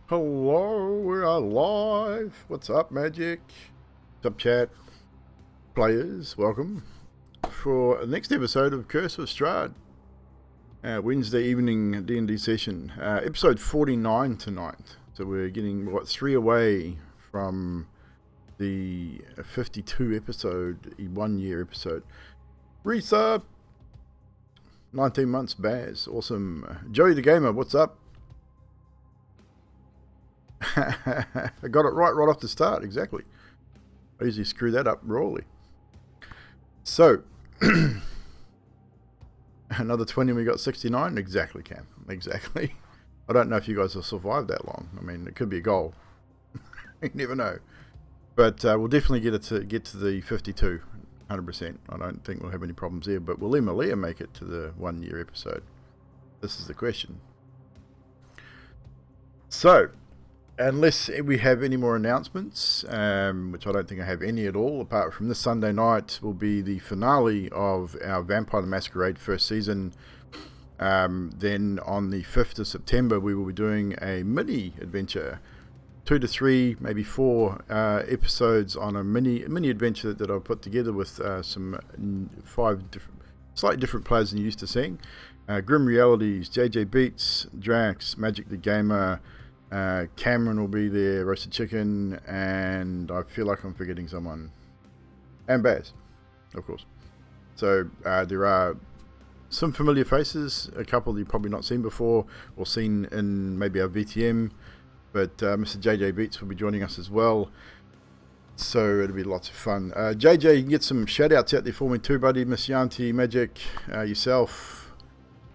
Hello, we are live. What's up, Magic? What's up, chat? Players, welcome for the next episode of Curse of Strahd. Wednesday evening D&D session. Episode 49 tonight. So we're getting, 3 away from the 52 episode, 1 year episode. Resub! 19 months, Baz. Awesome. Joey the Gamer, what's up? I got it right off the start, exactly. I usually screw that up royally. So, another 20 and we got 69? Exactly, Cam. Exactly. I don't know if you guys will survive that long. I mean, it could be a goal. You never know. But we'll definitely get to the 52, 100%. I don't think we'll have any problems there. But will Emilia make it to the 1 year episode? This is the question. So, unless we have any more announcements, which I don't think I have any at all, apart from this Sunday night will be the finale of our Vampire the Masquerade first season. Then on the 5th of September, we will be doing a mini adventure, 2 to 3, maybe 4 episodes on a mini adventure that I've put together with some 5 slightly different players than you're used to seeing. Grim Realities, JJ Beats, Drax, Magic the Gamer, Cameron will be there, Roasted Chicken, and I feel like I'm forgetting someone. And Baz, of course. So there are some familiar faces, a couple that you've probably not seen before or seen in maybe our VTM, but Mr. JJ Beats will be joining us as well. So it'll be lots of fun. JJ, you can get some shout outs out there for me too, buddy. Miss Yanti, Magic, yourself,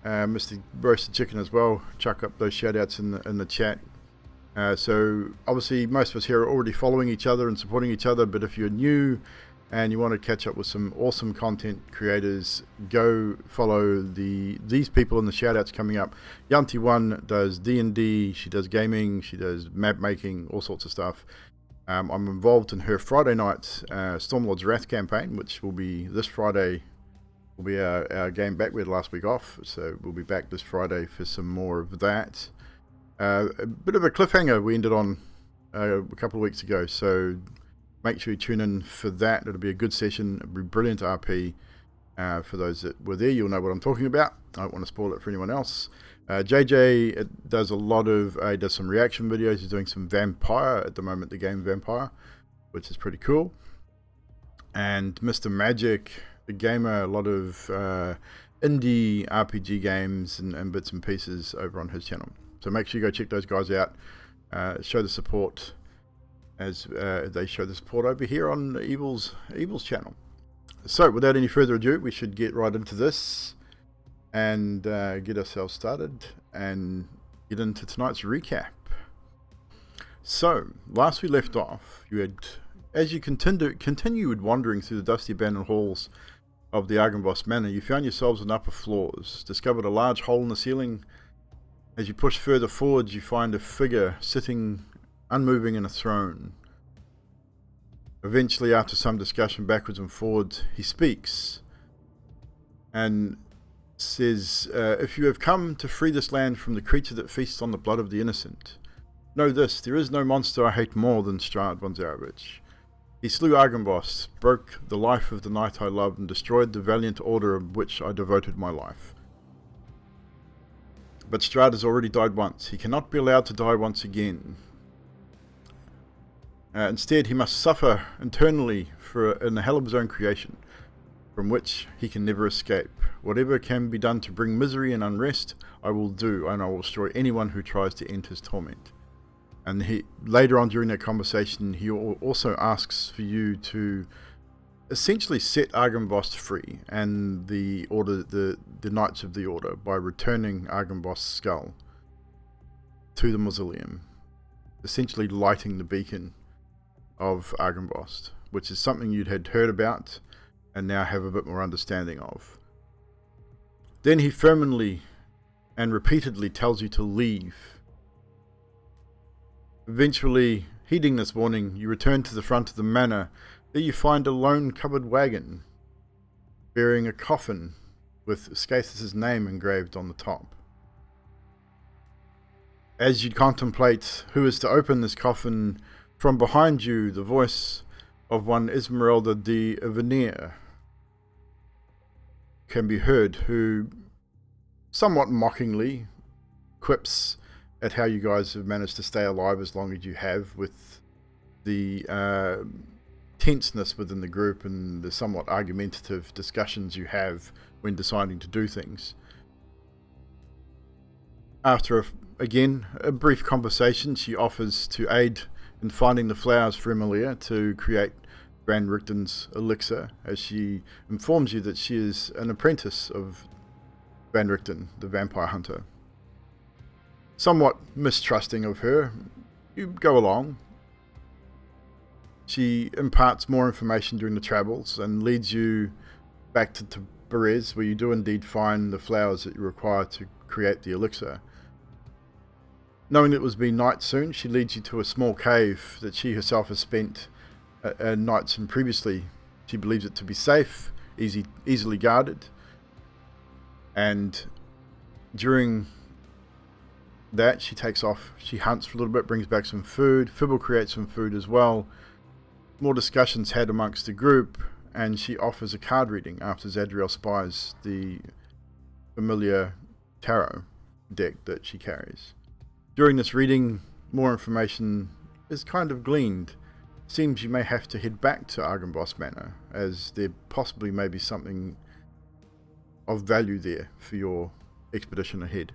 Mr. Roasted Chicken as well. Chuck up those shout outs in the chat. So obviously most of us here are already following each other and supporting each other, but if you're new and you want to catch up with some awesome content creators, go follow these people in the shoutouts coming up. Yanti1 does D&D, she does gaming, she does map making, all sorts of stuff. I'm involved in her Friday night Stormlord's Wrath campaign, which will be this Friday. Will be our game back. We had last week off, so we'll be back this Friday for some more of that. A bit of a cliffhanger we ended on a couple of weeks ago, so make sure you tune in for that. It'll be a good session. It'll be brilliant RP. For those that were there, you'll know what I'm talking about. I don't want to spoil it for anyone else. JJ does a lot of, he does some reaction videos. He's doing some Vampire at the moment, the game Vampire, which is pretty cool. And Mr. Magic, the gamer, a lot of indie RPG games and bits and pieces over on his channel. So make sure you go check those guys out. Show the support as they show the support over here on Evil's channel. So without any further ado, we should get right into this and get ourselves started and get into tonight's recap. So last we left off, you had, as you continued wandering through the dusty abandoned halls of the Argynvost Manor, you found yourselves on upper floors, discovered a large hole in the ceiling. As you push further forwards, you find a figure sitting unmoving in a throne. Eventually, after some discussion backwards and forwards, he speaks and says, if you have come to free this land from the creature that feasts on the blood of the innocent, know this, there is no monster I hate more than Strahd von Zarovich. He slew Argynvost, broke the life of the knight I loved, and destroyed the valiant order of which I devoted my life. But Strahd has already died once. He cannot be allowed to die once again. Instead, he must suffer internally in the hell of his own creation, from which he can never escape. Whatever can be done to bring misery and unrest, I will do, and I will destroy anyone who tries to end his torment. And later on during that conversation, he also asks for you to essentially set Argynvost free and the order, the Knights of the Order, by returning Argynvost's skull to the mausoleum, essentially lighting the beacon of Argynvost, which is something you'd had heard about and now have a bit more understanding of. Then he firmly and repeatedly tells you to leave. Eventually, heeding this warning, you return to the front of the manor. There you find a lone covered wagon bearing a coffin with Scathus' name engraved on the top. As you contemplate who is to open this coffin, from behind you, the voice of one Esmeralda de Veneer can be heard, who somewhat mockingly quips at how you guys have managed to stay alive as long as you have, with the tenseness within the group and the somewhat argumentative discussions you have when deciding to do things. After a brief conversation, she offers to aid in finding the flowers for Emilia to create Van Richten's elixir, as she informs you that she is an apprentice of Van Richten, the vampire hunter. Somewhat mistrusting of her, you go along. She imparts more information during the travels and leads you back to Berez, where you do indeed find the flowers that you require to create the elixir. Knowing it was being night soon, she leads you to a small cave that she herself has spent nights in previously. She believes it to be safe, easily guarded, and during that she takes off. She hunts for a little bit, brings back some food. Fibble creates some food as well. More discussions had amongst the group, and she offers a card reading after Zadriel spies the familiar tarot deck that she carries. During this reading, more information is kind of gleaned. Seems you may have to head back to Argynvost Manor, as there possibly may be something of value there for your expedition ahead.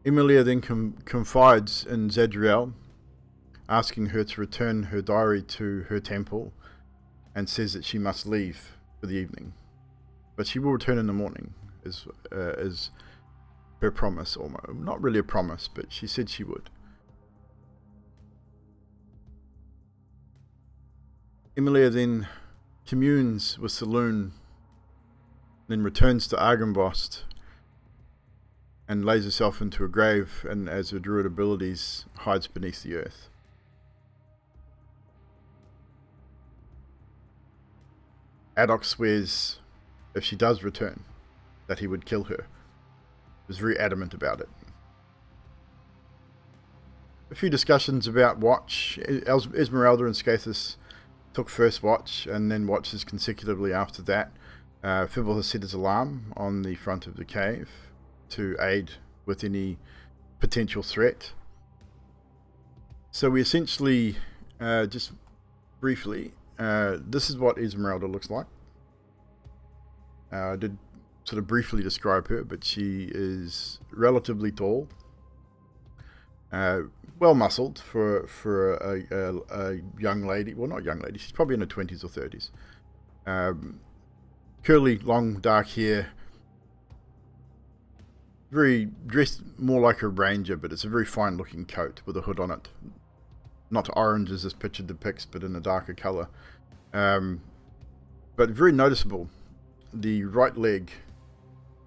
Emilia then confides in Zadriel, asking her to return her diary to her temple, and says that she must leave for the evening. But she will return in the morning, as her promise, almost. Not really a promise, but she said she would. Emilia then communes with Saloon, then returns to Argynvost and lays herself into a grave, and as her druid abilities, hides beneath the earth. Addox swears, if she does return, that he would kill her. He was very adamant about it. A few discussions about watch. Esmeralda and Scathus took first watch, and then watches consecutively after that. Fibble has set his alarm on the front of the cave to aid with any potential threat. So we essentially, just briefly, this is what Esmeralda looks like. I did sort of briefly describe her, but she is relatively tall, well muscled for a young lady. Well, not young lady. She's probably in her 20s or 30s. Curly, long, dark hair. Very dressed more like a ranger, but it's a very fine-looking coat with a hood on it. Not orange as this picture depicts, but in a darker color. But very noticeable. The right leg.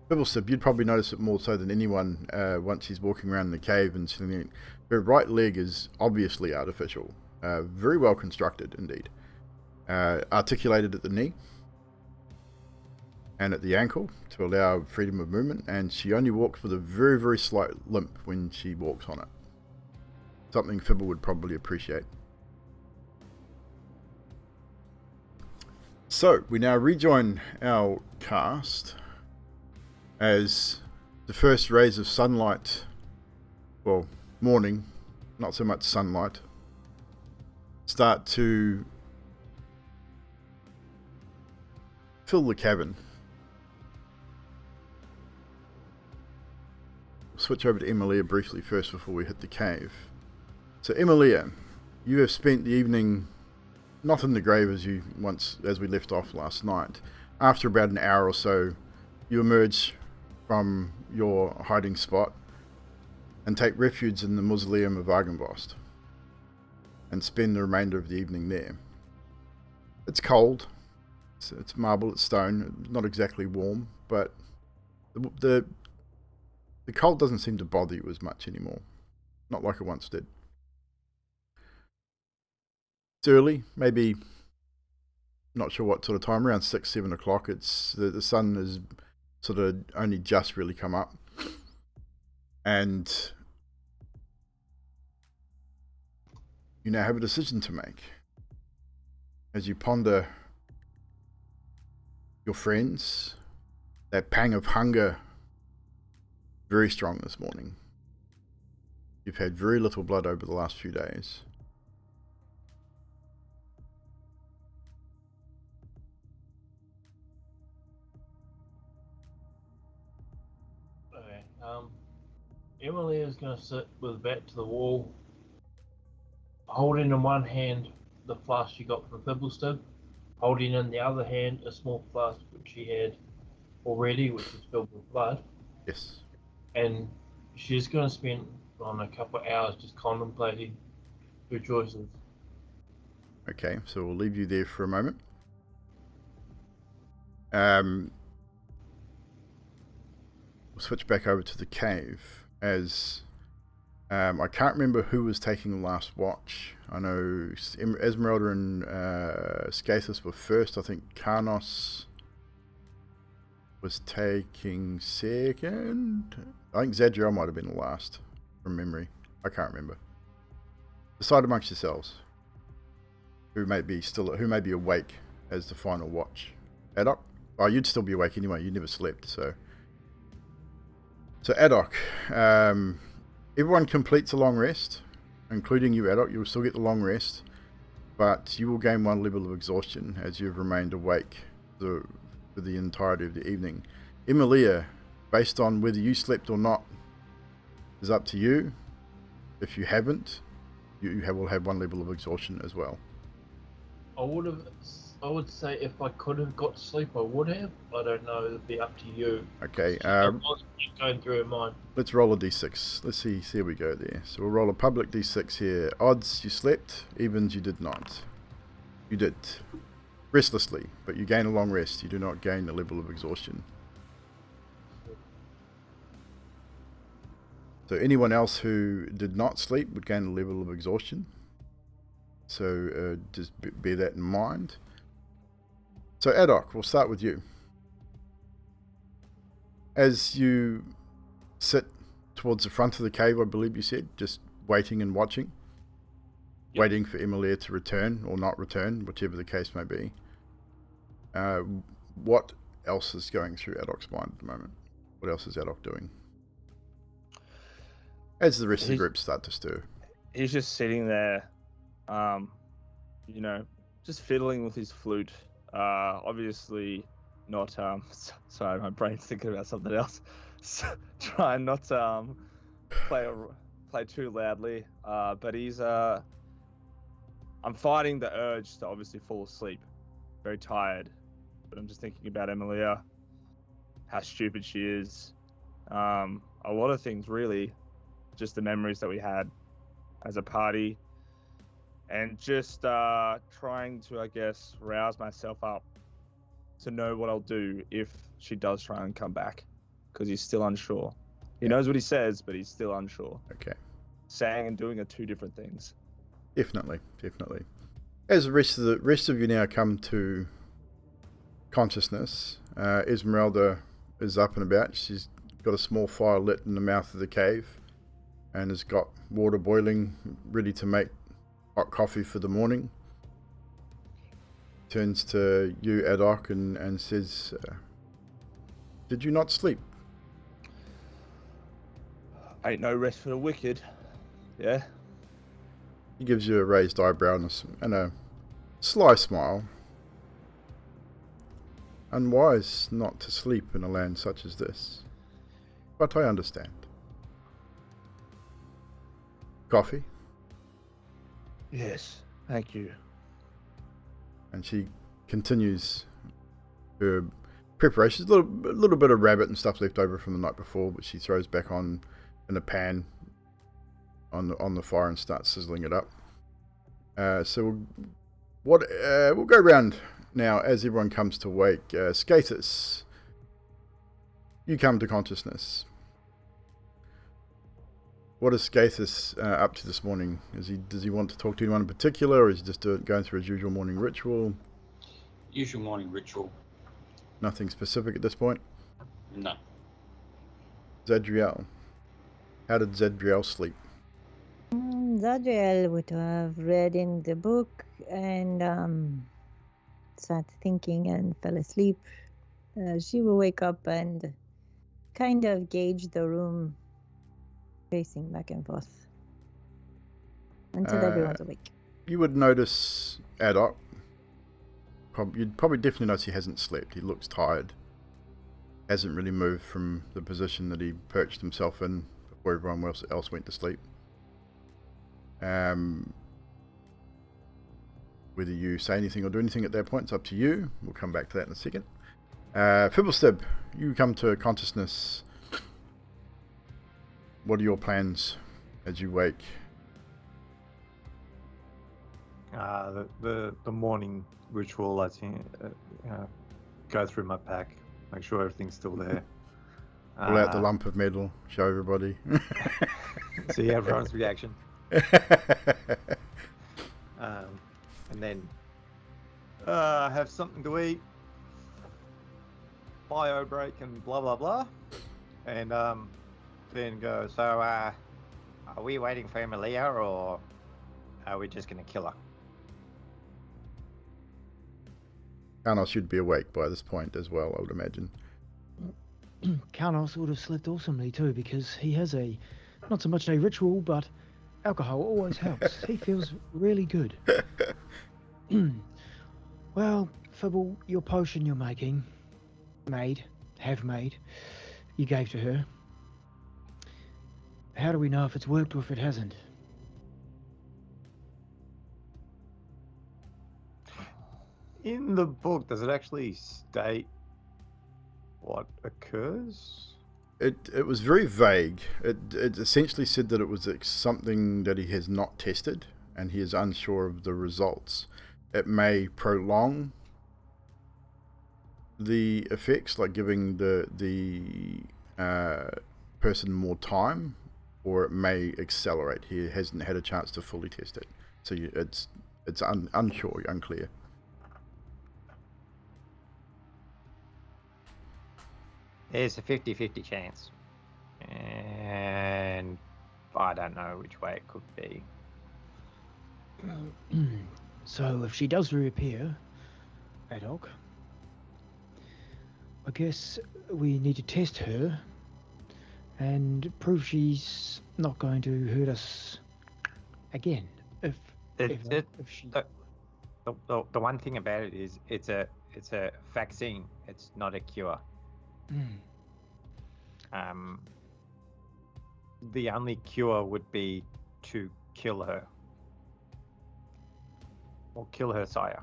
Bibblesip, you'd probably notice it more so than anyone once she's walking around in the cave and seeing her right leg is obviously artificial. Very well constructed indeed. Articulated at the knee and at the ankle to allow freedom of movement, and she only walks with a very, very slight limp when she walks on it. Something Fibble would probably appreciate. So, we now rejoin our cast as the first rays of sunlight, well, morning, not so much sunlight, start to fill the cabin. Switch over to Emilia briefly first before we hit the cave. So Emilia, you have spent the evening not in the grave as we left off last night. After about an hour or so, you emerge from your hiding spot and take refuge in the mausoleum of Argynvost and spend the remainder of the evening there. It's cold. It's marble, it's stone, not exactly warm, but the cold doesn't seem to bother you as much anymore. Not like it once did. It's early, maybe, not sure what sort of time, around 6, 7 o'clock. It's the sun is sort of only just really come up. And you now have a decision to make. As you ponder your friends, that pang of hunger, very strong this morning. You've had very little blood over the last few days. Okay. Emilia's going to sit with her back to the wall, holding in one hand the flask she got from Fibblestib, holding in the other hand a small flask which she had already, which was filled with blood. Yes. And she's going to spend a couple of hours just contemplating her choices. Okay, so we'll leave you there for a moment. We'll switch back over to the cave as I can't remember who was taking the last watch. I know Esmeralda and Skathis were first. I think Karnos was taking second. I think Zadriel might have been the last from memory. I can't remember. Decide amongst yourselves who may be awake as the final watch. Adok? Oh, you'd still be awake anyway. You never slept, so Adok, everyone completes a long rest, including you, Adok. You'll still get the long rest, but you will gain 1 level of exhaustion as you've remained awake for the entirety of the evening. Emilia, based on whether you slept or not, is up to you. If you haven't, you will have 1 level of exhaustion as well. I would say if I could have got sleep, I would have. I don't know. It'd be up to you. Okay. I was going through her mind. Let's roll a d6. Let's see how we go there. So we'll roll a public d6 here. Odds, you slept. Evens, you did not. You did. Restlessly, but you gain a long rest. You do not gain a level of exhaustion. So anyone else who did not sleep would gain a level of exhaustion. So just bear that in mind. So Adok, we'll start with you. As you sit towards the front of the cave, I believe you said, just waiting and watching. Yep. Waiting for Emilia to return or not return, whichever the case may be. What else is going through Adok's mind at the moment? What else is Adok doing? As the rest of the group start to stir. He's just sitting there, just fiddling with his flute. Obviously not, sorry, my brain's thinking about something else. So, trying not to play too loudly, but he's, I'm fighting the urge to obviously fall asleep. Very tired, but I'm just thinking about Emilia, how stupid she is. A lot of things, really, just the memories that we had as a party. And just trying to, I guess, rouse myself up to know what I'll do if she does try and come back. Because he's still unsure. He knows what he says, but he's still unsure. Okay. Saying and doing are 2 different things. Definitely. As the rest of you now come to consciousness, Esmeralda is up and about. She's got a small fire lit in the mouth of the cave and has got water boiling, ready to make hot coffee for the morning. Turns to you, Adok, and says, did you not sleep? Ain't no rest for the wicked. Yeah? He gives you a raised eyebrow and a sly smile. Unwise not to sleep in a land such as this. But I understand. Coffee? Yes, thank you. And she continues her preparations. A little bit of rabbit and stuff left over from the night before, but she throws back on in a pan on the fire and starts sizzling it up. So we'll go around now as everyone comes to wake. Skathis, you come to consciousness. What is Skathis up to this morning? Does he want to talk to anyone in particular, or is he just going through his usual morning ritual? Usual morning ritual. Nothing specific at this point? No. Zadriel. How did Zedriel sleep? Zadriel would have read in the book and started thinking and fell asleep. She will wake up and kind of gauge the room, pacing back and forth until everyone's awake. You would notice Adok. You'd probably definitely notice he hasn't slept. He looks tired. Hasn't really moved from the position that he perched himself in before everyone else went to sleep. Whether you say anything or do anything at that point, it's up to you. We'll come back to that in a second. Fibblestib, you come to consciousness. What are your plans as you wake? The morning ritual, I think, go through my pack, make sure everything's still there. Pull out the lump of metal, show everybody. See everyone's reaction. And then have something to eat, bio break and blah blah blah, and then go. So are we waiting for Emilia or are we just gonna kill her? Karnos should be awake by this point as well, I would imagine. Karnos would have slept awesomely too, because he has not so much a ritual, but alcohol always helps. He feels really good. Well, Fibble, your potion you're making, have made, you gave to her. How do we know if it's worked or if it hasn't? In the book, does it actually state what occurs? It was very vague. It essentially said that it was something that he has not tested and he is unsure of the results. It may prolong the effects, like giving the person more time, or it may accelerate. He hasn't had a chance to fully test it, so it's unsure, unclear. There's a 50-50 chance. And I don't know which way it could be. So if she does reappear, Adok, I guess we need to test her and prove she's not going to hurt us again. If she... The one thing about it is it's a vaccine. It's not a cure. The only cure would be to kill her. Or kill her sire.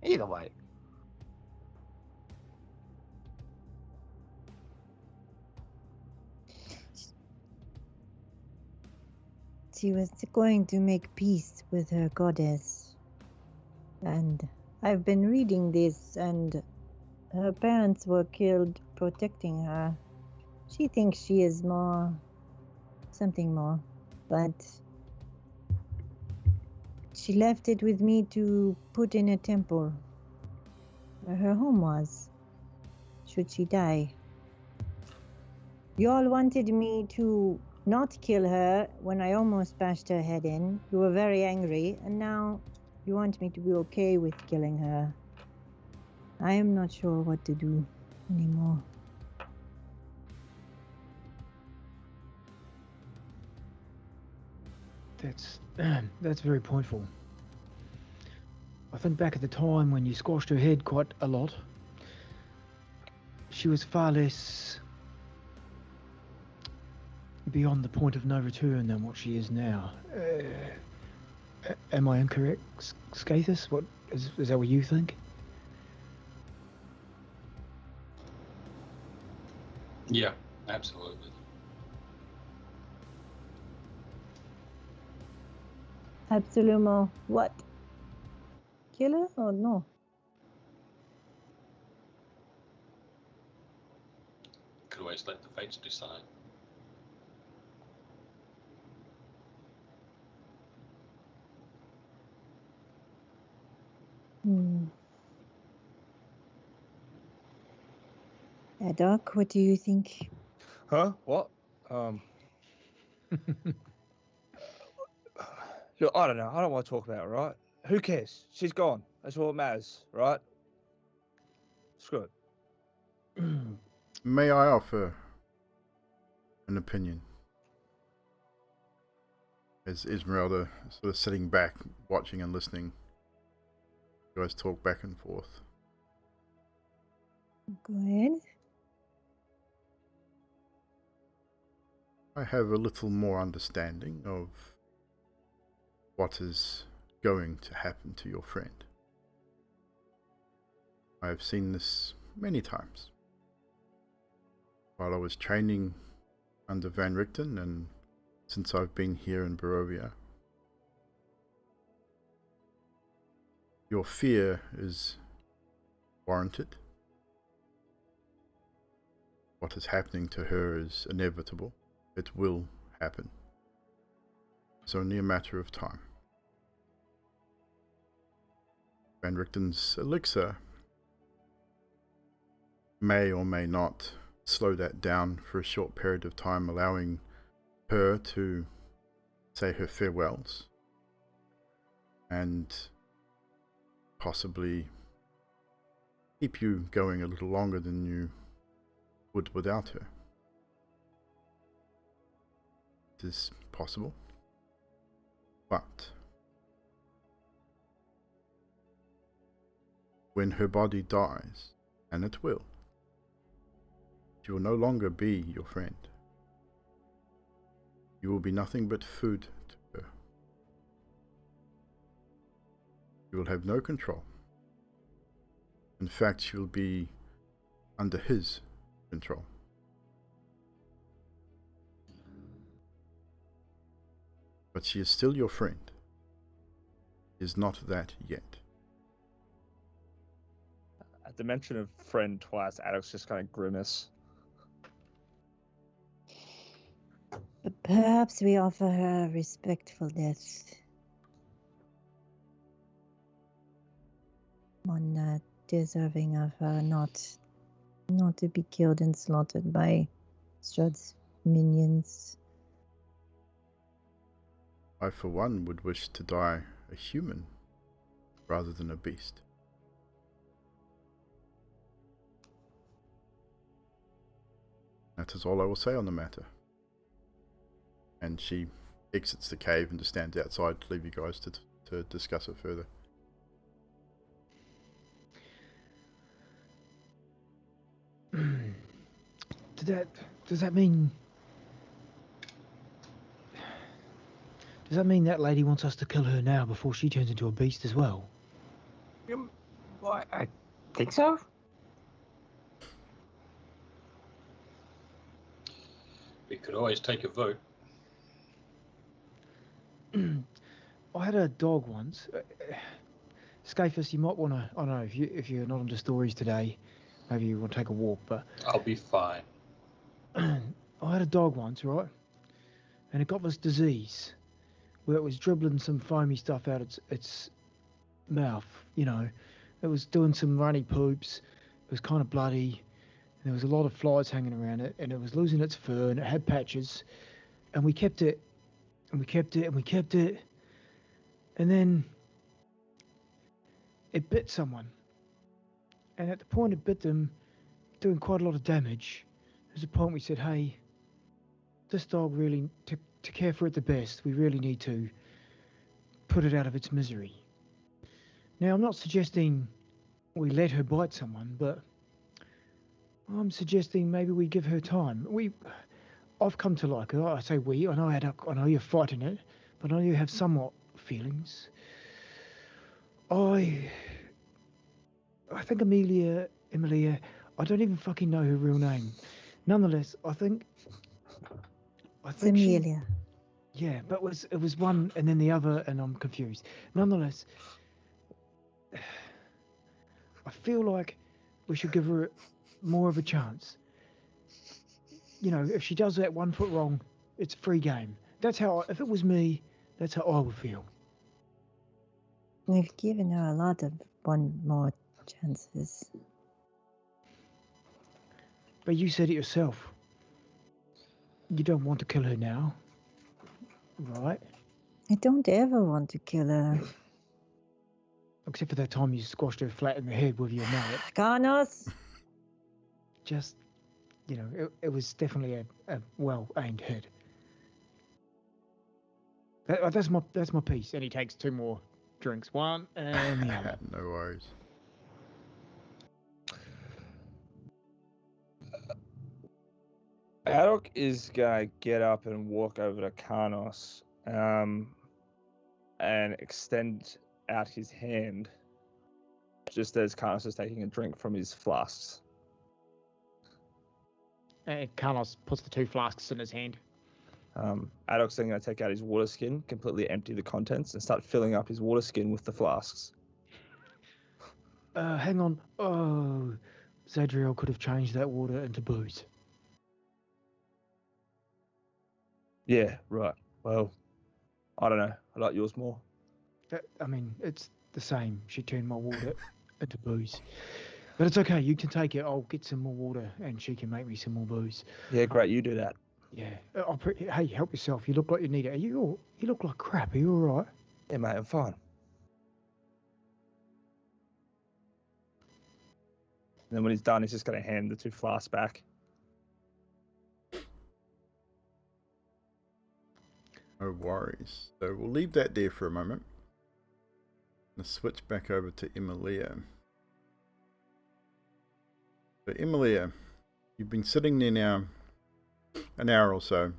Either way. She was going to make peace with her goddess. And I've been reading this, and her parents were killed protecting her. She thinks she is something more, but she left it with me to put in a temple where her home was, should she die. You all wanted me to not kill her when I almost bashed her head in. You were very angry, and now you want me to be okay with killing her. I am not sure what to do anymore. That's very pointful. I think back at the time when you squashed her head quite a lot, she was far less beyond the point of no return than what she is now. Am I incorrect, Scathus? What is that what you think? Yeah, absolutely. Absolumo, what? Kill her or no? Could always let the fates decide. Doc, what do you think? Huh? What? Look, I don't know. I don't want to talk about it, right? Who cares? She's gone. That's all that matters, right? Screw it. May I offer an opinion? As Esmeralda sort of sitting back, watching and listening. You guys talk back and forth. Go ahead. I have a little more understanding of what is going to happen to your friend. I have seen this many times. While I was training under Van Richten and since I've been here in Barovia. Your fear is warranted. What is happening to her is inevitable. It will happen. It's only a matter of time. Van Richten's elixir may or may not slow that down for a short period of time, allowing her to say her farewells and possibly keep you going a little longer than you would without her. It is possible, but when her body dies, and it will, she will no longer be your friend. You will be nothing but food to her. You will have no control. In fact, she will be under his control. But she is still your friend. She is not that yet. At the mention of friend twice, Alex just kind of grimace. But perhaps we offer her a respectful death. One deserving of her not to be killed and slaughtered by Strahd's minions. I, for one, would wish to die a human rather than a beast. That is all I will say on the matter. And she exits the cave and just stands outside to leave you guys to discuss it further. Does that mean that lady wants us to kill her now before she turns into a beast as well? Why, I think so. We could always take a vote. I had a dog once. Scafus, you might want to. I don't know if you're not into stories today. Maybe you want to take a walk. But I'll be fine. I had a dog once, right? And it got this disease where it was dribbling some foamy stuff out its mouth. You know, it was doing some runny poops. It was kind of bloody. And there was a lot of flies hanging around it, and it was losing its fur, and it had patches. And we kept it, and we kept it, and we kept it. And then it bit someone. And at the point it bit them, doing quite a lot of damage, there's a point we said, hey, this dog really, to care for it the best, we really need to put it out of its misery. Now, I'm not suggesting we let her bite someone, but I'm suggesting maybe we give her time. I've come to like her. I say we. I know you're fighting it, but I know you have somewhat feelings. I think Emilia, I don't even fucking know her real name. Nonetheless, I think It's Emilia. Yeah, but it was one and then the other, and I'm confused. Nonetheless, I feel like we should give her more of a chance. You know, if she does that 1 foot wrong, it's a free game. That's how, if it was me, that's how I would feel. We've given her a lot of one more chances. But you said it yourself. You don't want to kill her now. Right. I don't ever want to kill her. Except for that time you squashed her flat in the head with your mallet. Carnos! Just, it was definitely a well-aimed hit. That's my piece. And he takes 2 more drinks. One and the other. No worries. Adok is gonna get up and walk over to Karnos, and extend out his hand, just as Karnos is taking a drink from his flasks. And Carlos puts the 2 flasks in his hand. Adok's then gonna take out his water skin, completely empty the contents, and start filling up his water skin with the flasks. Hang on. Oh, Zadriel could have changed that water into booze. Yeah, right. Well, I don't know. I like yours more. It's the same. She turned my water into booze. But it's okay. You can take it. I'll get some more water, and she can make me some more booze. Yeah, great. You do that. Yeah. Hey, help yourself. You look like you need it. You look like crap. Are you all right? Yeah, mate, I'm fine. And then when he's done, he's just gonna hand the 2 flasks back. No worries. So we'll leave that there for a moment. Let's switch back over to Emilia. So Emilia, you've been sitting there now an hour or so,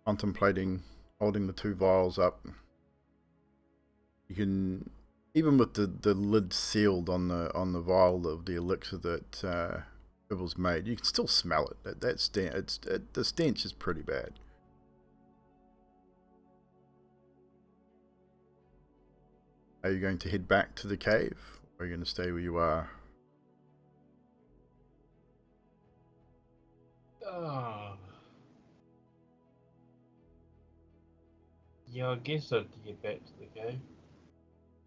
contemplating, holding the 2 vials up. You can, even with the lid sealed on the vial of the elixir that Bibbles made, you can still smell it. The stench is pretty bad. Are you going to head back to the cave, or are you going to stay where you are? Yeah, I guess I'd get back to the cave.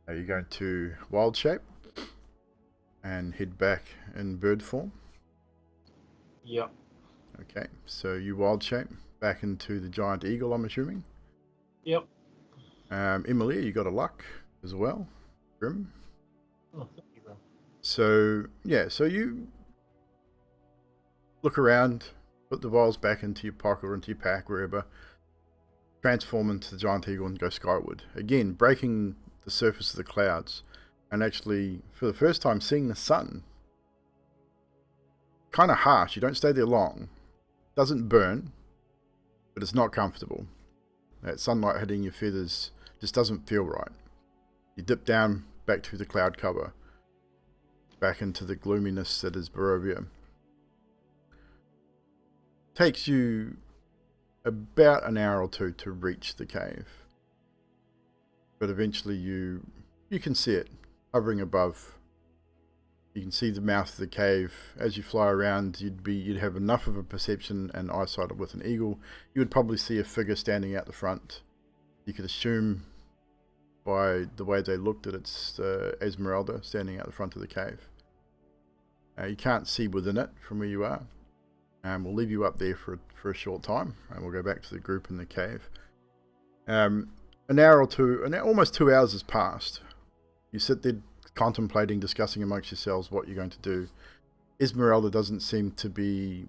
Are you going to wild shape and head back in bird form? Yep. Okay, so you wild shape back into the giant eagle, I'm assuming. Yep. Emilia, you got a luck as well. Grim. Oh, thank you, bro. So yeah, so you look around, put the vials back into your pocket or into your pack, wherever, transform into the giant eagle and go skyward. Again, breaking the surface of the clouds, and actually, for the first time, seeing the sun. Kind of harsh, you don't stay there long. Doesn't burn, but it's not comfortable. That sunlight hitting your feathers just doesn't feel right. You dip down back to the cloud cover, back into the gloominess that is Barovia. Takes you about an hour or 2 to reach the cave, but eventually you can see it hovering above. You can see the mouth of the cave. As you fly around, you'd have enough of a perception and eyesight with an eagle. You would probably see a figure standing out the front. You could assume by the way they looked that it's Esmeralda standing out the front of the cave. You can't see within it from where you are. We'll leave you up there for a short time, and we'll go back to the group in the cave. An hour or 2, almost 2 hours has passed. You sit there contemplating, discussing amongst yourselves what you're going to do. Esmeralda doesn't seem to be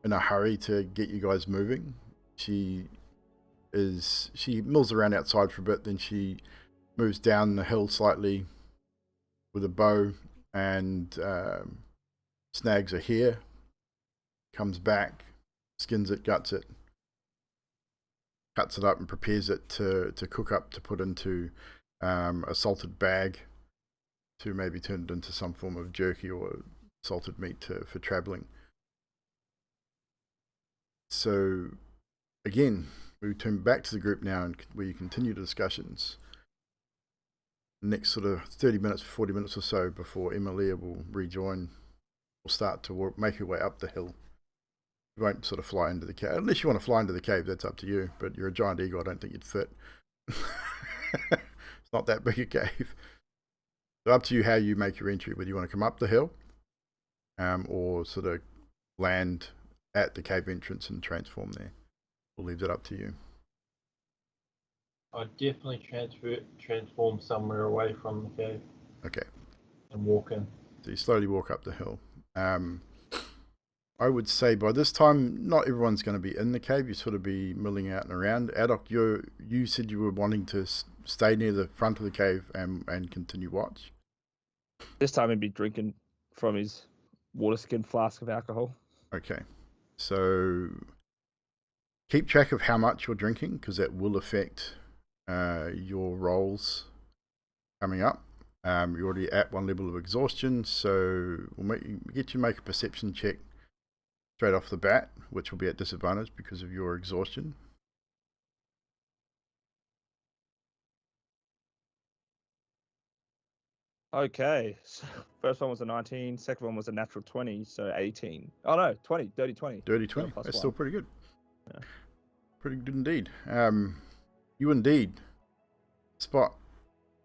in a hurry to get you guys moving. She mills around outside for a bit, then she moves down the hill slightly with a bow and snags a hare, comes back, skins it, guts it, cuts it up and prepares it to cook up, to put into a salted bag, to maybe turn it into some form of jerky or salted meat for travelling. So again, we turn back to the group now, and where you continue the discussions. Next sort of 30 minutes, 40 minutes or so before Emilia will rejoin, will start to make her way up the hill. You won't sort of fly into the cave. Unless you want to fly into the cave, that's up to you. But you're a giant eagle, I don't think you'd fit. It's not that big a cave. So up to you how you make your entry, whether you want to come up the hill or sort of land at the cave entrance and transform there. We'll leave that up to you. I'd definitely transform somewhere away from the cave Okay. and walk in. So you slowly walk up the hill. I would say by this time, not everyone's going to be in the cave. You sort of be milling out and around. Adok, you said you were wanting to stay near the front of the cave and continue watch. This time he'd be drinking from his water skin flask of alcohol. Okay. So keep track of how much you're drinking, because that will affect your rolls coming up. You're already at one level of exhaustion, so we'll get you to make a perception check straight off the bat, which will be at disadvantage because of your exhaustion. Okay, so first one was a 19, second one was a natural 20, so 18. Oh no, 20, dirty 20. Dirty 20, plus that's one. still pretty good. Yeah. Pretty good indeed. You indeed spot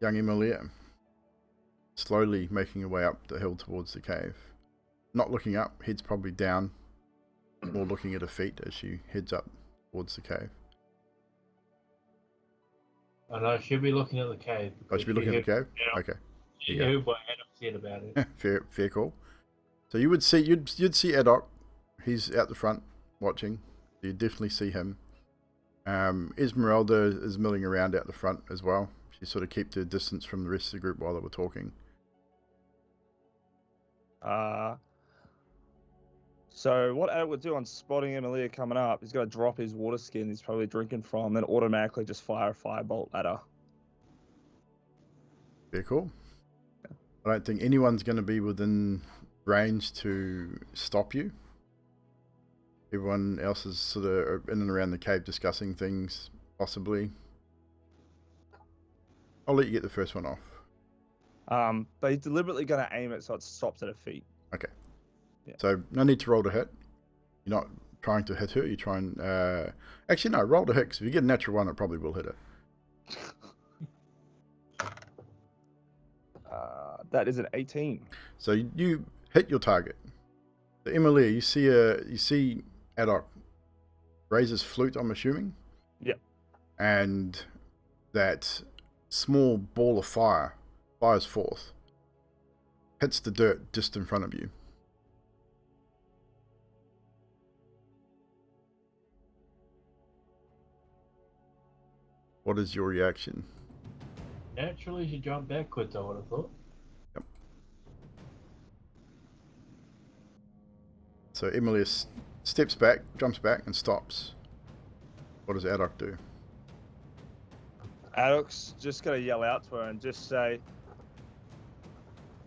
young Emilia slowly making her way up the hill towards the cave. Not looking up, head's probably down, more looking at her feet as she heads up towards the cave. I know she'll be looking at the cave. I should be looking at the cave? Yeah. Okay. She Yeah. heard what Adam said about it. Fair call. So you'd see Adok. He's out the front watching. You'd definitely see him. Esmeralda is milling around out the front as well. She sort of kept her distance from the rest of the group while they were talking. So what Adam would do on spotting Emilia coming up, he's going to drop his water skin he's probably drinking from, then automatically just fire a firebolt at her. Fair call. I don't think anyone's going to be within range to stop you. Everyone else is sort of in and around the cave discussing things, possibly. I'll let you get the first one off. But he's deliberately going to aim it so it stops at her feet. Okay. Yeah. So no need to roll to hit. You're not trying to hit her. You're trying... actually, no, roll to hit, because if you get a natural one, it probably will hit her. That is an 18. So you hit your target. So Emilia, you see Adok raise his flute, I'm assuming? Yep. And that small ball of fire fires forth, hits the dirt just in front of you. What is your reaction? Naturally, she jumped backwards, I would have thought. Yep. So Emilia steps back, jumps back, and stops. What does Adok do? Adok's just going to yell out to her and just say,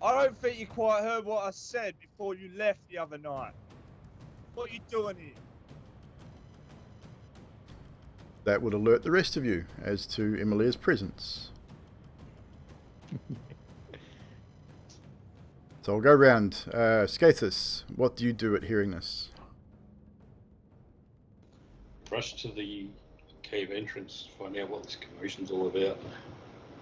I don't think you quite heard what I said before you left the other night. What are you doing here? That would alert the rest of you as to Emilia's presence. So I'll go round. Skathis, what do you do at hearing this? Rush to the cave entrance, find out what this commotion's all about.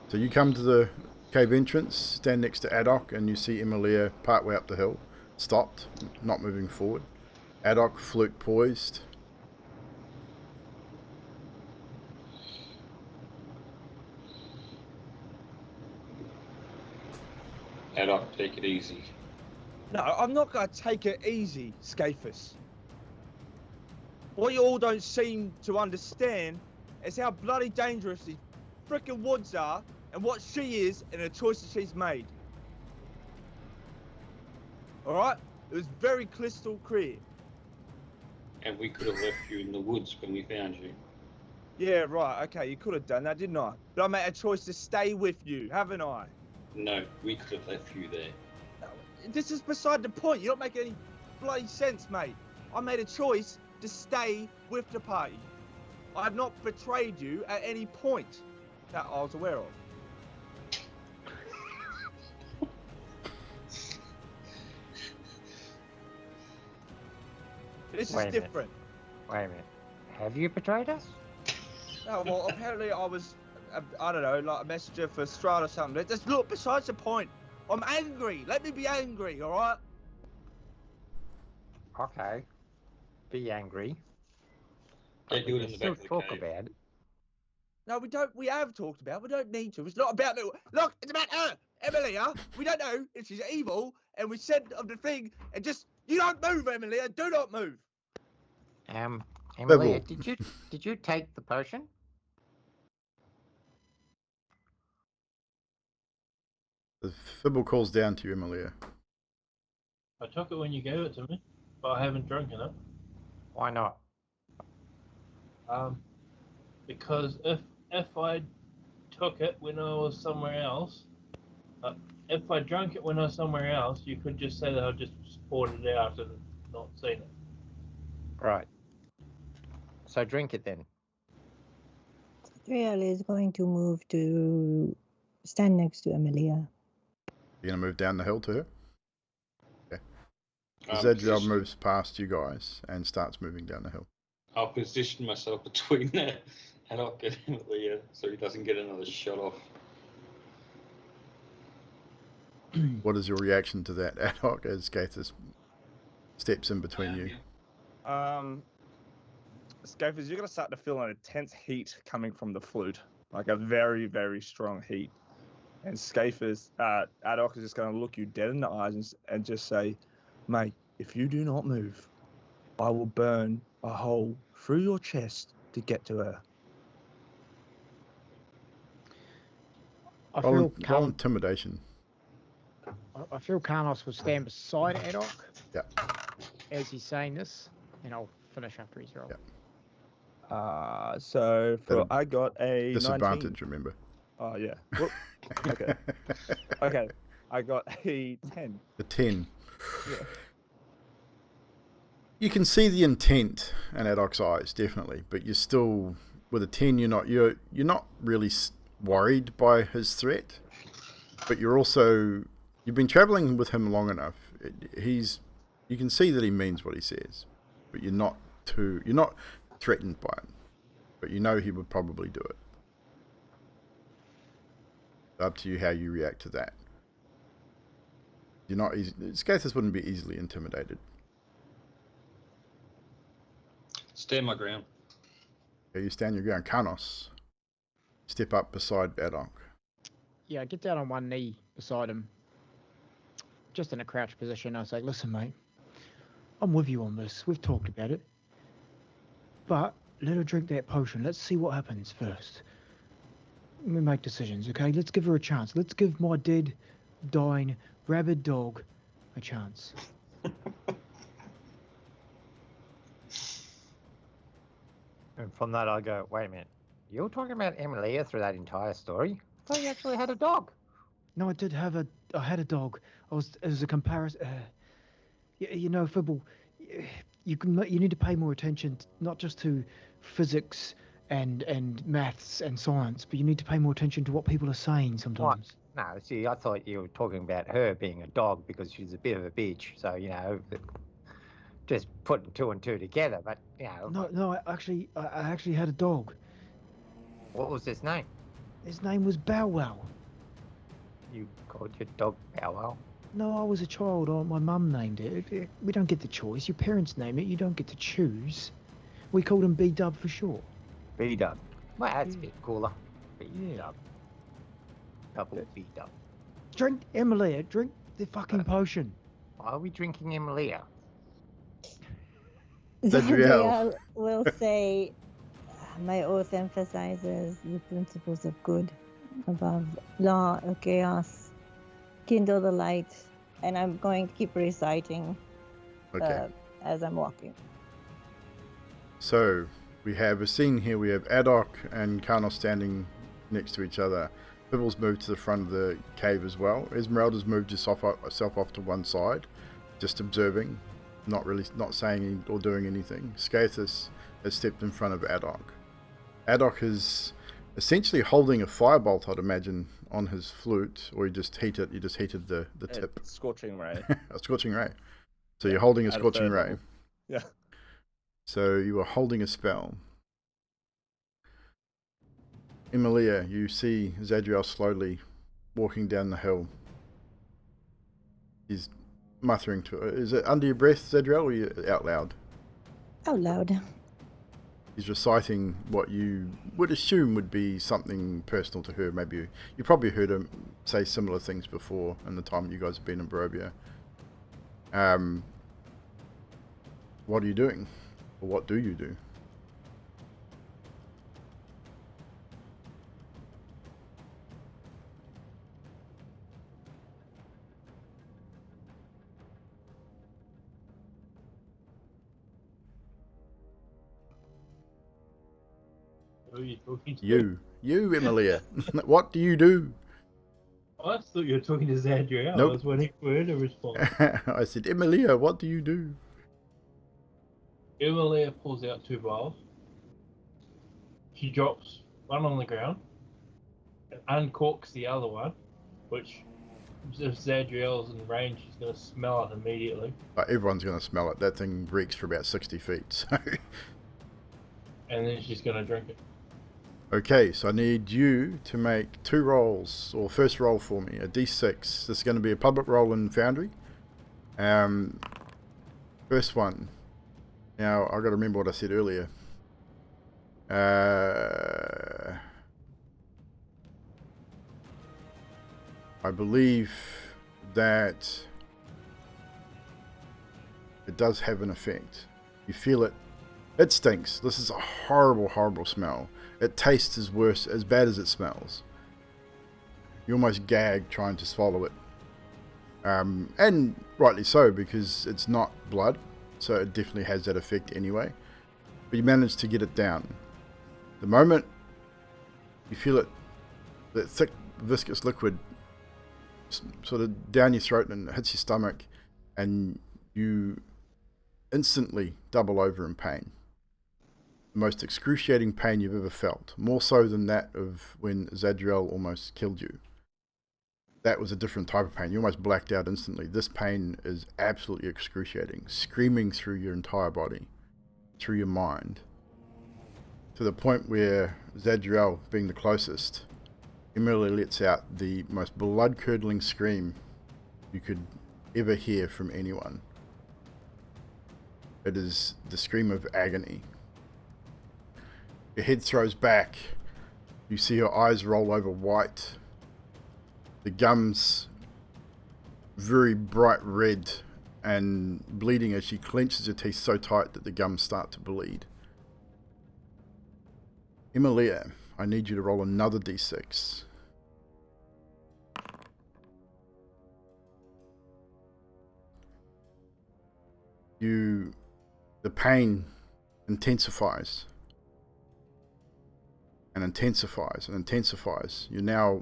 So you come to the cave entrance, stand next to Adok, and you see Emilia partway up the hill, stopped, not moving forward. Adok, flute poised. Adok, take it easy. No, I'm not going to take it easy, Skathis. What you all don't seem to understand is how bloody dangerous these frickin' woods are and what she is and the choices she's made. Alright? It was very crystal clear. And we could have left you in the woods when we found you. Yeah, right, okay, you could have done that, didn't I? But I made a choice to stay with you, haven't I? No, we could have left you there. This is beside the point. You don't make any bloody sense, mate. I made a choice to stay with the party. I have not betrayed you at any point that I was aware of. This is Wait a minute. different. Wait a minute. Have you betrayed us? No, well, apparently I was, I don't know, like a messenger for Strahd or something. Just look, besides the point. I'm angry. Let me be angry, all right? Okay. Be angry. They do it in the Still back of the talk cave. about it. No, we don't. We have talked about. We don't need to. It's not about the. Look, it's about her, Emilia. We don't know if she's evil, and we said of the thing, and just you don't move, Emilia. Do not move. Emilia, Bibble. did you take the potion? The Fibble calls down to you, Emilia. I took it when you gave it to me, but I haven't drunken it. Why not? Because if I took it when I was somewhere else, if I drank it when I was somewhere else, you could just say that I just poured it out and not seen it. Right. So drink it then. Trial is going to move to stand next to Emilia. You're going to move down the hill to her? Zadriel Position- moves past you guys and starts moving down the hill. I'll position myself between Haddock and Emilia so he doesn't get another shot off. What is your reaction to that, ad hoc, as Gaithus steps in between you? Scapers, you're gonna start to feel an intense heat coming from the flute, like a very, very strong heat. And Scapers, Adok is just gonna look you dead in the eyes and just say, "Mate, if you do not move, I will burn a hole through your chest to get to her." I Roll, feel roll intimidation. I feel Carlos will stand beside Adok. Yeah. As he's saying this, and I'll finish after he's rolled. Yeah. So for That'll- I got a 19. Disadvantage, remember. Oh yeah. Whoop. Okay. Okay. I got a 10. The 10. Yeah. You can see the intent in Adok's eyes, definitely, but you're still, with a 10, you're not really worried by his threat, but you've been traveling with him long enough. You can see that he means what he says, but you're not threatened by him, but you know he would probably do it. Up to you how you react to that. You're not easy. Skathis wouldn't be easily intimidated. Stand my ground. Okay, you stand your ground. Kanos, step up beside Adok. Yeah, I get down on one knee beside him, just in a crouch position. I say, "Listen, mate, I'm with you on this. We've talked about it, but let her drink that potion. Let's see what happens first. We make decisions, okay? Let's give her a chance. Let's give my dead, dying, rabid dog a chance." And from that, I go, wait a minute. You were talking about Emilia through that entire story? I thought you actually had a dog. No, I had a dog. It was a comparison. You know, Fibble, you need to pay more attention, not just to physics and maths and science, but you need to pay more attention to what people are saying sometimes. No, see, I thought you were talking about her being a dog because she's a bit of a bitch. So, just putting two and two together. But, No, I actually had a dog. what was his name? His name was Bow Wow. You called your dog Bow Wow? No, I was a child. My mum named it. We don't get the choice. Your parents name it. You don't get to choose. We called him B-Dub for short. B-Dub. Well, that's a Yeah. bit cooler. Yeah. B-Dub. Double B-Dub. Drink, Emilia. Drink the fucking potion. Why are we drinking Emilia? Zadriel. Zadriel will say, "My oath emphasizes the principles of good above law or chaos. Kindle the light," and I'm going to keep reciting Okay. as I'm walking. So we have a scene here. We have Adok and Karnos standing next to each other. Bibble's moved to the front of the cave as well. Esmeralda's moved herself off to one side, just observing, not saying or doing anything. Skathis has stepped in front of Adok. Adok is essentially holding a firebolt, I'd imagine, on his flute, or he just heated the tip. Scorching ray. A scorching ray. So you're holding a At a scorching third ray. level. Yeah. So you are holding a spell. Emilia, you see Zadriel slowly walking down the hill. He's muttering to her. Is it under your breath, Zadriel, or are you out loud? Out loud. He's reciting what you would assume would be something personal to her. Maybe you probably heard him say similar things before in the time you guys have been in Barovia. What are you doing? Or what do you do? Who are you talking to? You, Emilia. What do you do? I thought you were talking to Zadriel. Nope. I was waiting for her to respond. I said, Emilia, what do you do? Emilia pulls out 2 vials. She drops one on the ground and uncorks the other one, which if Zadriel's in range, she's going to smell it immediately. Everyone's going to smell it. That thing reeks for about 60 feet. So. And then she's going to drink it. Okay, so I need you to make 2 rolls, or first roll for me, a d6. This is going to be a public roll in Foundry. First one. Now, I've got to remember what I said earlier. I believe that it does have an effect. You feel it. It stinks. This is a horrible, horrible smell. It tastes as bad as it smells. You almost gag trying to swallow it. And rightly so, because it's not blood, so it definitely has that effect anyway. But you manage to get it down. The moment you feel it, that thick, viscous liquid sort of down your throat and hits your stomach, and you instantly double over in pain. The most excruciating pain you've ever felt, more so than that of when Zadriel almost killed you. That was a different type of pain. You almost blacked out instantly. This pain is absolutely excruciating, screaming through your entire body, through your mind, to the point where Zadriel, being the closest, Emilia lets out the most blood-curdling scream you could ever hear from anyone. It is the scream of agony. Your head throws back. You see her eyes roll over white. The gums very bright red and bleeding as she clenches her teeth so tight that the gums start to bleed. Emilia, I need you to roll another d6. The pain intensifies and intensifies and intensifies. You're now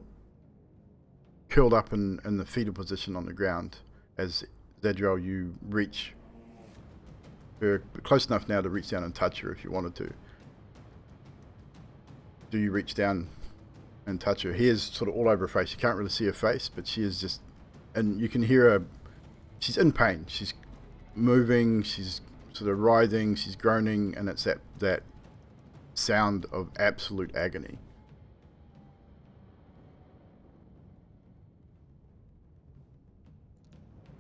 curled up in the fetal position on the ground as Zadriel, you reach her close enough now to reach down and touch her if you wanted to. Do you reach down and touch her? Hair's sort of all over her face. You can't really see her face, but she is just, and you can hear her. She's in pain. She's moving. She's sort of writhing. She's groaning, and it's that sound of absolute agony.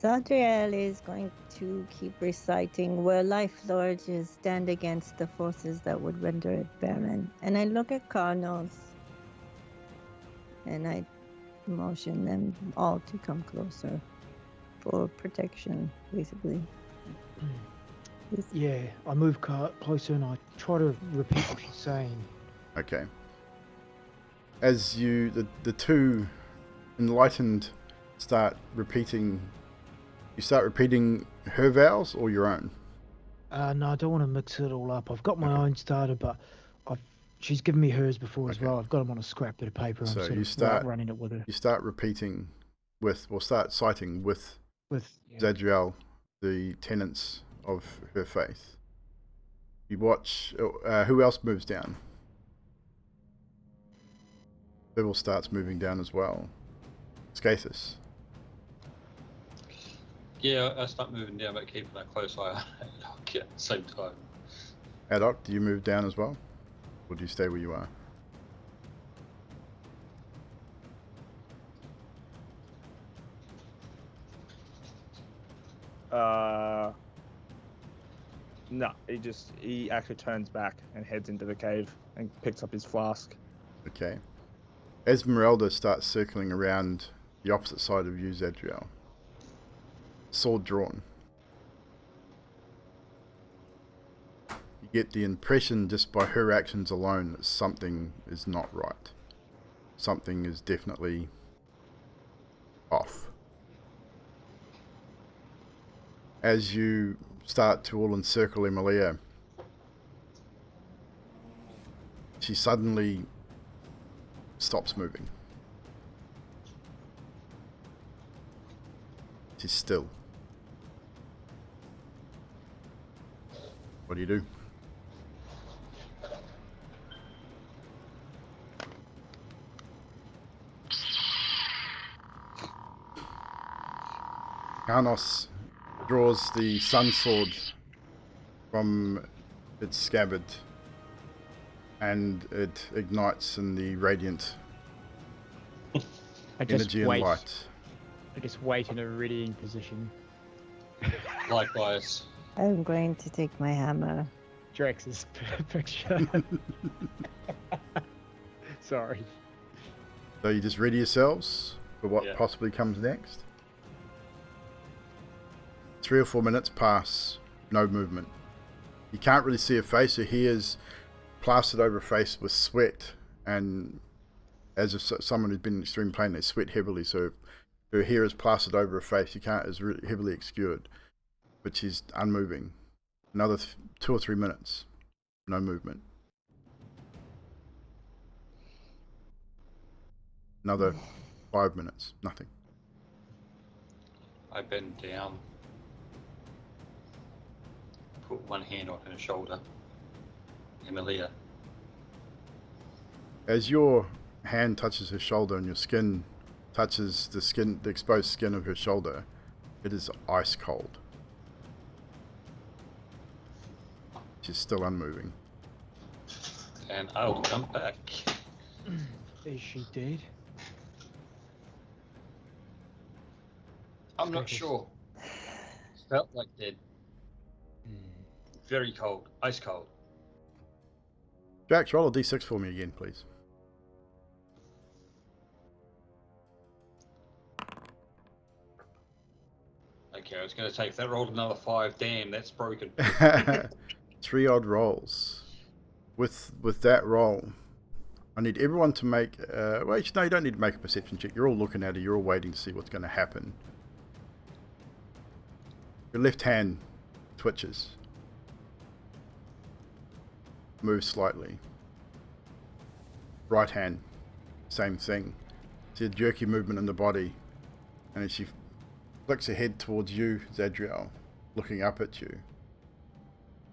Zadriel is going to keep reciting, where life lords stand against the forces that would render it barren. And I look at Carnos and I motion them all to come closer for protection, basically. Yeah, I move closer and I try to repeat what she's saying. Okay. As you, the two enlightened start repeating, you start repeating her vows or your own? No, I don't want to mix it all up. I've got my Okay. own started, but she's given me hers before as Okay. well. I've got them on a scrap bit of paper. So I'm sort you of start running it with her. You start repeating with, or start citing with Yeah. Zadriel the tenets of her faith. You watch, who else moves down? Sybil starts moving down as well. Scathus. Yeah, I start moving down, but keeping a close eye on it at the same time. Adok, do you move down as well? Or do you stay where you are? No, he actually turns back and heads into the cave and picks up his flask. Okay. Esmeralda starts circling around the opposite side of you, Zadriel. Sword drawn. You get the impression just by her actions alone that something is not right. Something is definitely off. As you start to all encircle Emilia, she suddenly stops moving. She's still. What do you do? Karnos draws the sun sword from its scabbard, and it ignites in the radiant I just energy and wait. light. I just wait in a readying position. Likewise. I'm going to take my hammer. Drex's picture. Sorry. So you just ready yourselves for what Yeah. possibly comes next? 3 or 4 minutes pass, no movement. You can't really see her face. Her hair's plastered over her face with sweat, and as if someone who's been in extreme pain, they sweat heavily, so her hair is plastered over her face. You can't, it's really heavily obscured, but she's unmoving. Another 2 or 3 minutes, no movement. Another 5 minutes, nothing. I bend down, put one hand on her shoulder. Emilia. As your hand touches her shoulder and your skin touches the exposed skin of her shoulder, it is ice cold. She's still unmoving. And I'll come back. Is she dead? I'm not sure. Felt like dead. Very cold. Ice cold. Jax, roll a d6 for me again, please. Okay, I was going to take that. Rolled another 5. Damn, that's broken. 3 odd rolls. With that roll, I need everyone to make... well, actually, no, you don't need to make a perception check. You're all looking at it. You're all waiting to see what's going to happen. Your left hand twitches. Moves slightly. Right hand, same thing. See a jerky movement in the body. And as she flicks her head towards you, Zadriel, looking up at you,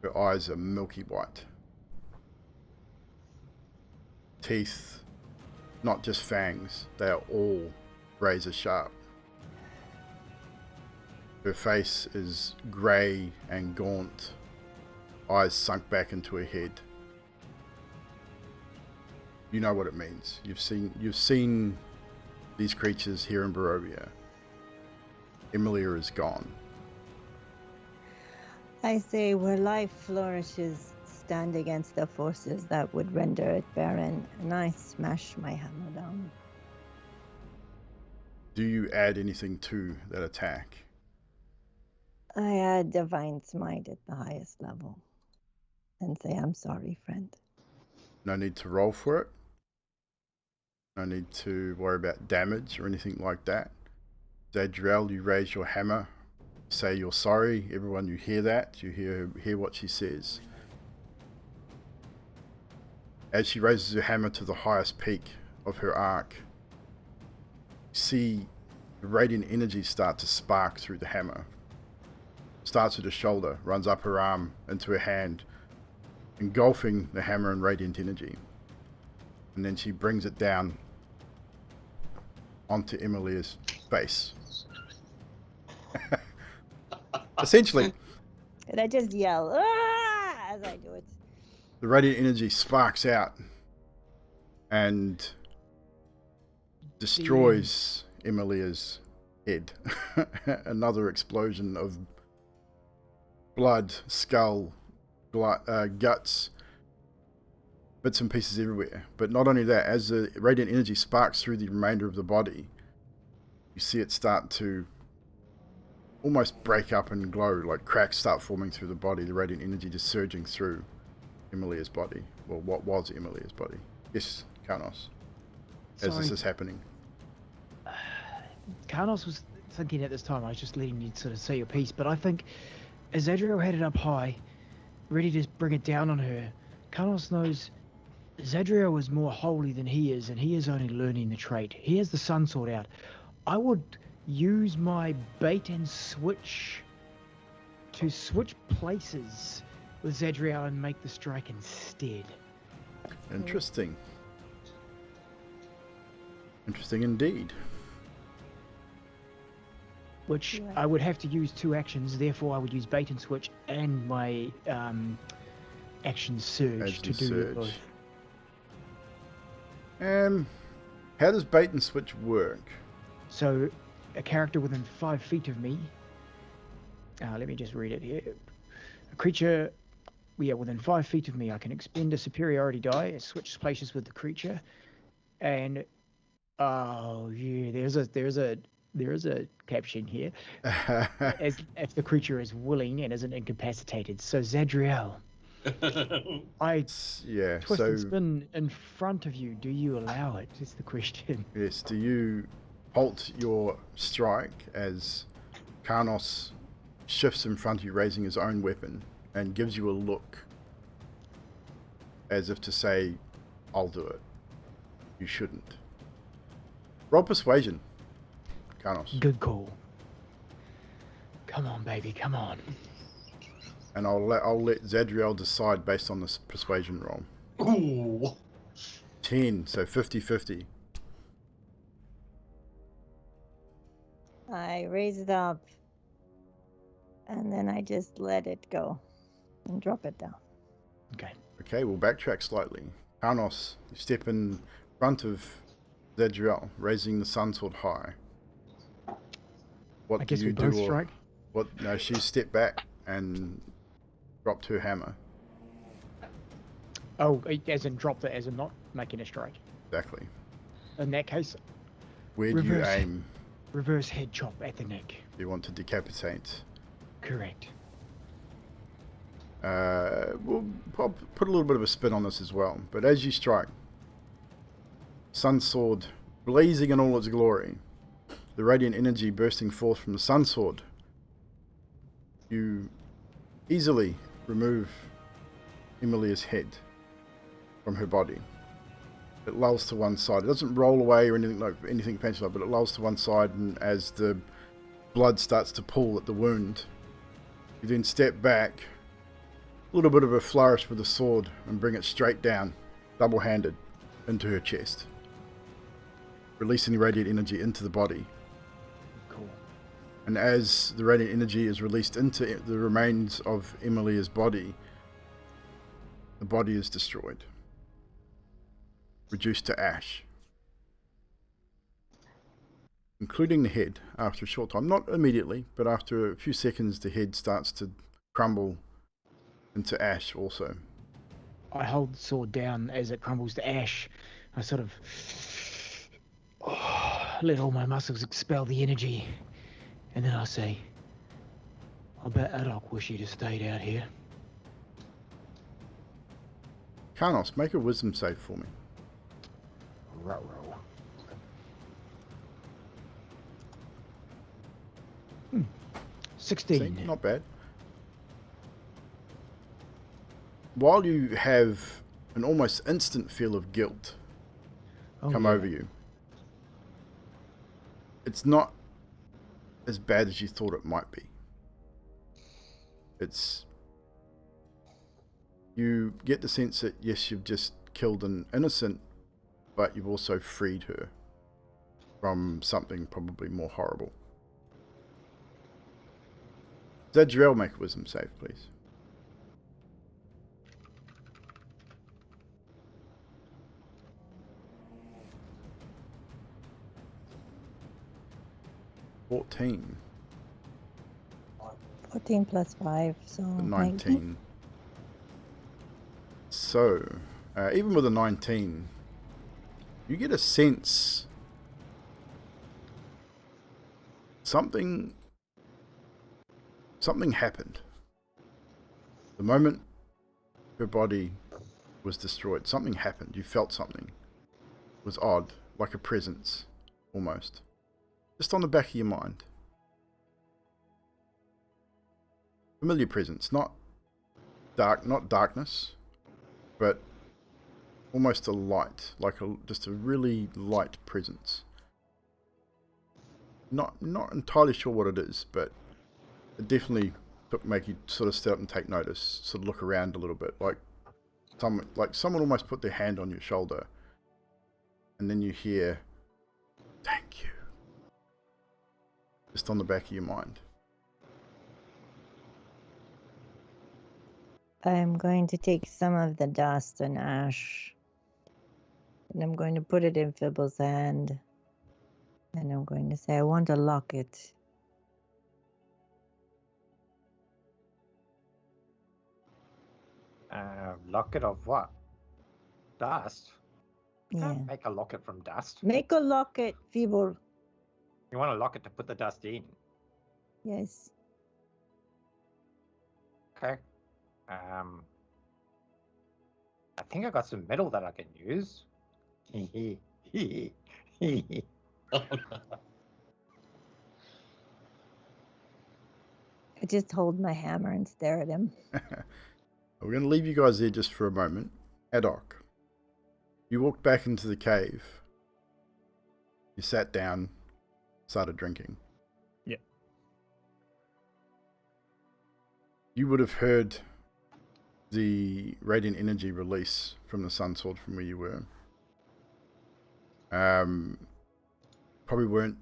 her eyes are milky white. Teeth, not just fangs, they are all razor sharp. Her face is grey and gaunt, eyes sunk back into her head. You know what it means. You've seen these creatures here in Barovia. Emilia is gone. I say, where life flourishes, stand against the forces that would render it barren, and I smash my hammer down. Do you add anything to that attack? I add Divine Smite at the highest level and say, I'm sorry, friend. No need to roll for it. No need to worry about damage or anything like that. Zadriel, you raise your hammer, say you're sorry. Everyone, you hear that. You hear what she says. As she raises her hammer to the highest peak of her arc, you see the radiant energy start to spark through the hammer. Starts at her shoulder, runs up her arm into her hand, engulfing the hammer in radiant energy. And then she brings it down onto Emilia's face. Essentially, And I just yell, "Ah!" as I do it. the radiant energy sparks out and destroys Emilia's head. Another explosion of blood, skull, guts, bits and pieces everywhere. But not only that, as the radiant energy sparks through the remainder of the body, you see it start to almost break up and glow, like cracks start forming through the body, the radiant energy just surging through Emilia's body. Well, what was Emilia's body? Yes, Karnos. As this is happening. Karnos was thinking at this time, I was just letting you sort of say your piece, but I think as Zadriel had it up high, ready to bring it down on her, Karnos knows Zadriel is more holy than he is, and he is only learning the trait. He has the sun sword out. I would use my bait and switch to switch places with Zadriel and make the strike instead. Interesting. Interesting indeed. Which I would have to use 2 actions, therefore I would use bait and switch and my action surge to do both. How does bait and switch work? So, a character within 5 feet of me. Let me just read it here. A creature, within 5 feet of me, I can expend a superiority die. It switches places with the creature, and there's a caption here. As if the creature is willing and isn't incapacitated. So Zadriel, I twist and spin in front of you. Do you allow it? Is the question. Yes. Do you halt your strike as Karnos shifts in front of you, raising his own weapon, and gives you a look as if to say, "I'll do it. You shouldn't." Roll persuasion, Karnos. Good call. Come on, baby. Come on. And I'll let Zadriel decide based on this persuasion roll. Ooh. 10, so 50-50. I raise it up, and then I just let it go and drop it down. Okay, we'll backtrack slightly. Karnos, you step in front of Zadriel, raising the sun sword high. What I do guess you we do? both strike? No, she stepped back and dropped her hammer. Oh, as in dropped it, as in not making a strike. Exactly. In that case, Where do you aim? Reverse head chop at the neck. You want to decapitate? Correct. We'll put a little bit of a spin on this as well. But as you strike, sun sword blazing in all its glory, the radiant energy bursting forth from the sun sword, you easily remove Emilia's head from her body. It lulls to one side. It doesn't roll away or anything fancy like, but it lulls to one side, and as the blood starts to pool at the wound, you then step back, a little bit of a flourish with the sword, and bring it straight down, double-handed, into her chest, releasing the radiant energy into the body. Cool. And as the radiant energy is released into the remains of Emilia's body, the body is destroyed, reduced to ash, including the head. After a short time, not immediately, but after a few seconds, the head starts to crumble into ash also. I hold the sword down as it crumbles to ash. I sort of let all my muscles expel the energy, and then I say, I bet Adok wish he'd have stayed out here. Karnos, make a wisdom save for me. Ruh-roh. 16. See, not bad. While you have an almost instant feel of guilt come over you, it's not as bad as you thought it might be. You get the sense that yes, you've just killed an innocent, but you've also freed her from something probably more horrible. Zadriel, make a wisdom save, please. $14. 14 plus 5, so 19. So, even with a 19, you get a sense something happened. The moment her body was destroyed, something happened. You felt something. It was odd, like a presence, almost. Just on the back of your mind. Familiar presence, not darkness, but almost a light, like just a really light presence. Not entirely sure what it is, but it definitely make you sort of step up and take notice, sort of look around a little bit, like someone almost put their hand on your shoulder, and then you hear, "Thank you," just on the back of your mind. I'm going to take some of the dust and ash, and I'm going to put it in Fibble's hand, and I'm going to say, I want a locket. Locket of what? Dust? Yeah. Can't make a locket from dust. Make a locket, Fibble. You want a locket to put the dust in? Yes. Okay. I think I got some metal that I can use. Oh, no. I just hold my hammer and stare at him. We're going to leave you guys there just for a moment. Haddock, you walked back into the cave. You sat down, started drinking. Yeah. You would have heard the radiant energy release from the sun sword from where you were. Probably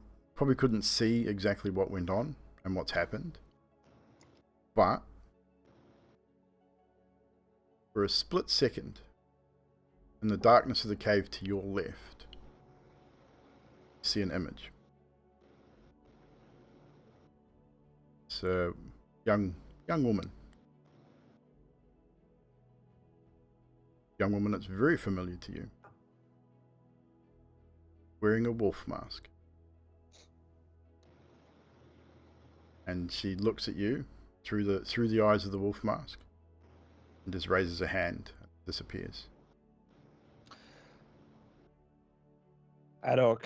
couldn't see exactly what went on and what's happened, but for a split second, in the darkness of the cave to your left, you see an image. It's a young woman. Young woman that's very familiar to you, wearing a wolf mask. And she looks at you through the eyes of the wolf mask and just raises a hand and disappears. Adok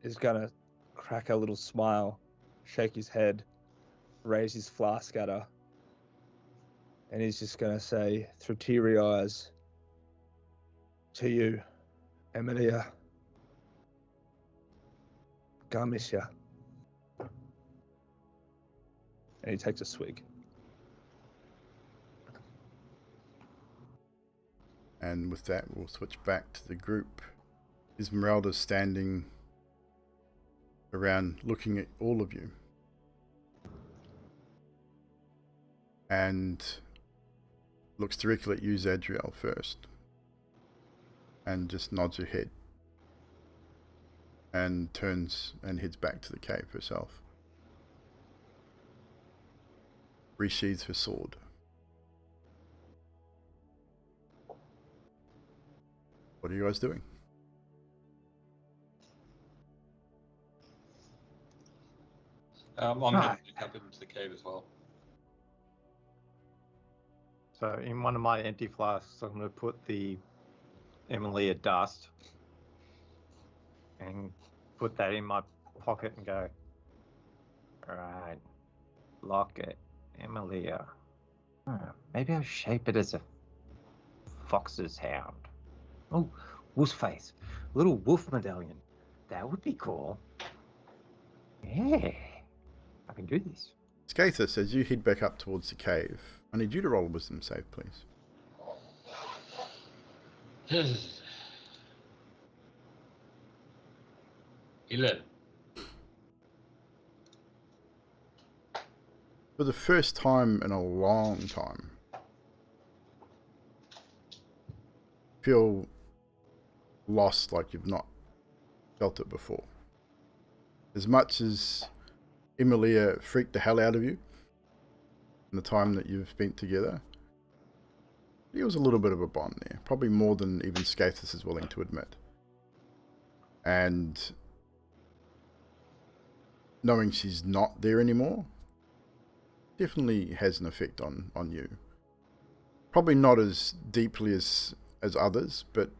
is gonna crack a little smile, shake his head, raise his flask at her, and he's just gonna say through teary eyes, "To you, Emilia, God miss ya." And he takes a swig. And with that, we'll switch back to the group. Esmeralda's standing around looking at all of you. And looks directly at you, Zadriel, first. And just nods her head. And turns and heads back to the cave herself. Resheathes her sword. What are you guys doing? I'm heading back up into the cave as well. So in one of my empty flasks, I'm going to put the Emilia dust and put that in my pocket and go, alright, locket, Emilia. Maybe I'll shape it as a fox's hound. Oh, wolf's face. Little wolf medallion. That would be cool. Yeah, I can do this. Skathis, as you head back up towards the cave, I need you to roll a wisdom save, please. 11. For the first time in a long time, feel lost like you've not felt it before. As much as Emilia freaked the hell out of you in the time that you've spent together. There was a little bit of a bond there, probably more than even Skathis is willing to admit. And knowing she's not there anymore definitely has an effect on you. Probably not as deeply as others, but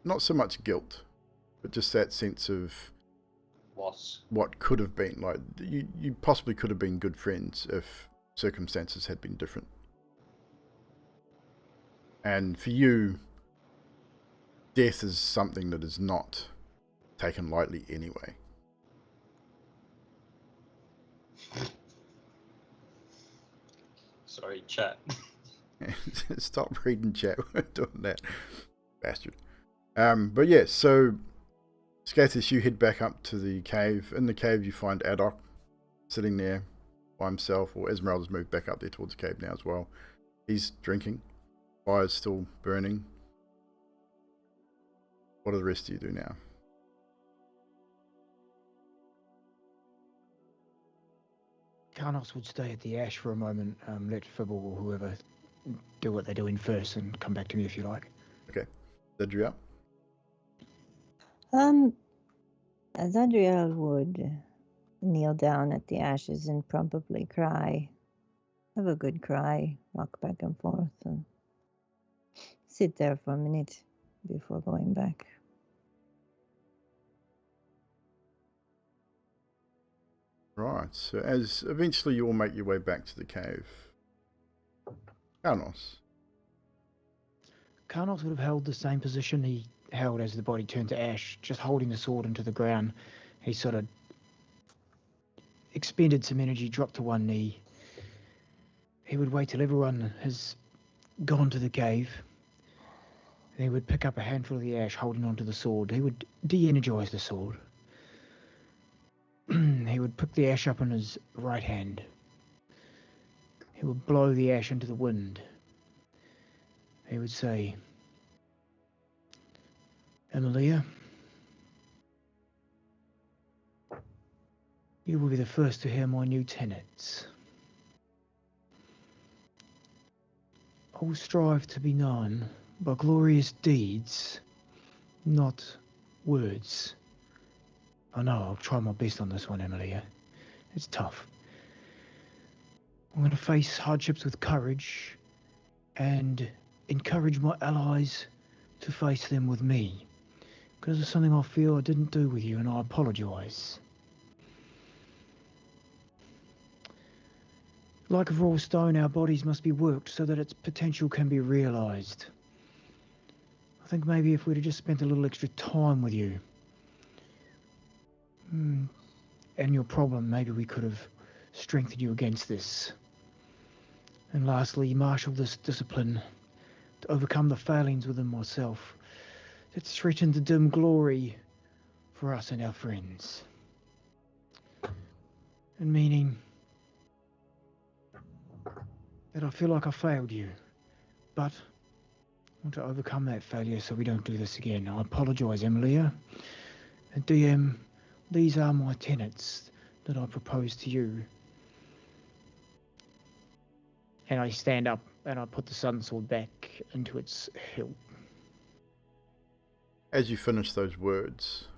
not so much guilt, but just that sense of Loss. what could have been. Like, you possibly could have been good friends if circumstances had been different. And for you, death is something that is not taken lightly anyway. Sorry, chat. Stop reading chat. We're doing that, bastard. But yeah, so Skathis, you head back up to the cave. In the cave, you find Adok sitting there by himself, or Esmeralda's moved back up there towards the cave now as well. He's drinking. Fire's still burning. What do the rest of you do now? Karnos would stay at the ash for a moment, let Fibble or whoever do what they're doing first and come back to me if you like. Okay. Zadriel? Zadriel would kneel down at the ashes and probably cry. Have a good cry, walk back and forth, and sit there for a minute before going back. Right, so as eventually you all make your way back to the cave. Karnos. Karnos would have held the same position he held as the body turned to ash, just holding the sword into the ground. He sort of expended some energy, dropped to one knee. He would wait till everyone has gone to the cave. He would pick up a handful of the ash, holding onto the sword. He would de-energize the sword. He would pick the ash up in his right hand. He would blow the ash into the wind. He would say, Emilia, you will be the first to hear my new tenets. I will strive to be known by glorious deeds, not words. I know I'll try my best on this one, Emilia. It's tough. I'm going to face hardships with courage and encourage my allies to face them with me. Because it's something I feel I didn't do with you, and I apologise. Like a raw stone, our bodies must be worked so that its potential can be realised. I think maybe if we'd have just spent a little extra time with you and your problem, maybe we could have strengthened you against this. And lastly, marshal this discipline to overcome the failings within myself that threaten to dim glory for us and our friends. And meaning that I feel like I failed you, but I want to overcome that failure so we don't do this again. I apologise, Emilia. And DM, these are my tenets that I propose to you. And I stand up and I put the sun sword back into its hilt. As you finish those words,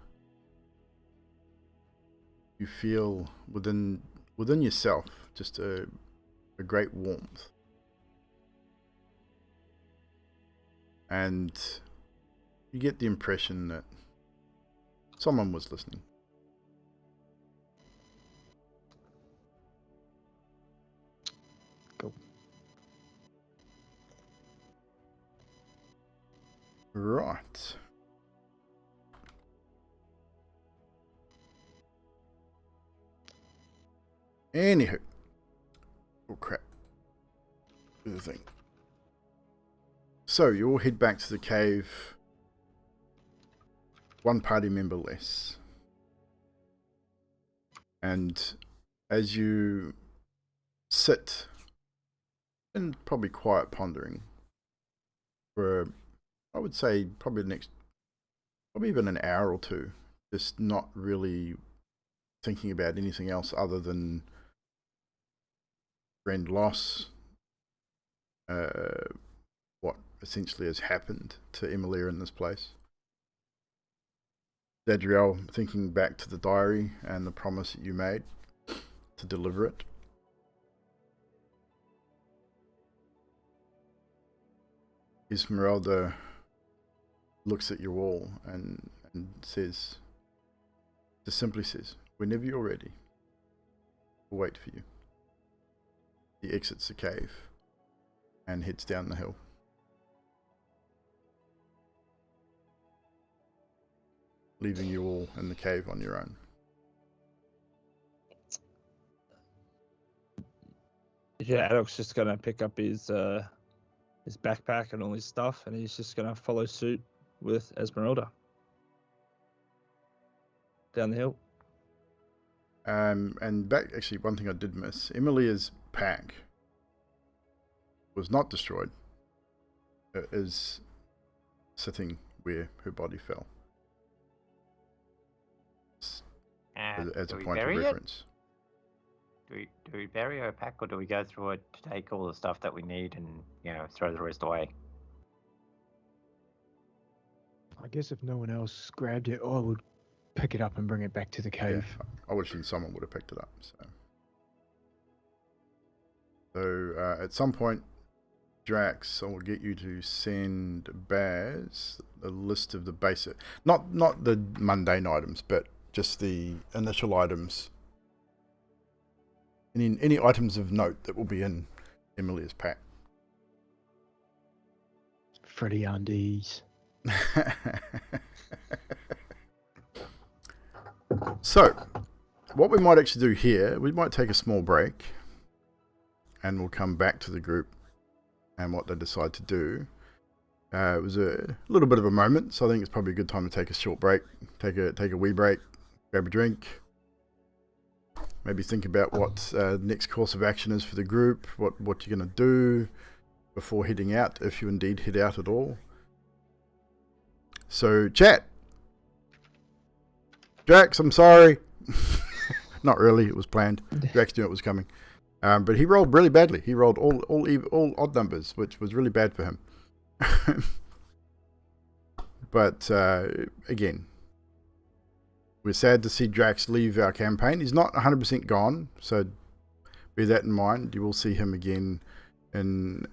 you feel within yourself just a great warmth. And you get the impression that someone was listening. Cool. Right. Anywho. Oh crap. Do the thing. So you all head back to the cave. One party member less. And as you sit in probably quiet pondering for, I would say, probably even an hour or two, just not really thinking about anything else other than friend loss, what essentially has happened to Emilia in this place. Zadriel, thinking back to the diary and the promise that you made to deliver it. Esmeralda looks at you all and says, just simply says, whenever you're ready, we'll wait for you. He exits the cave and heads down the hill. Leaving you all in the cave on your own. Yeah, Adok's just gonna pick up his backpack and all his stuff, and he's just gonna follow suit with Esmeralda down the hill. And back, actually, one thing I did miss: Emilia's pack was not destroyed. It is sitting where her body fell. As a do we point of bury it? reference. Do we bury her pack, or do we go through it to take all the stuff that we need and throw the rest away? I guess if no one else grabbed it, I would pick it up and bring it back to the cave. Yeah, I would assume someone would have picked it up. So at some point, Drax, I will get you to send Baz a list of the basic, not the mundane items, but just the initial items. Any items of note that will be in Emilia's pack. Freddy undies. So, what we might actually do here, we might take a small break, and we'll come back to the group and what they decide to do. It was a little bit of a moment, so I think it's probably a good time to take a short break, take a wee break, grab a drink, maybe think about what the next course of action is for the group, what you're going to do before heading out, if you indeed head out at all. So, chat. Drax, I'm sorry. Not really, it was planned. Drax knew it was coming. But he rolled really badly. He rolled all odd numbers, which was really bad for him. But again, we're sad to see Drax leave our campaign. He's not 100% gone, so bear that in mind. You will see him again in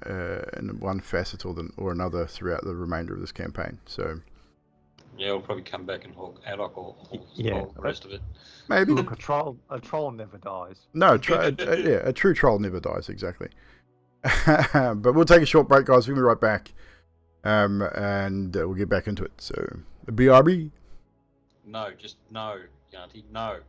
one facet or another throughout the remainder of this campaign. So Yeah, we'll probably come back and hog Adok or Yeah. the rest of it. maybe. Look, a troll never dies. No, a true troll never dies, exactly. But we'll take a short break, guys. We'll be right back. And we'll get back into it. So, BRB. No, just no, Yanti, no.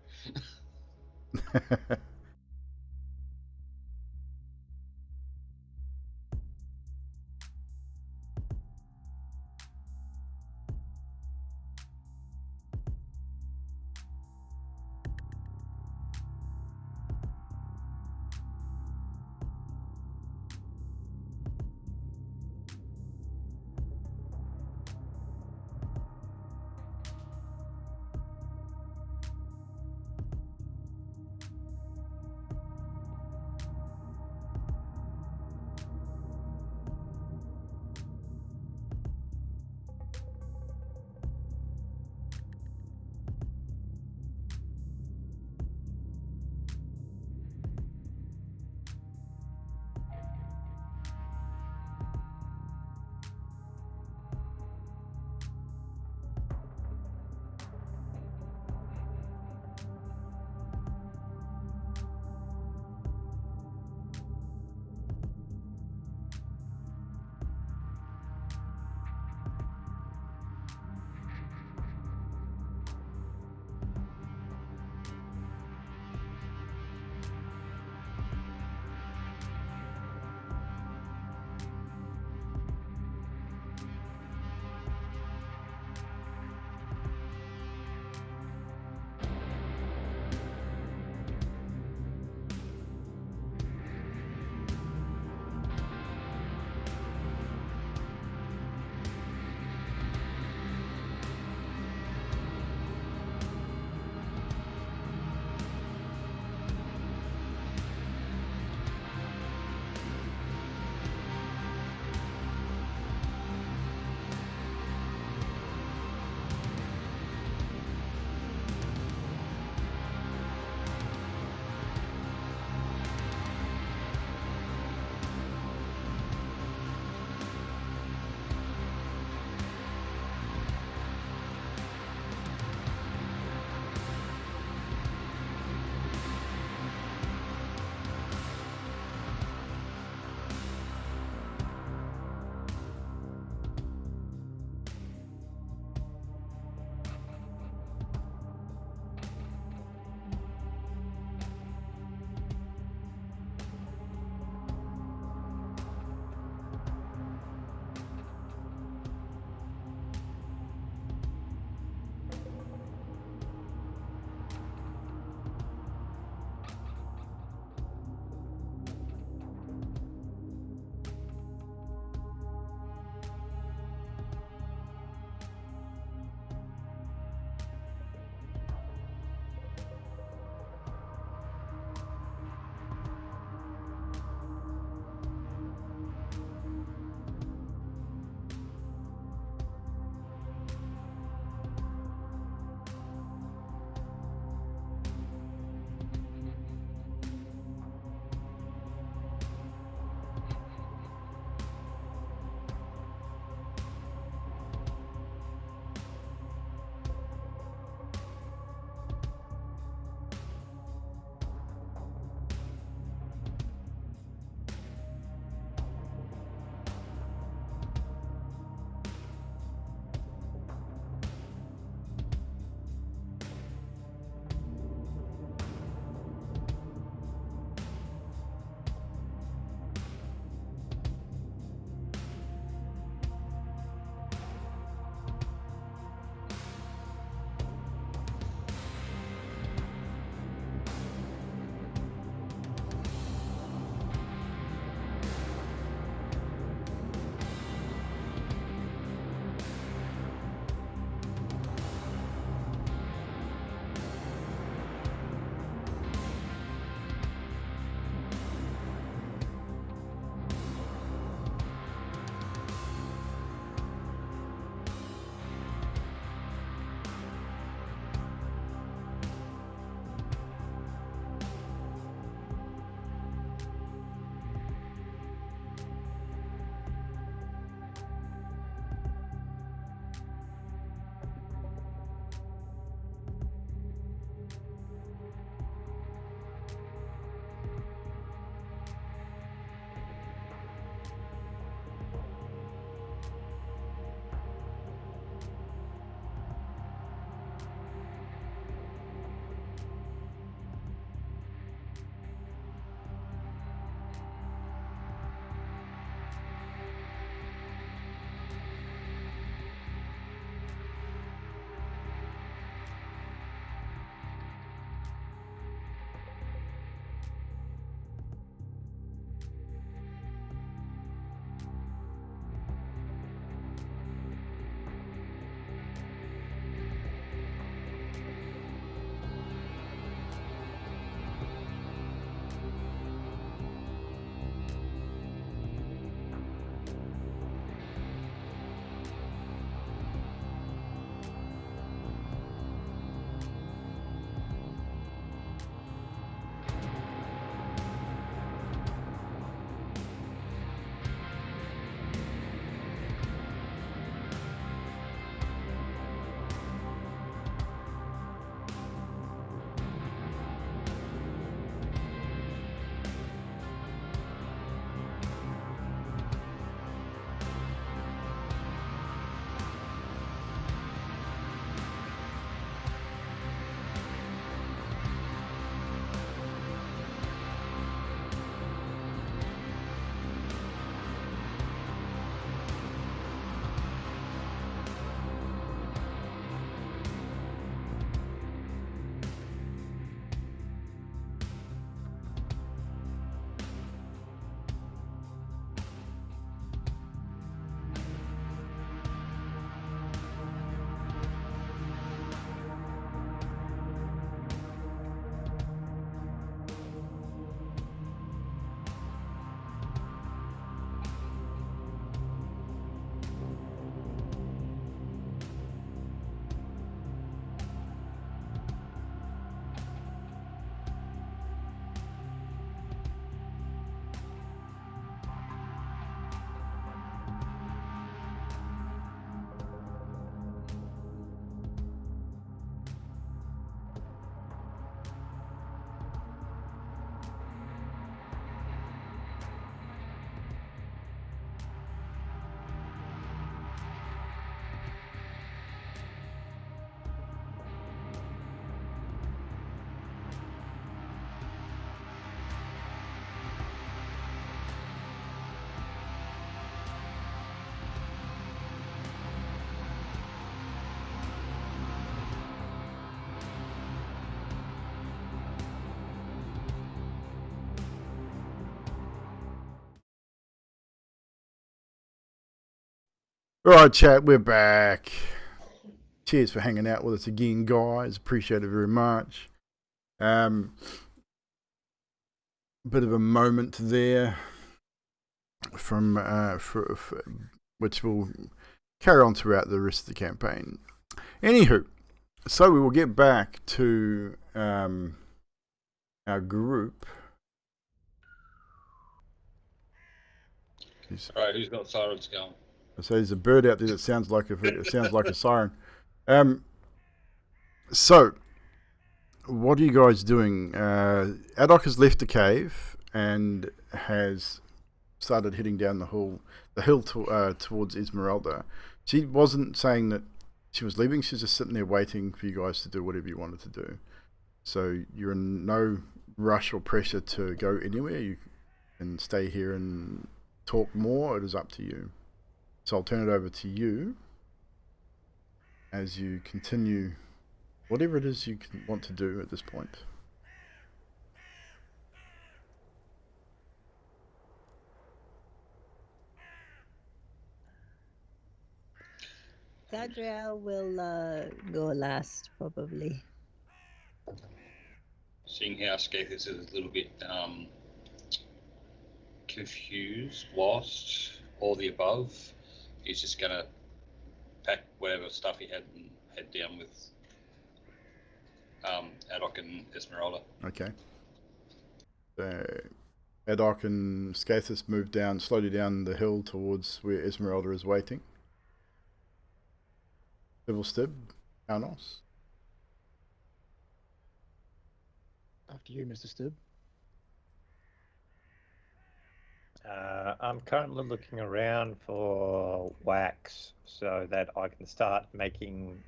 All right, chat, we're back. Cheers for hanging out with us again, guys. Appreciate it very much. Bit of a moment there from which will carry on throughout the rest of the campaign. Anywho, so we will get back to our group. All right, who's got sirens going? So there's a bird out there that sounds like a siren. So what are you guys doing? Adok has left the cave and has started heading down the hill towards Esmeralda. She wasn't saying that she was leaving. She's just sitting there waiting for you guys to do whatever you wanted to do. So you're in no rush or pressure to go anywhere. You can stay here and talk more. It is up to you. So I'll turn it over to you as you continue whatever it is you want to do at this point. Zadriel will go last, probably. Seeing how Scathers is a little bit confused, lost, all the above, he's just going to pack whatever stuff he had and head down with Adok and Esmeralda. Okay. Adok and Scathis move down slowly down the hill towards where Esmeralda is waiting. Evldoa, Alnos. After you, Mr. Stubb. I'm currently looking around for wax so that I can start making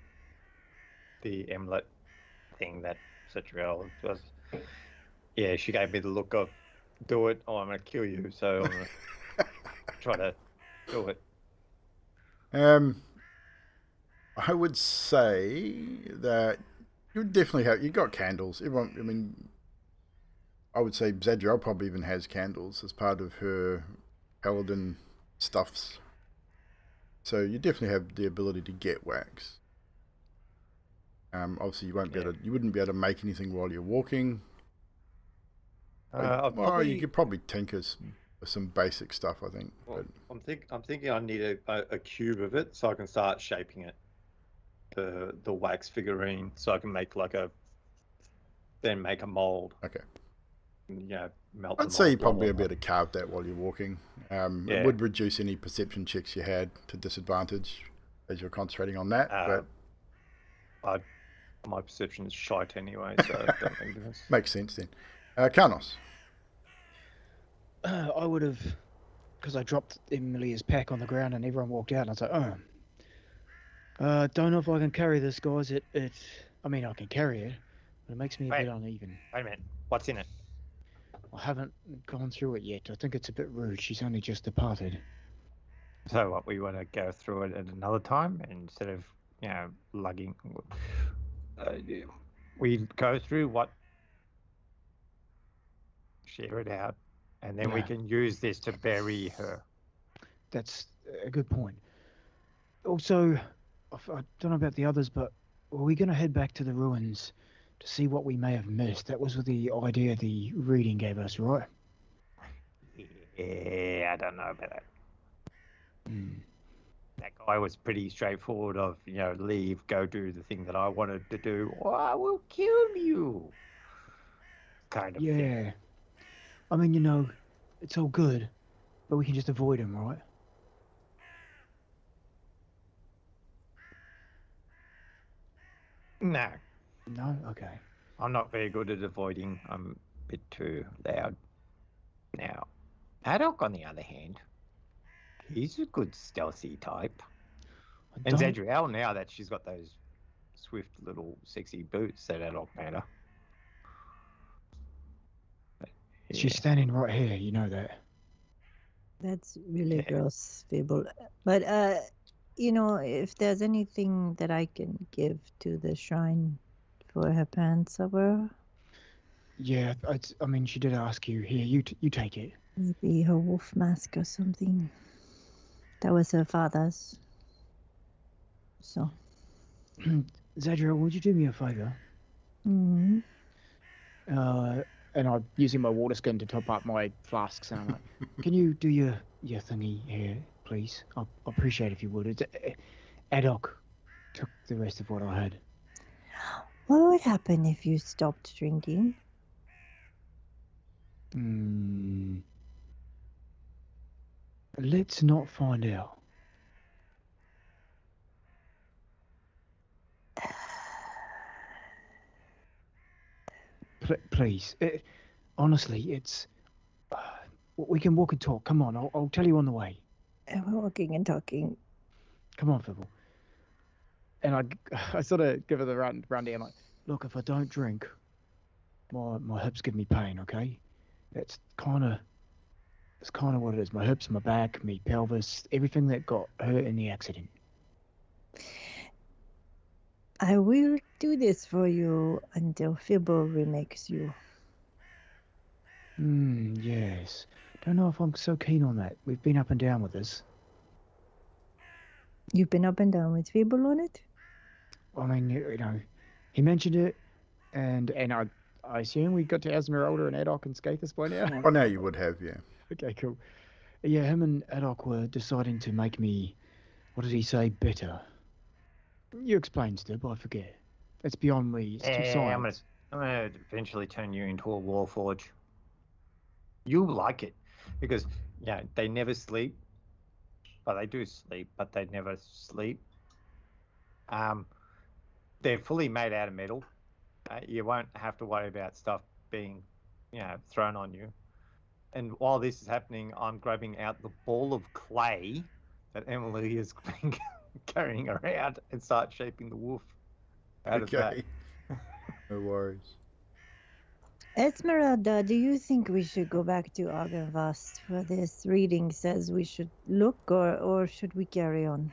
the amulet thing that Citrell was. Yeah, she gave me the look of, do it, or I'm going to kill you. So I'm going to try to do it. I would say that you definitely have. You got candles. Everyone. I mean, I would say Zadriel probably even has candles as part of her paladin stuffs. So you definitely have the ability to get wax. Obviously, you won't be able to. You wouldn't be able to make anything while you're walking. You could probably tinker some basic stuff, I think. Well, I'm thinking I need a cube of it so I can start shaping it. The wax figurine, so I can make then make a mold. Okay. Yeah, melt. I'd say you probably be able to carve that while you're walking. It would reduce any perception checks you had to disadvantage as you're concentrating on that. But my perception is shite anyway, so I don't think this makes sense then. Karnos. I would have, because I dropped Emilia's pack on the ground and everyone walked out, and I was like, don't know if I can carry this, guys. I mean, I can carry it, but it makes me a bit uneven. Wait a minute, what's in it? I haven't gone through it yet. I think it's a bit rude. She's only just departed. So what, we want to go through it at another time instead of, lugging? We go through what, share it out, and then we can use this to bury her. That's a good point. Also, I don't know about the others, but are we going to head back to the ruins to see what we may have missed? That was the idea the reading gave us, right? Yeah, I don't know about that. That guy was pretty straightforward of, leave, go do the thing that I wanted to do, or I will kill you. Kind of thing. Yeah. I mean, it's all good, but we can just avoid him, right? No. No? Okay. I'm not very good at avoiding. I'm a bit too loud. Now, Adok, on the other hand, he's a good stealthy type. And Zadriel, now that she's got those swift little sexy boots that Adok made her. Yeah. She's standing right here, you know that. That's really gross, Fable. But, if there's anything that I can give to the shrine for her pants, I will. Yeah, I mean, she did ask you. Here, you take it. Maybe her wolf mask or something. That was her father's. So, Zadriel, would you do me a favour? mm, And I'm using my water skin to top up my flasks, and I'm like, can you do your thingy here, please? I'll appreciate if you would. It's, Adok took the rest of what I had. what would happen if you stopped drinking? Let's not find out. Please. Honestly, it's... we can walk and talk. Come on, I'll tell you on the way. And we're walking and talking. Come on, Fibble. And I sort of give her the rundown, like, look, if I don't drink, my hips give me pain, okay? It's kind of what it is. My hips, my back, my pelvis, everything that got hurt in the accident. I will do this for you until Fibble remakes you. Yes. Don't know if I'm so keen on that. We've been up and down with this. You've been up and down with Fibble on it? I mean, you know, he mentioned it, and I assume we got to Esmeralda and Adok and Skathis by now. By now you would have, yeah. Okay, cool. Yeah, him and Adok were deciding to make me, what did he say, better. You explained, Stib, I forget. It's beyond me, it's too science. I'm gonna eventually turn you into a warforge. You'll like it, because, yeah, they never sleep. Well, they do sleep, but they never sleep. They're fully made out of metal. You won't have to worry about stuff being, thrown on you. And while this is happening, I'm grabbing out the ball of clay that Emily has been carrying around and start shaping the wolf out of that. No worries. Esmeralda, do you think we should go back to Argenvast where this reading says we should look, or should we carry on?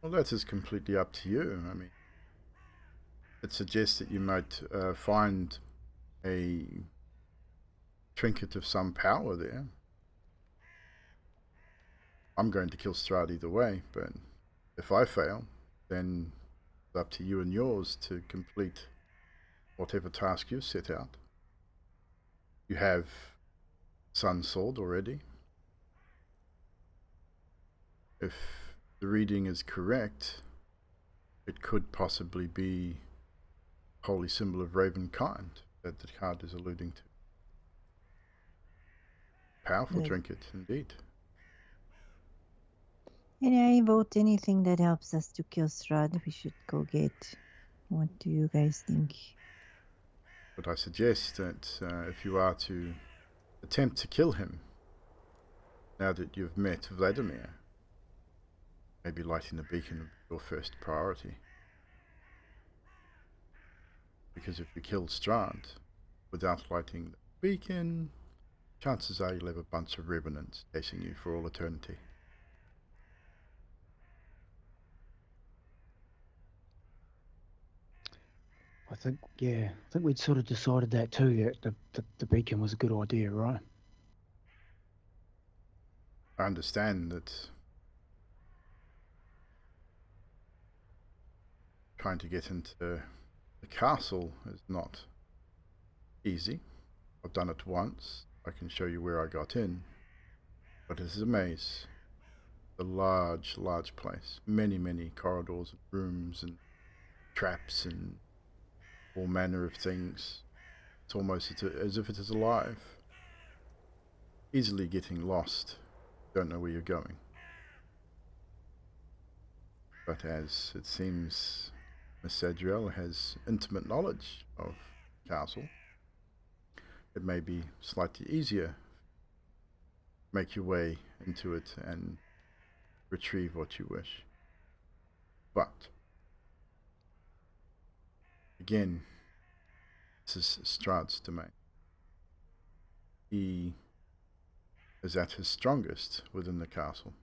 Well, that is completely up to you. I mean, it suggests that you might find a trinket of some power there. I'm going to kill Strahd either way, but if I fail, then it's up to you and yours to complete whatever task you've set out. You have Sun Sword already. If the reading is correct, it could possibly be holy symbol of Ravenkind that the card is alluding to. Powerful trinket, indeed. And I vote anything that helps us to kill Strahd, we should go get. What do you guys think? But I suggest that if you are to attempt to kill him, now that you've met Vladimir, maybe lighting the beacon would be your first priority. Because if you kill Strahd without lighting the beacon, chances are you'll have a bunch of revenants chasing you for all eternity. I think we'd sort of decided that too, that the beacon was a good idea, right? I understand that trying to get into the castle is not easy. I've done it once. I can show you where I got in. But it is a maze. A large, large place. Many, many corridors and rooms and traps and all manner of things. It's almost as if it is alive. Easily getting lost. Don't know where you're going. But as it seems Miss Zadriel has intimate knowledge of the castle, it may be slightly easier. Make your way into it and retrieve what you wish. But again, this is Strahd's domain. He is at his strongest within the castle.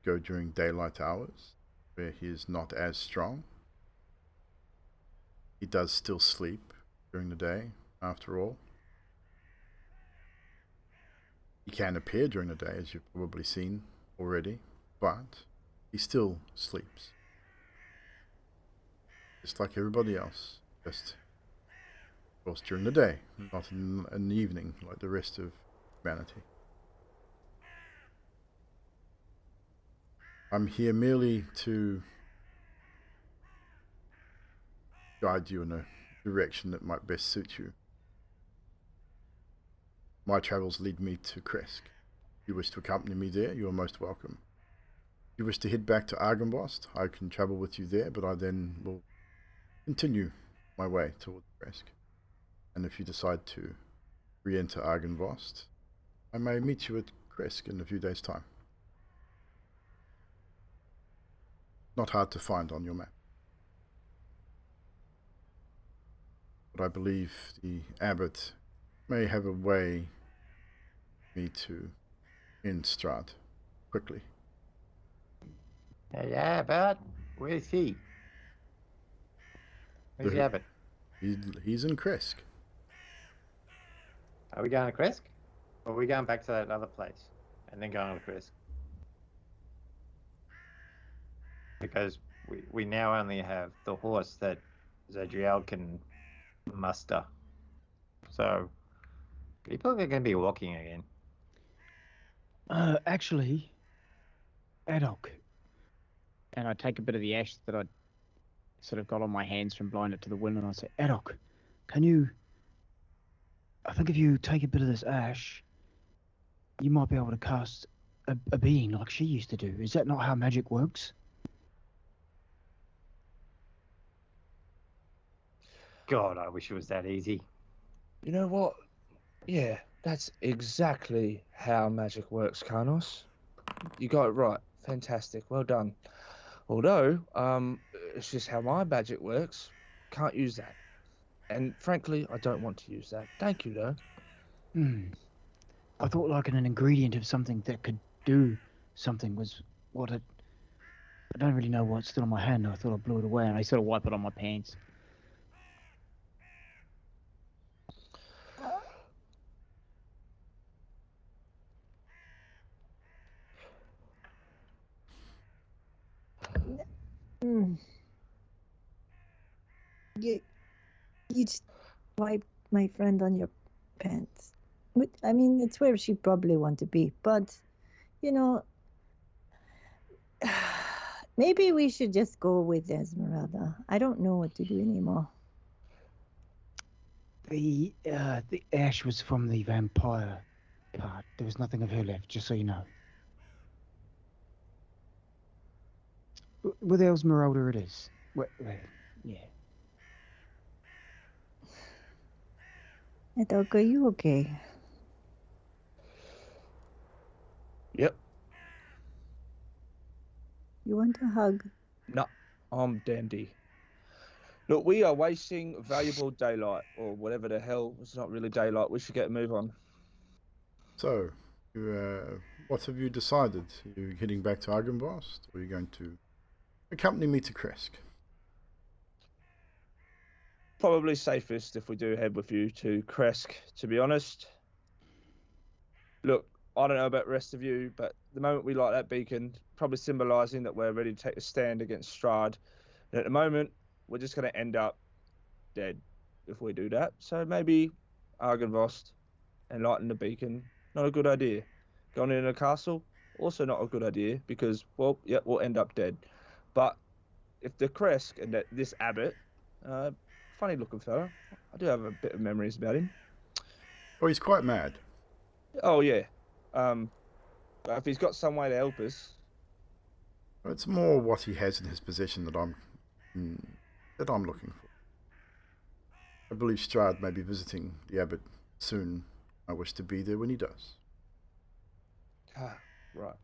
Go during daylight hours, where he is not as strong. He does still sleep during the day, after all. He can appear during the day, as you've probably seen already, but he still sleeps. Just like everybody else. Just, of course, during the day, not in the evening like the rest of humanity. I'm here merely to guide you in a direction that might best suit you. My travels lead me to Kresk. If you wish to accompany me there, you are most welcome. If you wish to head back to Argynvost, I can travel with you there, but I then will continue my way towards Kresk. And if you decide to re-enter Argynvost, I may meet you at Kresk in a few days' time. Not hard to find on your map. But I believe the abbot may have a way for me to end Strahd quickly. Yeah, but where is he? Where's the abbot? He's in Kresk. Are we going to Kresk? Or are we going back to that other place and then going to Kresk? Because we now only have the horse that Zadriel can muster. So people are going to be walking again. Actually, Adok. And I take a bit of the ash that I sort of got on my hands from blowing it to the wind, and I say, Adok, can you... I think if you take a bit of this ash, you might be able to cast a being like she used to do. Is that not how magic works? God, I wish it was that easy. You know what? Yeah, that's exactly how magic works, Karnos. You got it right. Fantastic. Well done. Although, it's just how my magic works. Can't use that. And frankly, I don't want to use that. Thank you, though. I thought like an ingredient of something that could do something was what it... I don't really know what's still on my hand. I thought I blew it away, and I sort of wipe it on my pants. You just wiped my friend on your pants. But, I mean, it's where she probably want to be. But, you know, maybe we should just go with Esmeralda. I don't know what to do anymore. The ash was from the vampire part. There was nothing of her left, just so you know. With Esmeralda it is. Yeah. Doc, are you okay? Yep. You want a hug? No, I'm dandy. Look, we are wasting valuable daylight, or whatever the hell. It's not really daylight. We should get a move on. So, what have you decided? Are you heading back to Argynvost, or are you going to accompany me to Kresk? Probably safest if we do head with you to Kresk, to be honest. Look, I don't know about the rest of you, but the moment we light that beacon, probably symbolising that we're ready to take a stand against Strahd. And at the moment, we're just going to end up dead if we do that. So maybe Argynvost and lighting the beacon, not a good idea. Going in a castle, also not a good idea because, well, yeah, we'll end up dead. But if the Kresk and this abbot, funny looking fella, I do have a bit of memories about him. Oh, he's quite mad. Oh yeah, but if he's got some way to help us, It's more what he has in his possession that I'm looking for. I believe Strahd may be visiting the abbot soon. I wish to be there when he does. Right.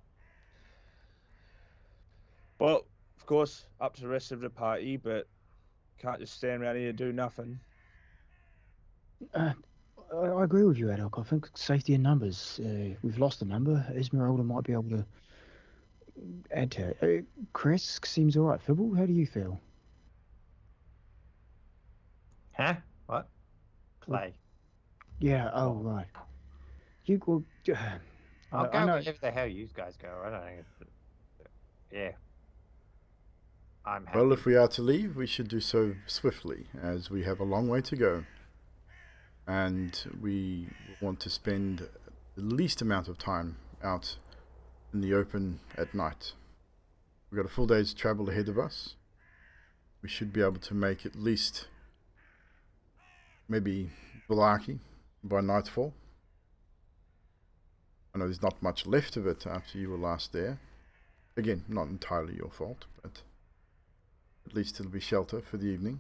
Well, of course, up to the rest of the party, but can't just stand around here and do nothing. I agree with you, Adok. I think safety in numbers. We've lost a number. Esmeralda might be able to add to it. Kresk seems all right. Fibble, how do you feel? Huh? What? Play. Yeah. Oh, right. You well, I'll I go know. wherever the hell you guys go. I don't know. Yeah. I'm happy. Well, if we are to leave, we should do so swiftly, as we have a long way to go. And we want to spend the least amount of time out in the open at night. We've got a full day's travel ahead of us. We should be able to make at least maybe Vallaki by nightfall. I know there's not much left of it after you were last there. Again, not entirely your fault, but at least it'll be shelter for the evening.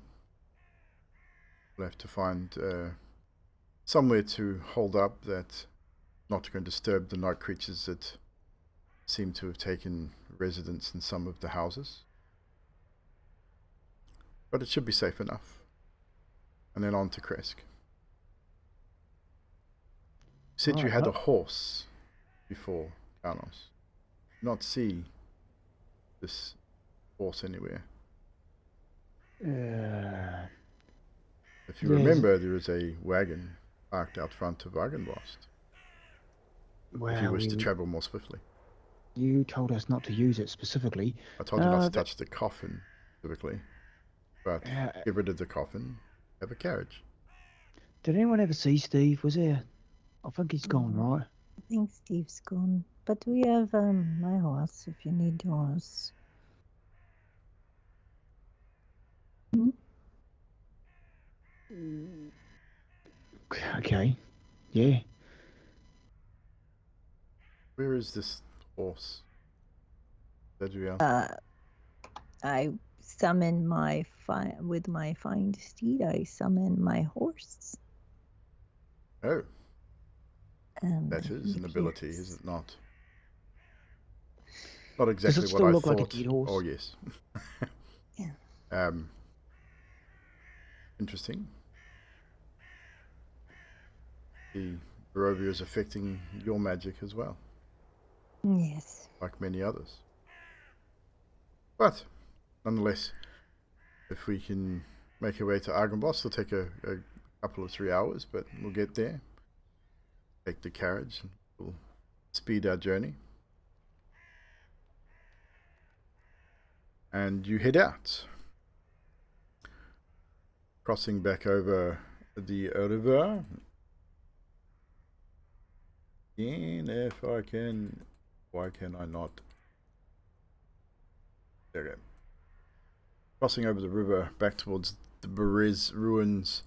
We'll have to find somewhere to hold up that not going to disturb the night creatures that seem to have taken residence in some of the houses. But it should be safe enough. And then on to Kresk. You said you had a horse before, Carlos. Not see this horse anywhere. If you remember, there is a wagon parked out front of Argenbost. If you wish to travel more swiftly. You told us not to use it specifically. I told you not to touch the coffin specifically, but get rid of the coffin, have a carriage. Did anyone ever see Steve? Was there? I think he's gone, right? I think Steve's gone. But we have my horse if you need the horse. Okay. Yeah. Where is this horse that we have? I summon with my find steed. I summon my horse. Oh, And that is he an ability, appears. is it not? Not exactly Does it what still I look thought. like a dead horse? Oh yes. Yeah. Interesting. The Barovia is affecting your magic as well, Yes. like many others. But nonetheless, if we can make our way to Argenbost, it'll take a couple of 3 hours, but we'll get there. Take the carriage and we'll speed our journey. And you head out, crossing back over the river. And if I can, why can I not? There we go. Crossing over the river back towards the Berez ruins,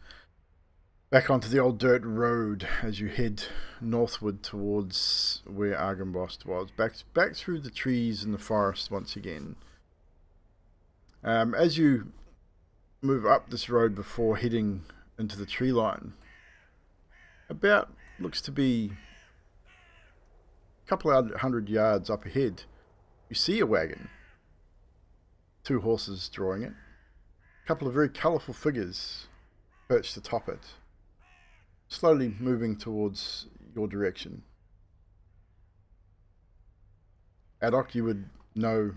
back onto the old dirt road as you head northward towards where Argenbost was. Back through the trees and the forest once again. As you move up this road before heading into the tree line, about looks to be a couple of 100 yards up ahead, you see a wagon. 2 horses drawing it. A couple of very colourful figures perched atop it, slowly moving towards your direction. Adok, you would know,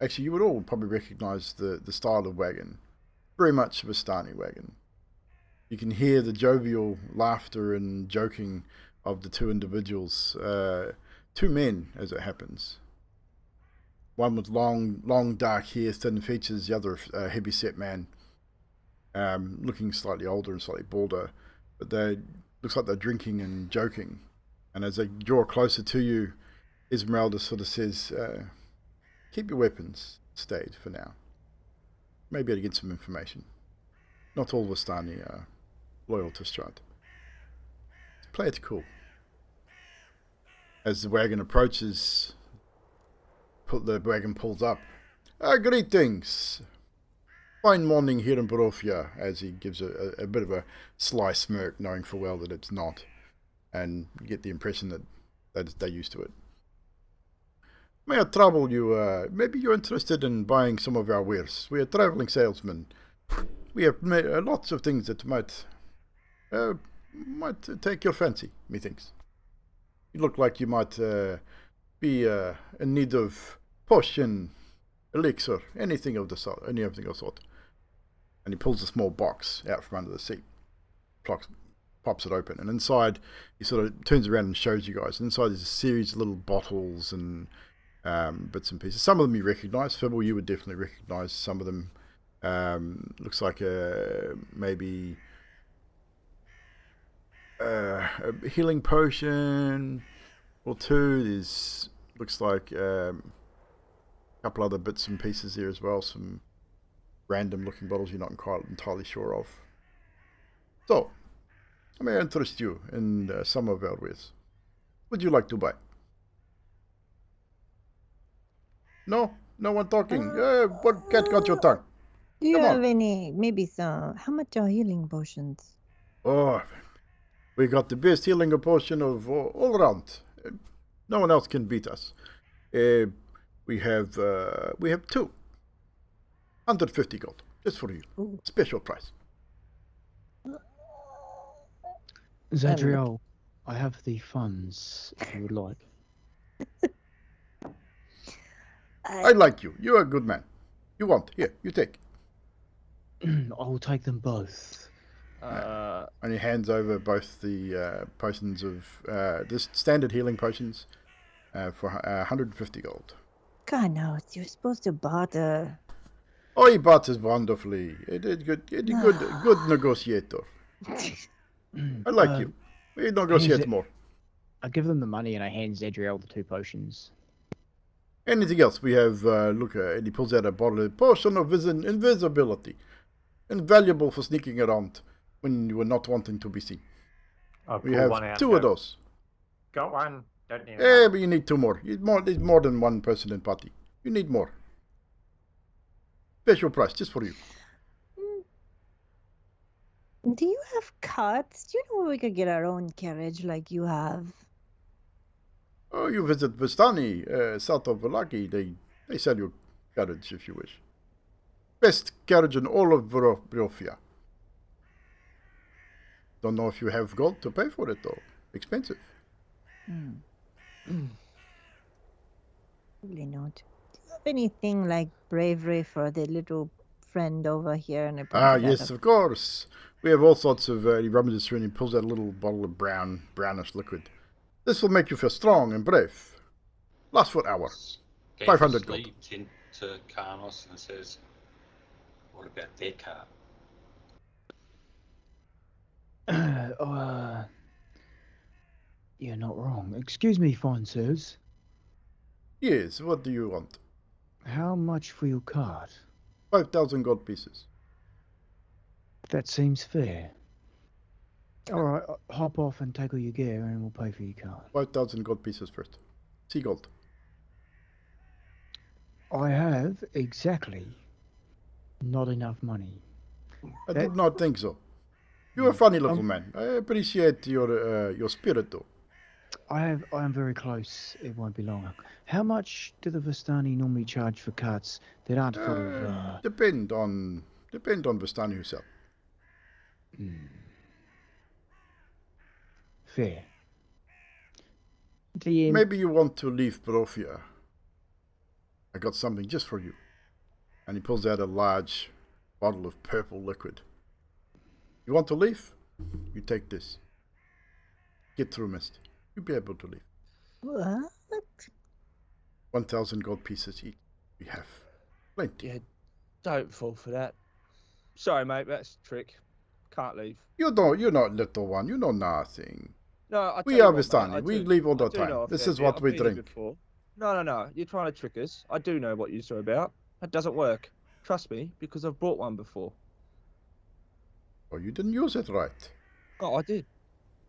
actually you would all probably recognise the style of wagon. Very much of a Stani wagon. You can hear the jovial laughter and joking of the 2 individuals, 2 men as it happens. One with long dark hair, thin features, the other a heavy-set man, looking slightly older and slightly balder, but they looks like they're drinking and joking. And as they draw closer to you, Esmeralda sort of says, keep your weapons stayed for now. Maybe to get some information. Not all Vistani are loyal to Strahd. Play it cool. As the wagon approaches, the wagon pulls up. Greetings. Fine morning here in Barovia, as he gives a bit of a sly smirk, knowing full well that it's not. And you get the impression that they're used to it. May I trouble you? Maybe you're interested in buying some of our wares. We are traveling salesmen. We have lots of things that might take your fancy, methinks. You look like you might be in need of potion, elixir, anything of the sort. And he pulls a small box out from under the seat, pops pops it open, and inside he sort of turns around and shows you guys. And inside there's a series of little bottles and bits and pieces. Some of them you recognise. Fibble, you would definitely recognise some of them. Looks like maybe a healing potion or two. There's looks like a couple other bits and pieces there as well. Some random looking bottles you're not quite entirely sure of. So, I may interest you in some of our wares. Would you like to buy? No? No one talking. What cat got your tongue? Do you Come have on. any, maybe some, how much are healing potions? Oh, we got the best healing potion of all around. No one else can beat us. We have 2. 150 gold, just for you. Ooh. Special price. Zadriel, I have the funds if you would like. I like you. You're a good man. You want? Here, you take. I will take them both. And he hands over both the potions of this standard healing potions for 150 gold. God knows, you're supposed to barter. Oh, he barters wonderfully. It is good. It is good negotiator. I like you. We negotiate more. I give them the money and I hand Zadriel the 2 potions. Anything else? We have look, and he pulls out a bottle of potion of invisibility, invaluable for sneaking around when you were not wanting to be seen. I'll We pull have one out. 2 of those. Got one. Don't need But you need 2 more. There's more than one person in party. You need more. Special price, just for you. Do you have carts? Do you know where we could get our own carriage like you have? Oh, you visit Vistani, south of Valaki. They sell you carriage if you wish. Best carriage in all of Briofia. Don't know if you have gold to pay for it though. Expensive. Probably not. Do you have anything like bravery for the little friend over here? And I pointed at Yes, him. of course. We have all sorts of. He rummages through and he pulls out a little bottle of brownish liquid. This will make you feel strong and brave. Last for an hour. 500 gold. Leads into Carnos and says, "What about their car?" You're not wrong. Excuse me, fine sirs. Yes, what do you want? How much for your cart? 5,000 gold pieces. That seems fair. Alright, hop off and take all your gear and we'll pay for your cart. 5,000 gold pieces first. Sea gold. I have exactly not enough money. I did not think so. You're a funny little man. I appreciate your spirit though. I am very close. It won't be long. How much do the Vistani normally charge for carts that aren't full of... Depend on Vistani herself. Fair. DM, Maybe you want to leave Barofia. I got something just for you. And he pulls out a large bottle of purple liquid. You want to leave? You take this. Get through, mist. You'll be able to leave. What? 1,000 gold pieces each. We have plenty. Yeah, don't fall for that. Sorry, mate, that's a trick. Can't leave. You're not little one. You know nothing. No, I We tell are you what, mate, Vistani. I We do- leave all the I do time. know a This fair is bit. what I've we been here drink. before. No. You're trying to trick us. I do know what you're about. That doesn't work. Trust me, because I've brought one before. Oh, you didn't use it right. Oh, I did.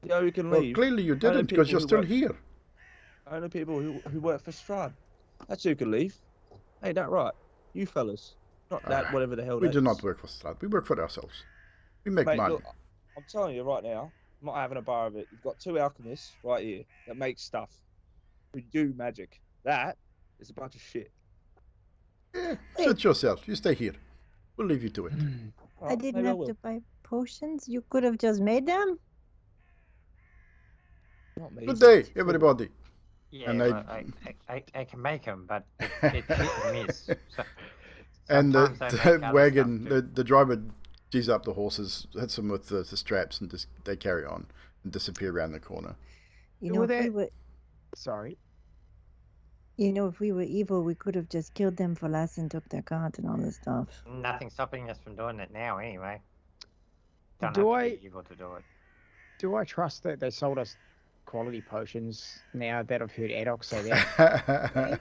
You know, you can Well, leave. clearly you Only didn't because people you're who still work- here. Only people who work for Strahd. That's who can leave. Ain't that right? You fellas. Not that, whatever the hell We that do not is. work for Strahd. We work for ourselves. We make Mate, money. look, I'm telling you right now, I'm not having a bar of it. You've got 2 alchemists right here that make stuff. Who do magic. That is a bunch of shit. Suit yourself. You stay here. We'll leave you to it. I Alright, didn't maybe have will. to buy potions. You could have just made them. Not me. Good day, everybody. Yeah, And well, I can make them, but it's hit and miss. So, And sometimes I make the other wagon, stuff too. the driver G's up the horses, hits them with the straps, and just they carry on and disappear around the corner. You know, Well, if we that- were, Sorry. you know, if we were evil, we could have just killed them for less and took their cart and all this stuff. Nothing stopping us from doing it now, anyway. Don't Do have to I- be evil to do it. Do I trust that they sold us quality potions now that I've heard Addox say that?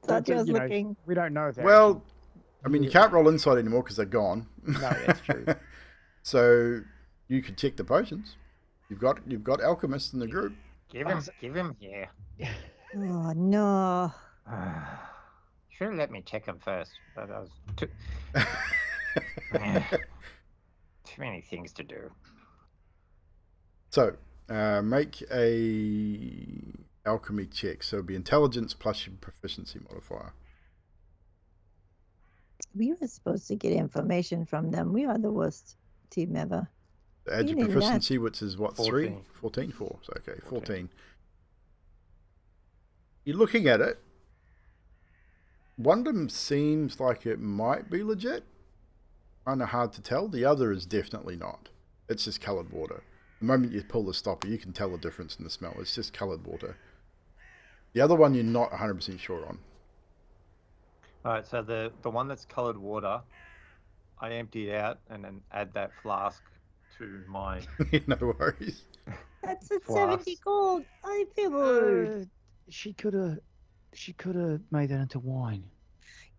Thought you was You know, looking. we don't know if they're Well, I actually mean, you real. can't roll inside anymore because they're gone. No, that's true. So you could check the potions. You've got alchemists in the group. Give him here. Oh no. Should have let me check him first, but I was too many things to do. So make a alchemy check. So it'll be intelligence plus your proficiency modifier. We were supposed to get information from them. We are the worst team ever. Add your Even that. proficiency, which is what, 14. 14? 4. So, okay, 14. 14. You're looking at it. One of them seems like it might be legit. Kind of hard to tell. The other is definitely not. It's just coloured water. The moment you pull the stopper, you can tell the difference in the smell. It's just coloured water. The other one you're not 100% sure on. Alright, so the one that's coloured water, I empty it out and then add that flask to my No worries. That's at Flask. 70 gold. I feel good. She could have made that into wine.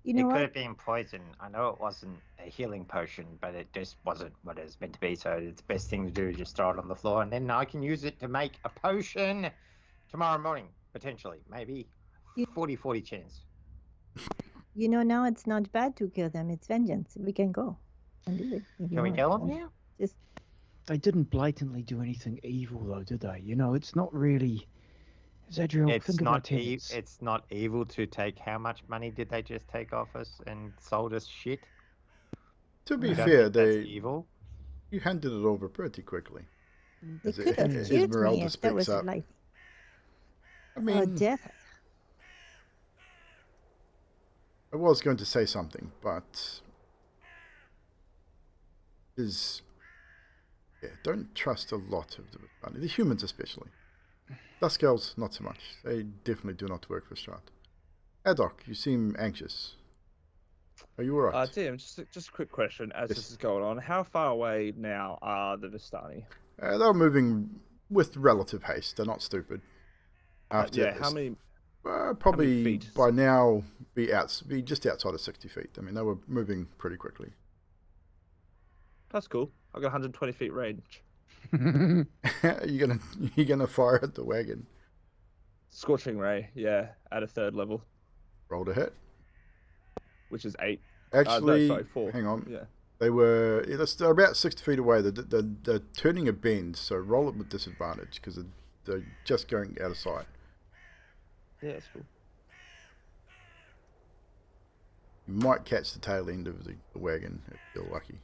You It know could what? have been poison. I know it wasn't a healing potion, but it just wasn't what it was meant to be. So it's the best thing to do is just throw it on the floor, and then I can use it to make a potion tomorrow morning, potentially. Maybe You- 40-40 chance. You know, now it's not bad to kill them. It's vengeance. We can go and do it. if you Can we want. kill them now? Just They didn't blatantly do anything evil, though, did they? You know, it's not really. Zadriel, It's think of our not tenants. it's not evil to take. How much money did they just take off us and sold us shit? To be You don't fair, think that's evil. you handed it over pretty quickly. they As it- could have as killed Esmeralda me if that speaks was up. life I or mean, death. I was going to say something, but don't trust a lot of the humans especially. Dust girls, not so much. They definitely do not work for Strahd. Addoc, you seem anxious. Are you alright? Tim, just a quick question as Yes. this is going on. How far away now are the Vistani? They're moving with relative haste. They're not stupid. Yeah, how many? Probably feet? by now be just outside of 60 feet. I mean, they were moving pretty quickly. That's cool. I got 120 feet range. you're gonna fire at the wagon. Scorching ray, yeah, at a 3rd level, Roll to hit. which is 8. Actually, no, sorry, 4. hang on. Yeah. They're about 60 feet away. They're turning a bend, so roll it with disadvantage because they're just going out of sight. Yeah, that's cool. You might catch the tail end of the wagon if you're lucky.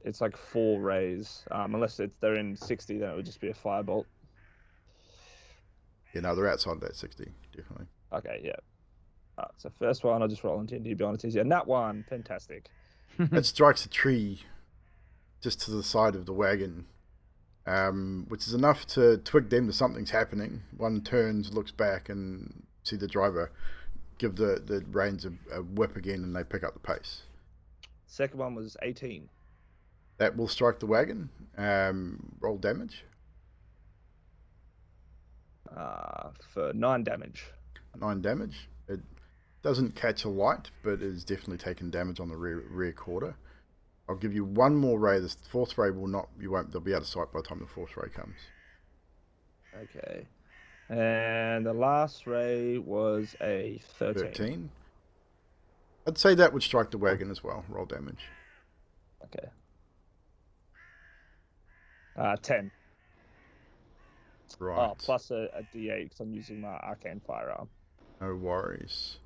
It's like 4 rays. Unless they're in 60, then it would just be a firebolt. Yeah, no, they're outside of that 60, definitely. Okay, yeah. So first one, I'll just roll into to be honest. Yeah, nat 1, fantastic. It strikes a tree just to the side of the wagon, which is enough to twig them that something's happening. One turns, looks back, and see the driver give the reins a whip again, and they pick up the pace. Second one was 18. That will strike the wagon. Roll damage. For 9 damage. 9 damage. It doesn't catch a light, but is definitely taking damage on the rear quarter. I'll give you one more ray. The 4th ray they'll be out of sight by the time the 4th ray comes. Okay. And the last ray was a 13. 13. I'd say that would strike the wagon as well. Roll damage. Okay. 10. Right. Oh, plus a D8 because I'm using my arcane firearm. No worries.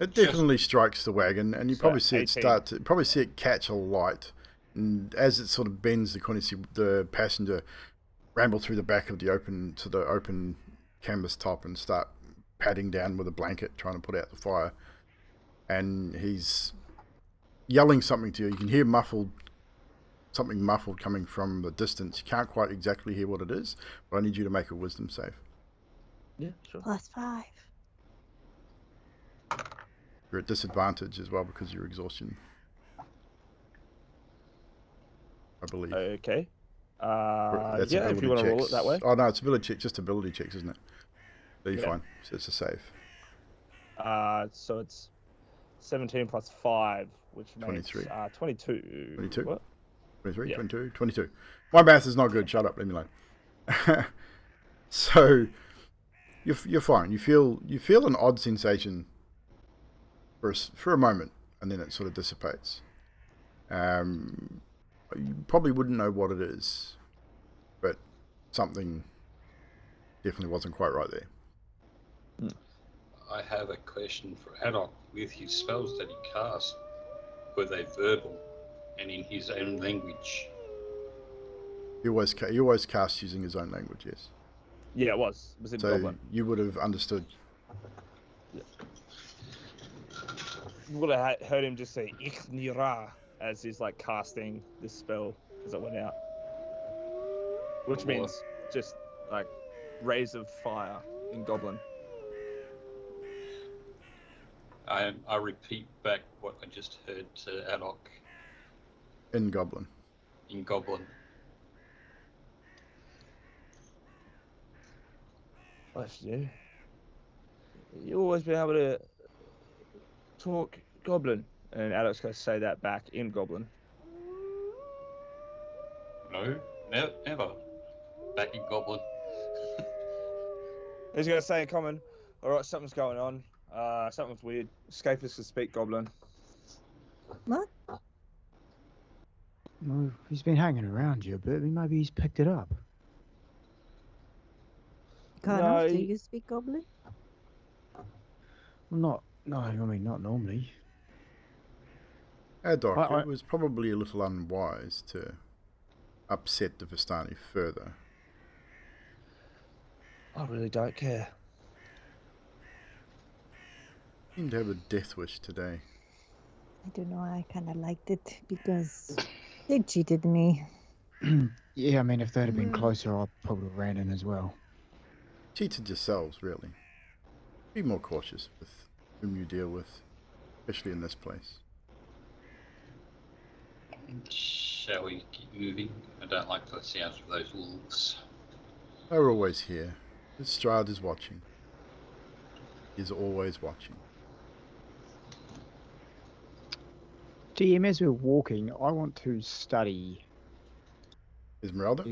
It definitely strikes the wagon, and you So, probably see 18. it catch a light, and as it sort of bends the corner, you see the passenger ramble through the back of the open canvas top and start patting down with a blanket, trying to put out the fire. And he's yelling something to you. You can hear something muffled coming from the distance. You can't quite exactly hear what it is, but I need you to make a wisdom save. Yeah, sure. +5. You're at disadvantage as well because of your exhaustion, I believe. Okay. That's Yeah, if you want to roll it that way. Oh no, it's ability check, just ability checks, isn't it? So you're Yeah. fine. So it's a save. So it's 17 plus 5, which makes 23. 22. 22? What? 23, Yeah. 22, 22. My math is not good. Shut up. Leave me alone. So you're fine. You feel an odd sensation for a moment, and then it sort of dissipates. You probably wouldn't know what it is, but something definitely wasn't quite right there. I have a question for Adok. With his spells that he cast, were they verbal and in his own language? He always casts using his own language, yes. Yeah, it was. It was in So Goblin. you would have understood. You would have heard him just say Ich Nira as he's like casting this spell as it went out. Which means just like rays of fire in Goblin. I repeat back what I just heard to Adok In Goblin. in Goblin. Bless you. You always been able to talk Goblin. And Adok's going to say that back in Goblin. No, never. Back in Goblin. He's going to say in common, alright, something's going on. Something's weird. Escapists can speak Goblin. What? Well, he's been hanging around you a bit. Maybe he's picked it up. Carlos, do you speak Goblin? Well, not normally. Adok, it was probably a little unwise to upset the Vistani further. I really don't care. You seem to have a death wish today. I don't know. I kind of liked it because they cheated me. Yeah, I mean, if they'd have been closer, I probably ran in as well. Cheated yourselves, really. Be more cautious with whom you deal with, especially in this place. Shall we keep moving? I don't like the sounds of those wolves. They're always here. Strahd is watching. He's always watching. DM, as we're walking, I want to study Esmeralda?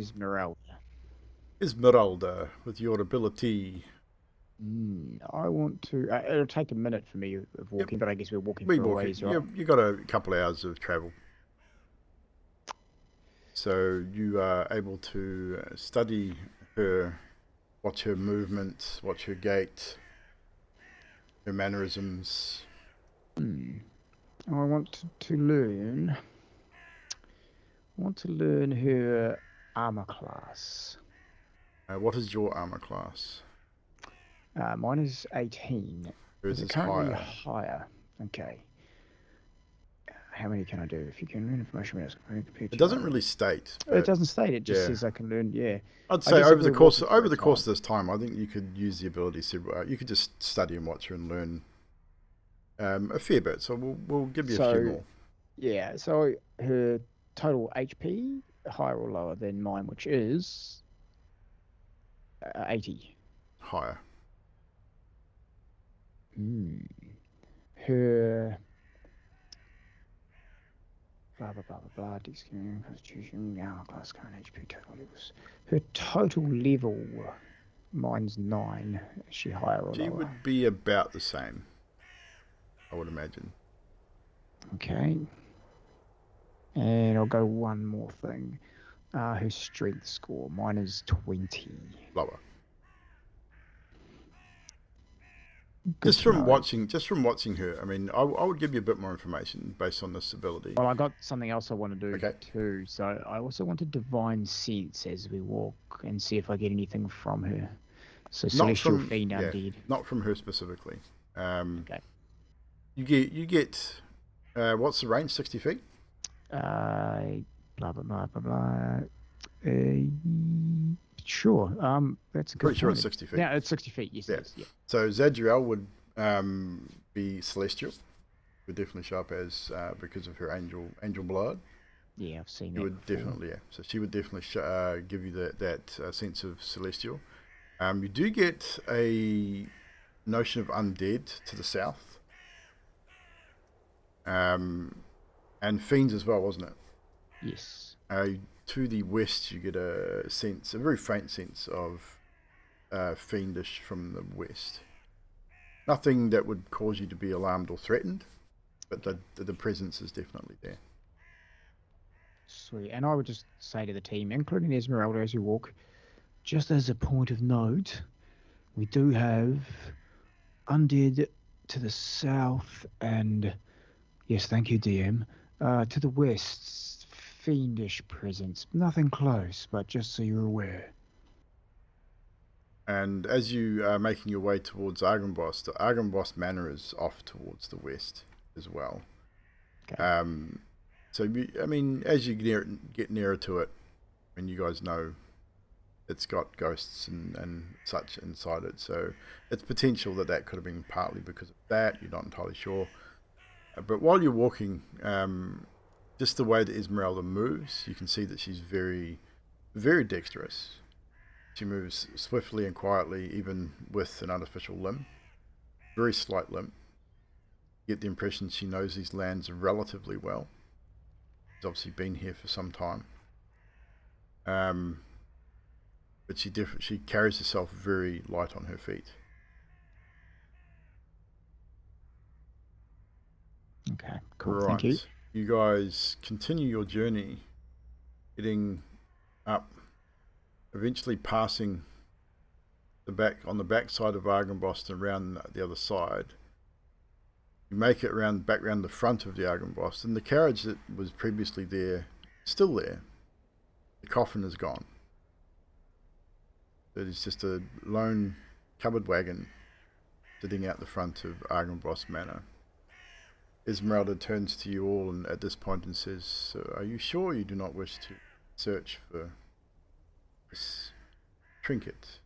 Esmeralda, with your ability. I want to... it'll take a minute for me of walking, but I guess we're walking for a ways, right? You've got a couple of hours of travel. So you are able to study her, watch her movement, watch her gait, her mannerisms. I want to learn... her armor class. What is your armor class? Mine is 18. Hers is currently higher. Okay. How many can I do? If you can learn information about it doesn't really state. It doesn't state. It just says I can learn. Yeah. I'd say over the course of this time, I think you could use the ability several. You could just study and watch her and learn a fair bit. So we'll give you a few more. Yeah. So her total HP higher or lower than mine, which is 80. Higher. Her blah blah blah blah blah. Discount constitution, armor class, current HP, total levels. Her total level, mine's 9. Is she higher or lower? She would be about the same, I would imagine. Okay. And I'll go one more thing. Her strength score, mine is 20. Lower. Good Just from watching her, I mean, I would give you a bit more information based on this ability. Well, I got something else I want to do Okay. too. So I also want to divine sense as we walk and see if I get anything from her. So celestial fiend undead. Not from her specifically. Okay. You get What's the range? 60 feet? Blah blah blah blah blah. Sure. That's a good Pretty sure point. it's 60 feet. Yeah, it's 60 feet. Yes, Yeah. it is. Yeah. So Zadriel would be celestial. Would definitely show up as because of her angel blood. Yeah, I've seen She that. would before. definitely, yeah. So she would definitely give you that sense of celestial. You do get a notion of undead to the south, and fiends as well, wasn't it? Yes. To the west, you get a very faint sense of fiendish from the west. Nothing that would cause you to be alarmed or threatened, but the presence is definitely there. Sweet. And I would just say to the team, including Esmeralda as you walk, just as a point of note, we do have undead to the south and, yes, thank you, DM, to the west, fiendish presence. Nothing close, but just so you're aware. And as you are making your way towards Argynvost, the Argynvost Manor is off towards the west as well. Okay. So, I mean, as you get nearer to it, and you guys know it's got ghosts and such inside it, so it's potential that could have been partly because of that. You're not entirely sure. But while you're walking, just the way that Esmeralda moves, you can see that she's very, very dexterous. She moves swiftly and quietly, even with an artificial limb. Very slight limb. You get the impression she knows these lands relatively well. She's obviously been here for some time. But she carries herself very light on her feet. Okay, cool. Right. Thank you. You guys continue your journey, heading up, eventually passing on the back side of Argynvost and around the other side. You make it back around the front of the Argynvost, and the carriage that was previously there, still there. The coffin is gone. It is just a lone covered wagon sitting out the front of Argynvost Manor. Esmeralda turns to you all and at this point and says, "So are you sure you do not wish to search for this trinket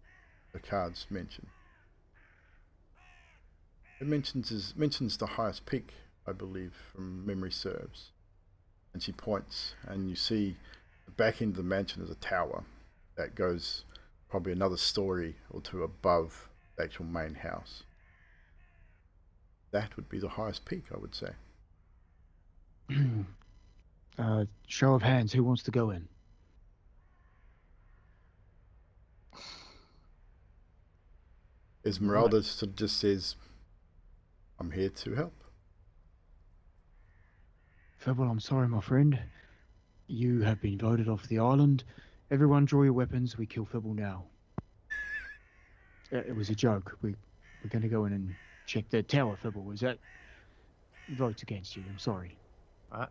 the cards mention?" It mentions the highest peak, I believe, from memory serves. And she points, and you see the back end of the mansion is a tower that goes probably another story or two above the actual main house. That would be the highest peak, I would say. Show of hands, who wants to go in? Esmeralda sort of just says, "I'm here to help." Fibble, I'm sorry, my friend. You have been voted off the island. Everyone draw your weapons. We kill Fibble now. It was a joke. We're going to go in and check the tower, Fibble. Was that votes against you? I'm sorry. Oh,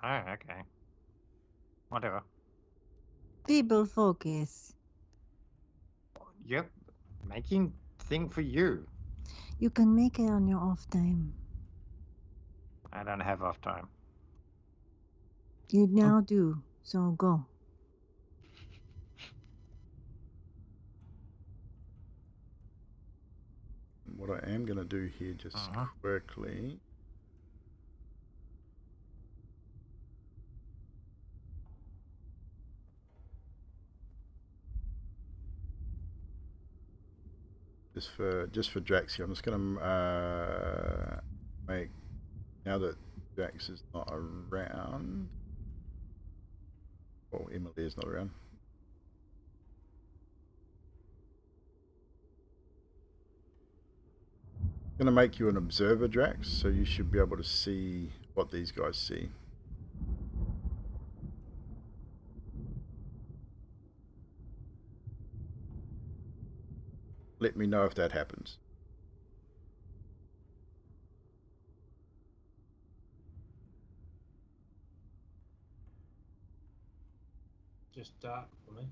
okay. Whatever. People focus. Yep. Making thing for you. You can make it on your off time. I don't have off time. You now do, so go. What I am going to do here just quickly... Just for Drax here, I'm just going to make, now that Drax is not around, well, Emilia is not around. I'm going to make you an observer, Drax, so you should be able to see what these guys see. Let me know if that happens. Just dark for me.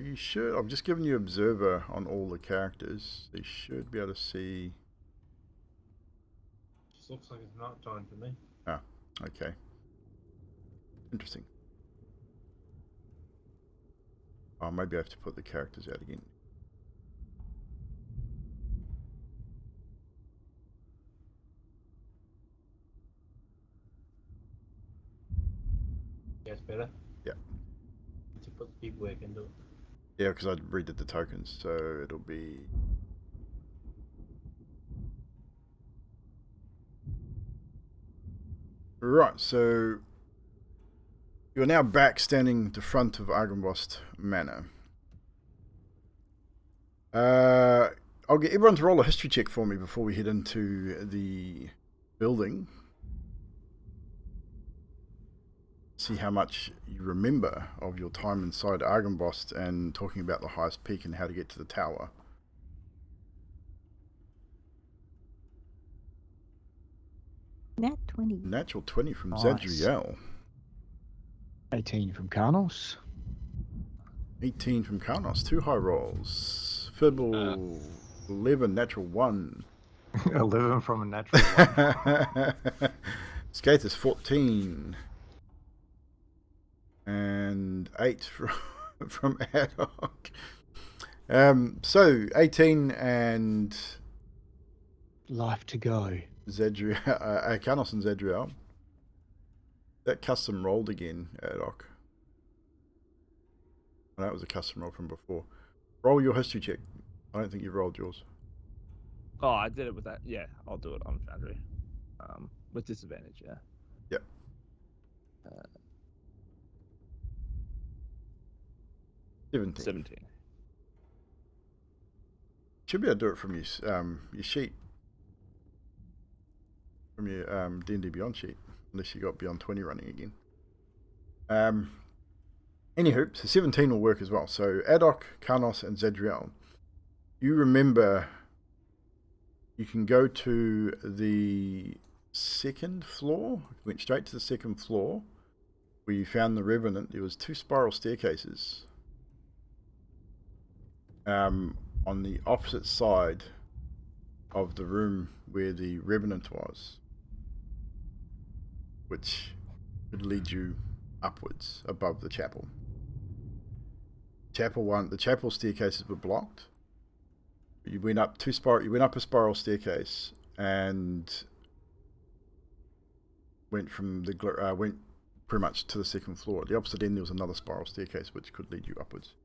You should. I've just given you observer on all the characters. They should be able to see. Looks like it's night time to me. Ah, okay. Interesting. Oh, maybe I have to put the characters out again. Yeah, it's better. Yeah. To put the big work into it. Yeah, because I redid the tokens, so it'll be... Right, so you're now back standing at the front of Argynvost Manor. I'll get everyone to roll a history check for me before we head into the building. See how much you remember of your time inside Argynvost and talking about the highest peak and how to get to the tower. Nat 20. Natural 20 from Nice. Zadriel. 18 from Carnos. 18 from Karnos. 2 high rolls. Fibble 11, natural 1. 11 from a natural one. Skater's 14. And 8 from Adhoc. So 18 and Life to go. Zadriel, Karnos and Zadriel. That custom rolled again, Adhoc. That was a custom roll from before. Roll your history check. I don't think you rolled yours. Oh, I did it with that. Yeah, I'll do it on Foundry. With disadvantage, yeah. Yep. 17. Should be able to do it from your sheet. From your D&D Beyond sheet. Unless you got Beyond 20 running again. Anywho, so 17 will work as well. So Adhoc, Karnos, and Zadriel. You remember you can go to the second floor. Went straight to the second floor where you found the Revenant. There was 2 spiral staircases. On the opposite side of the room where the Revenant was, which would lead you upwards above the chapel. The chapel staircases were blocked. You went up a spiral staircase and went went pretty much to the second floor. At the opposite end there was another spiral staircase which could lead you upwards.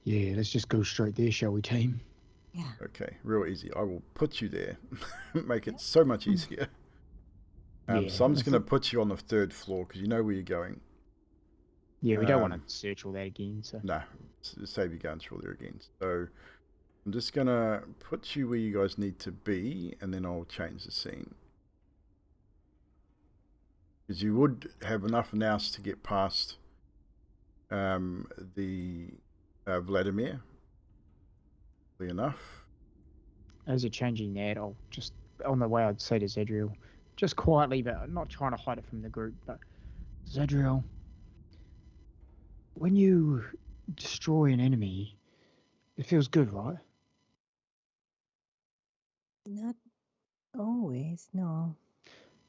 Yeah, let's just go straight there, shall we, team? Yeah. Okay, real easy. I will put you there. Make it so much easier. Yeah, so I'm just I going to put you on the 3rd floor because you know where you're going. Yeah, we don't want to search all that again, so. No, save you going through there again. So I'm just going to put you where you guys need to be and then I'll change the scene. Because you would have enough nous to get past the Vladimir. Enough. As you're changing that, I'll just, on the way, I'd say to Zadriel, just quietly, but not trying to hide it from the group, but Zadriel, when you destroy an enemy, it feels good, right? Not always, no.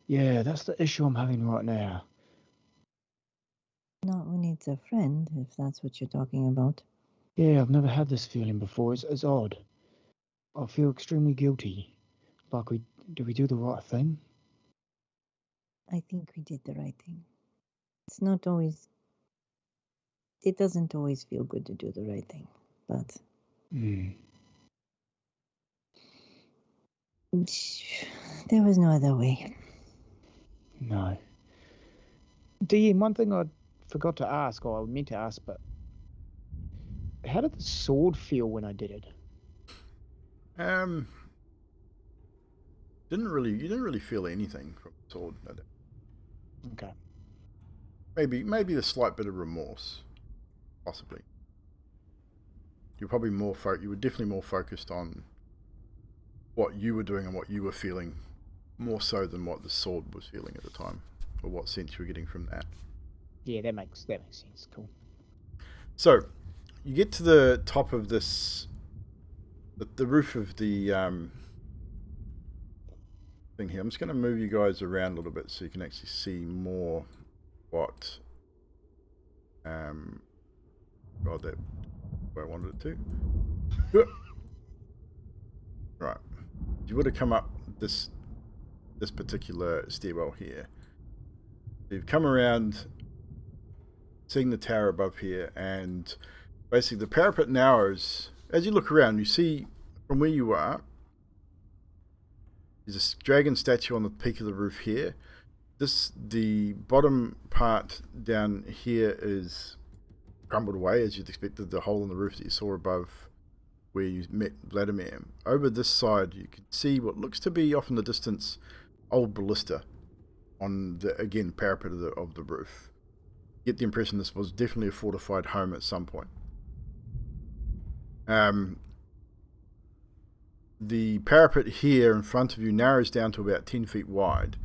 Yeah, that's the issue I'm having right now. Not when it's a friend, if that's what you're talking about. Yeah, I've never had this feeling before. It's odd. I feel extremely guilty. Like, did we do the right thing? I think we did the right thing. It's not always... It doesn't always feel good to do the right thing, but... There was no other way. No. DM, one thing I forgot to ask, or I meant to ask, but how did the sword feel when I did it? You didn't really feel anything from the sword. Okay. Maybe a slight bit of remorse, possibly. You're probably you were definitely more focused on what you were doing and what you were feeling, more so than what the sword was feeling at the time, or what sense you were getting from that. Yeah, that makes sense. Cool. So, you get to the top of this, the roof of the thing here. I'm just going to move you guys around a little bit so you can actually see more what God, that where I wanted it to. Right, you would have come up this particular stairwell here. You've come around, seeing the tower above here, and basically the parapet narrows. As you look around, you see from where you are, there's a dragon statue on the peak of the roof here. The bottom part down here is crumbled away, as you'd expected, the hole in the roof that you saw above where you met Vladimir. Over this side, you can see what looks to be off in the distance old ballista on the, again, parapet of the roof. You get the impression this was definitely a fortified home at some point. The parapet here in front of you narrows down to about 10 feet wide,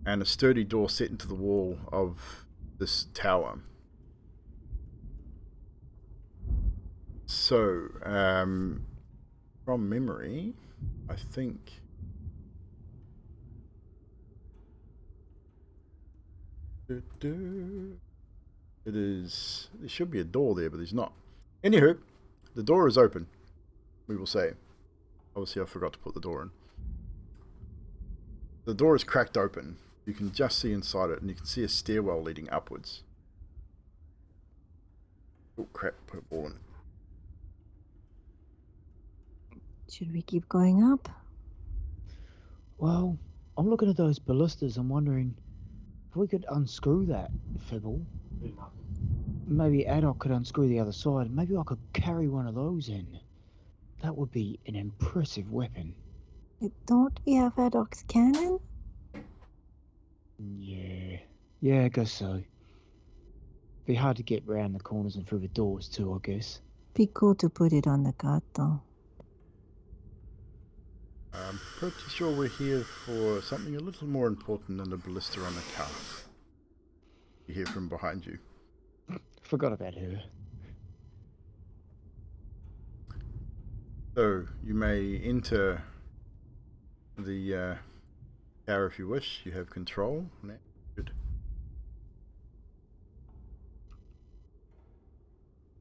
and a sturdy door set into the wall of this tower. So, from memory, I think it is, there should be a door there, but there's not. Anywho, the door is open, we will say. Obviously I forgot to put the door in. The door is cracked open. You can just see inside it, and you can see a stairwell leading upwards. Oh crap, put a ball in it. Should we keep going up? Well, I'm looking at those ballistas. I'm wondering if we could unscrew that, Fibble. Maybe Adok could unscrew the other side. Maybe I could carry one of those in. That would be an impressive weapon. Don't we have Adok's cannon? Yeah, I guess so. Be hard to get round the corners and through the doors too, I guess. Be cool to put it on the cart, though. I'm pretty sure we're here for something a little more important than the ballista on the car. You hear from behind you. Forgot about her. So, you may enter the tower if you wish. You have control. Good.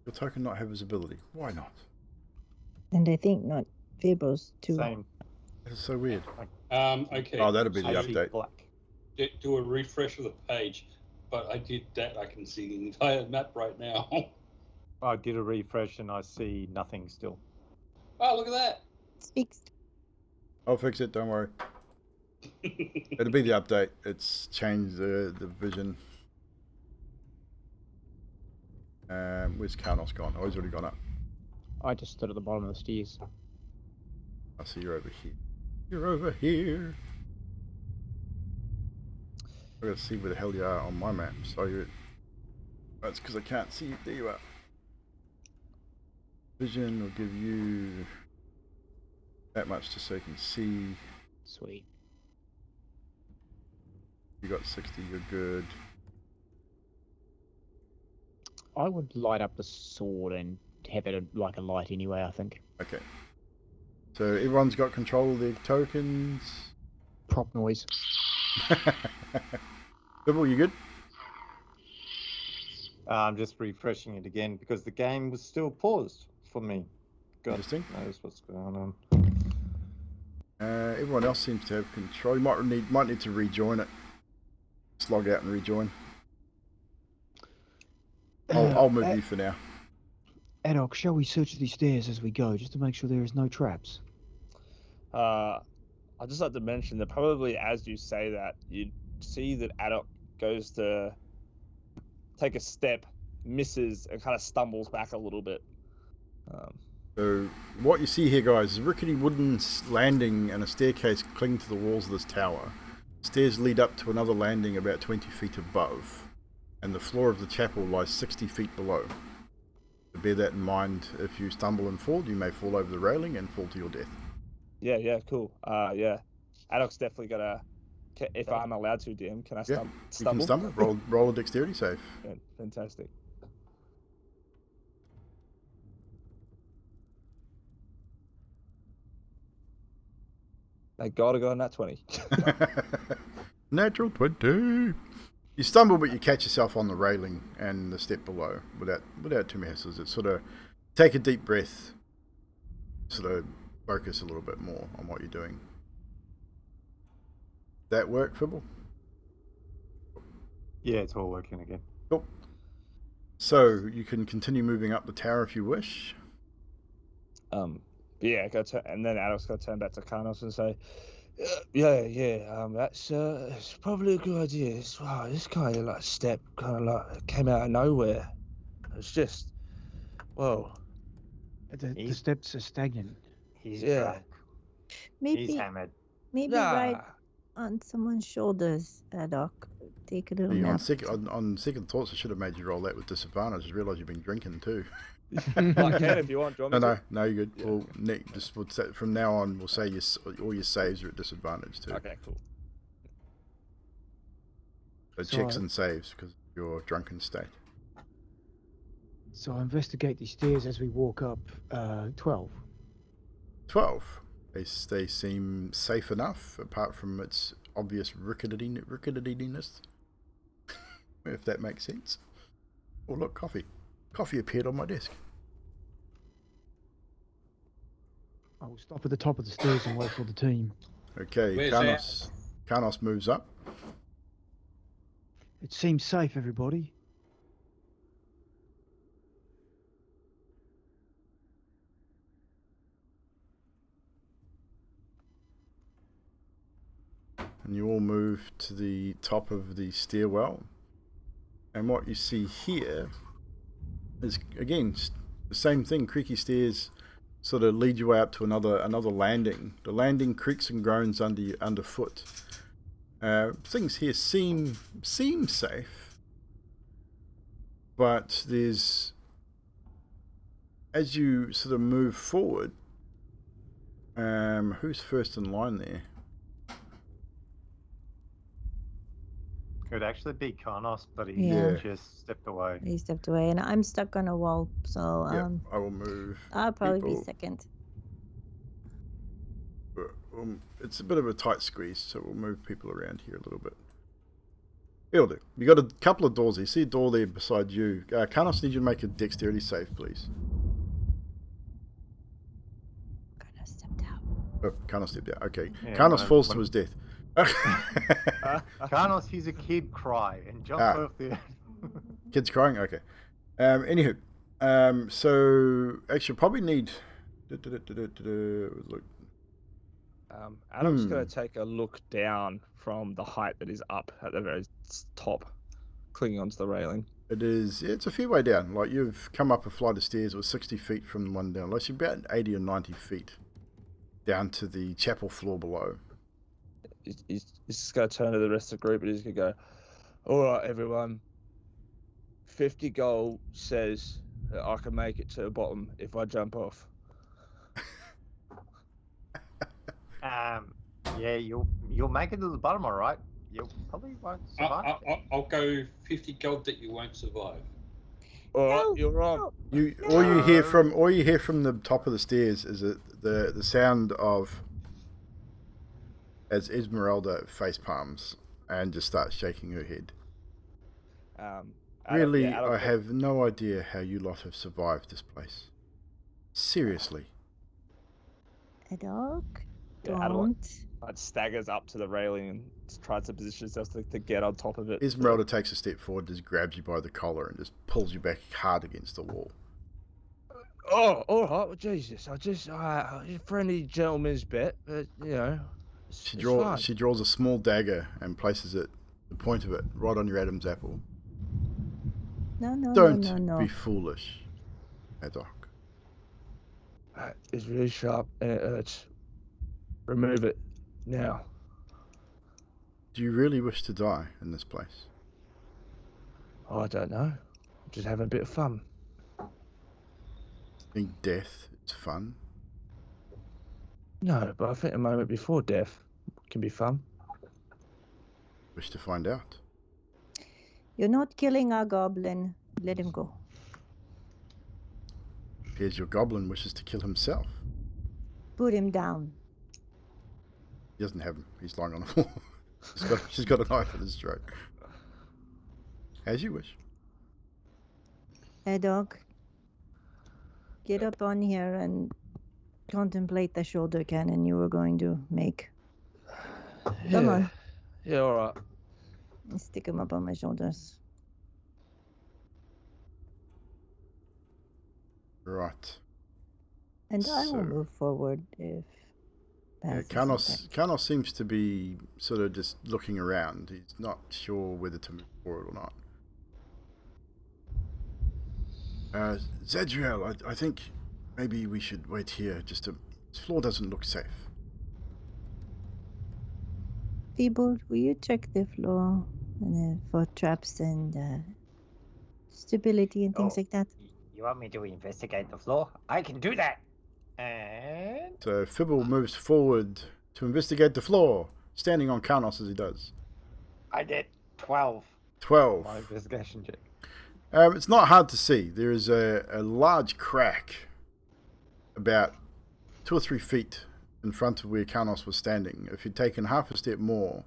Your token not have visibility. Why not? And I think not Fibbles, too. Same. That is so weird. Okay. Oh, that'll be the so update. Black. Do a refresh of the page, but I did that. I can see the entire map right now. I did a refresh and I see nothing still. Oh, look at that. It's fixed. I'll fix it, don't worry. It'll be the update. It's changed the vision. Where's Karnos gone? Oh, he's already gone up. I just stood at the bottom of the stairs. I see you're over here. You're over here. I gotta see where the hell you are on my map. So you're. That's because I can't see you. There you are. Vision will give you that much just so you can see. Sweet. You got 60. You're good. I would light up the sword and have it like a light anyway, I think. Okay. So everyone's got control of their tokens. Prop noise. Bibble, you good? I'm just refreshing it again because the game was still paused for me. God Interesting. knows what's going on. Everyone else seems to have control. You might need to rejoin it. Just log out and rejoin. I'll move you for now. Adok, shall we search these stairs as we go, just to make sure there is no traps? I'd just like to mention that probably as you say that, you'd see that Adok goes to take a step, misses, and kind of stumbles back a little bit. So what you see here, guys, is a rickety wooden landing and a staircase cling to the walls of this tower. Stairs lead up to another landing about 20 feet above, and the floor of the chapel lies 60 feet below. So bear that in mind. If you stumble and fall, you may fall over the railing and fall to your death. Yeah, cool. Yeah. Adok's definitely gonna, if I'm allowed to, DM, can I Yeah, stumble? you can stumble. Roll a dexterity save. Yeah, fantastic. Thank God I got on that 20. Natural 20. You stumble, but you catch yourself on the railing and the step below without too many hassles. It's sort of take a deep breath, sort of focus a little bit more on what you're doing. That work, Fibble? Yeah, it's all working again. Cool. So you can continue moving up the tower if you wish. Yeah, and then Adolf's got to turn back to Carnos and say, that's probably a good idea. This kind of like step kind of like came out of nowhere. It's just, whoa. The steps are stagnant. He's Yeah. drunk. He's Maybe hammered. ride on someone's shoulders, Doc. Take a little On nap. second thoughts, I should have made you roll that with disadvantage. I realise you've been drinking too. I can if you want. Do you want me to? No, you're good. Yeah. Well, Nick, from now on, we'll say all your saves are at disadvantage too. Okay, cool. So So checks and saves because of your drunken state. So I investigate the stairs as we walk up. 12. 12. They seem safe enough, apart from its obvious ricketiness, if that makes sense. Oh look, coffee. Coffee appeared on my desk. I will stop at the top of the stairs and wait for the team. Okay, Where's Carnos moves up. It seems safe, everybody. And you all move to the top of the stairwell. And what you see here is, again, the same thing. Creaky stairs sort of lead you way up to another landing. The landing creaks and groans underfoot. Things here seem safe, but there's, as you sort of move forward, who's first in line there? Could actually be Carnos, but he Yeah. just stepped away. He stepped away, and I'm stuck on a wall, so Yeah, I will move. I'll probably be people. second. It's a bit of a tight squeeze, so we'll move people around here a little bit. It'll do. You got a couple of doors. You see a door there beside you. Carnos, need you to make a dexterity save, please. Kind of stepped out. Oh, Carnos stepped out. Okay. Yeah, Carnos falls to his death. Carnos hears a kid cry and jumps off the. Kid's crying? Okay. Anywho. So, actually, probably need... Look. Adam's going to take a look down from the height that is up at the very top, clinging onto the railing. It's a fair way down. Like, you've come up a flight of stairs, it was 60 feet from the one down. Like, you're about 80 or 90 feet down to the chapel floor below. He's just going to turn to the rest of the group and he's going to go, all right, everyone, 50 gold says that I can make it to the bottom if I jump off. Yeah, you'll make it to the bottom, all right. You probably won't survive. I'll go 50 gold that you won't survive. All right, you're on. All you hear from the top of the stairs is the sound of, as Esmeralda face palms and just starts shaking her head. Really, I have no idea how you lot have survived this place. Seriously. A dog? Yeah, Adam, Don't. like, staggers up to the railing and tries to position himself to get on top of it. Esmeralda takes a step forward, just grabs you by the collar and just pulls you back hard against the wall. Oh, all right, well, Jesus, I just, friendly gentleman's bet, but, you know, She draws a small dagger and places the point of it right on your Adam's apple. No. Don't be foolish, Haddock. It's really sharp and it hurts. Remove it now. Do you really wish to die in this place? Oh, I don't know. Just having a bit of fun. Think death is fun? No, but I think a moment before death can be fun. Wish to find out. You're not killing our goblin. Let him go. Appears your goblin wishes to kill himself. Put him down. He doesn't have him. He's lying on the floor. She's got a knife in his throat. As you wish. Hey, dog. Get up on here and contemplate the shoulder cannon you were going to make. Come on. Yeah, alright. Stick him up on my shoulders. Right. And I will So- move forward if Yeah, Karnos seems to be sort of just looking around. He's not sure whether to move forward or not. Zadriel, I think maybe we should wait here. This floor doesn't look safe. Feeble, will you check the floor for traps and stability and things Oh. like that? You want me to investigate the floor? I can do that. And So Fibble moves forward to investigate the floor, standing on Karnos as he does. I get 12. 12. My investigation check. It's not hard to see. There is a large crack about 2 or 3 feet in front of where Karnos was standing. If you'd taken half a step more,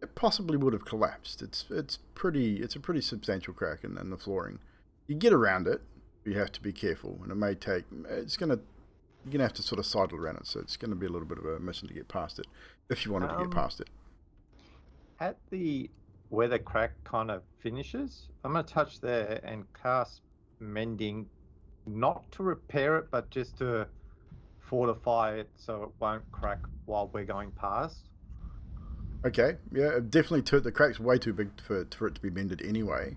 it possibly would have collapsed. It's a pretty substantial crack in the flooring. You get around it, but you have to be careful, and it may take. You're gonna have to sort of sidle around it, so it's gonna be a little bit of a mission to get past it, if you wanted to get past it. At where the crack kind of finishes, I'm going to touch there and cast mending, not to repair it, but just to fortify it so it won't crack while we're going past. Okay, yeah, definitely. The crack's way too big for it to be mended anyway,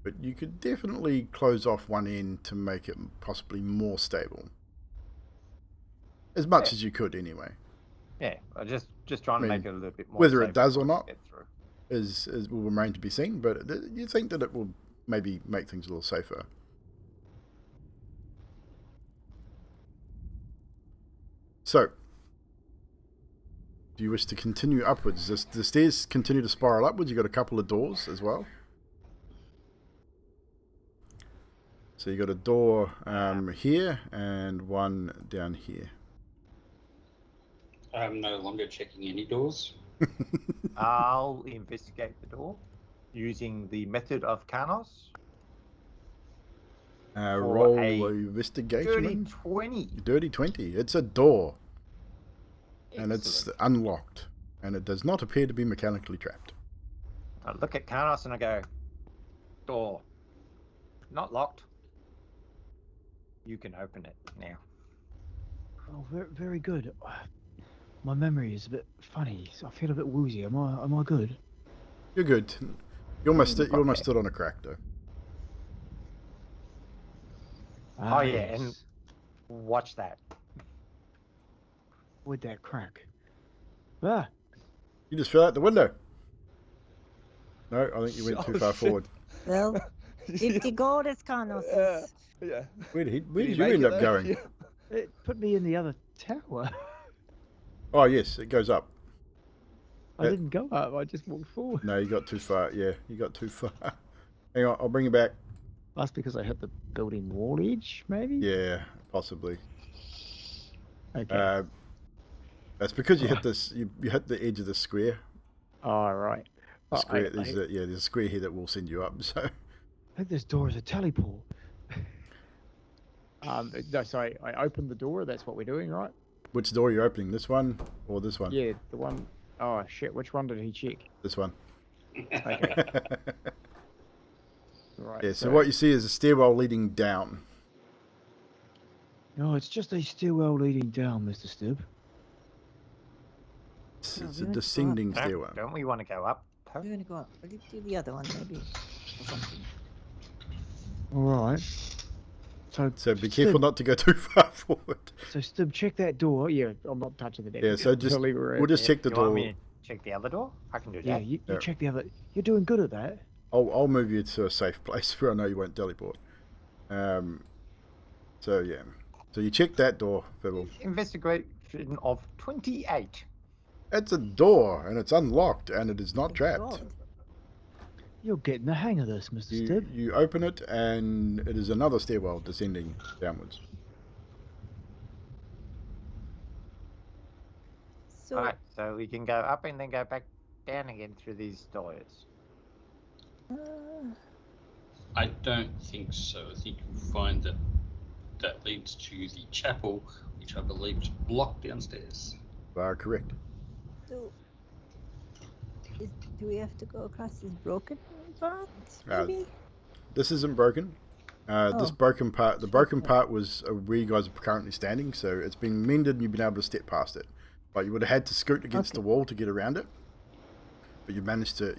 but you could definitely close off one end to make it possibly more stable. As much as you could anyway. Yeah, I just trying to make it a little bit more. Whether it safe does or for us not to get through. is will remain to be seen, but you think that it will maybe make things a little safer. So, do you wish to continue upwards? The stairs continue to spiral upwards. You've got a couple of doors as well. So you got a door here and one down here. I'm no longer checking any doors. I'll investigate the door using the method of Karnos. Roll a investigation. Dirty 20. Dirty 20. It's a door. And it's Excellent. unlocked. And it does not appear to be mechanically trapped. I look at Karnos and I go, door, not locked. You can open it now. Oh, very, very good. My memory is a bit funny. So I feel a bit woozy. Am I good? You're good. You almost stood on a crack though. Oh yeah, and watch that. With that crack. Ah, You just fell out the window. No, I think you went too far forward. Well, 50 gold is Karnos'. Yeah. Where did Did you make end it up though? going? Yeah. it put me in the other tower. Oh yes, it goes up. I didn't go up. I just walked forward. No, you got too far. Yeah, you got too far. Hang on, I'll bring you back. That's because I hit the building wall edge, maybe. Yeah, possibly. Okay. That's because you hit this. You hit the edge of the square. All right. The Oh, square. There's a square here that will send you up. So. I think this door is a teleport. No, sorry. I opened the door. That's what we're doing, right? Which door are you opening? This one or this one? Yeah, the one. Oh shit! Which one did he check? This one. Okay. Right. Yeah. So what you see is a stairwell leading down. No, it's just a stairwell leading down, Mr. Stib. It's Oh, a we went to go up. descending stairwell. Don't we want to go up? We're going to go up. We'll do the other one, maybe. Or something. All right. So be careful not to go too far forward. So Stib, check that door. Yeah, I'm not touching the deck. Yeah. So just we'll just check the You want door. me to check the other door? I can do Yeah, that. you Yeah. check the other. You're doing good at that. I'll move you to a safe place where I know you won't teleport. So yeah. So you check that door, Fibble. Investigation of 28. It's a door and it's unlocked and it is not trapped. God. You're getting the hang of this, Mr. Stib. You open it and it is another stairwell descending downwards. So Alright, so we can go up and then go back down again through these doors. I don't think so. I think you'll find that leads to the chapel, which I believe is blocked downstairs. You are correct. so do we have to go across this broken part? Uh, Maybe. This isn't broken. This Oh. broken part, the broken Okay. part was where you guys are currently standing, so it's been mended and you've been able to step past it. But you would have had to scoot against the wall to get around it. But you managed to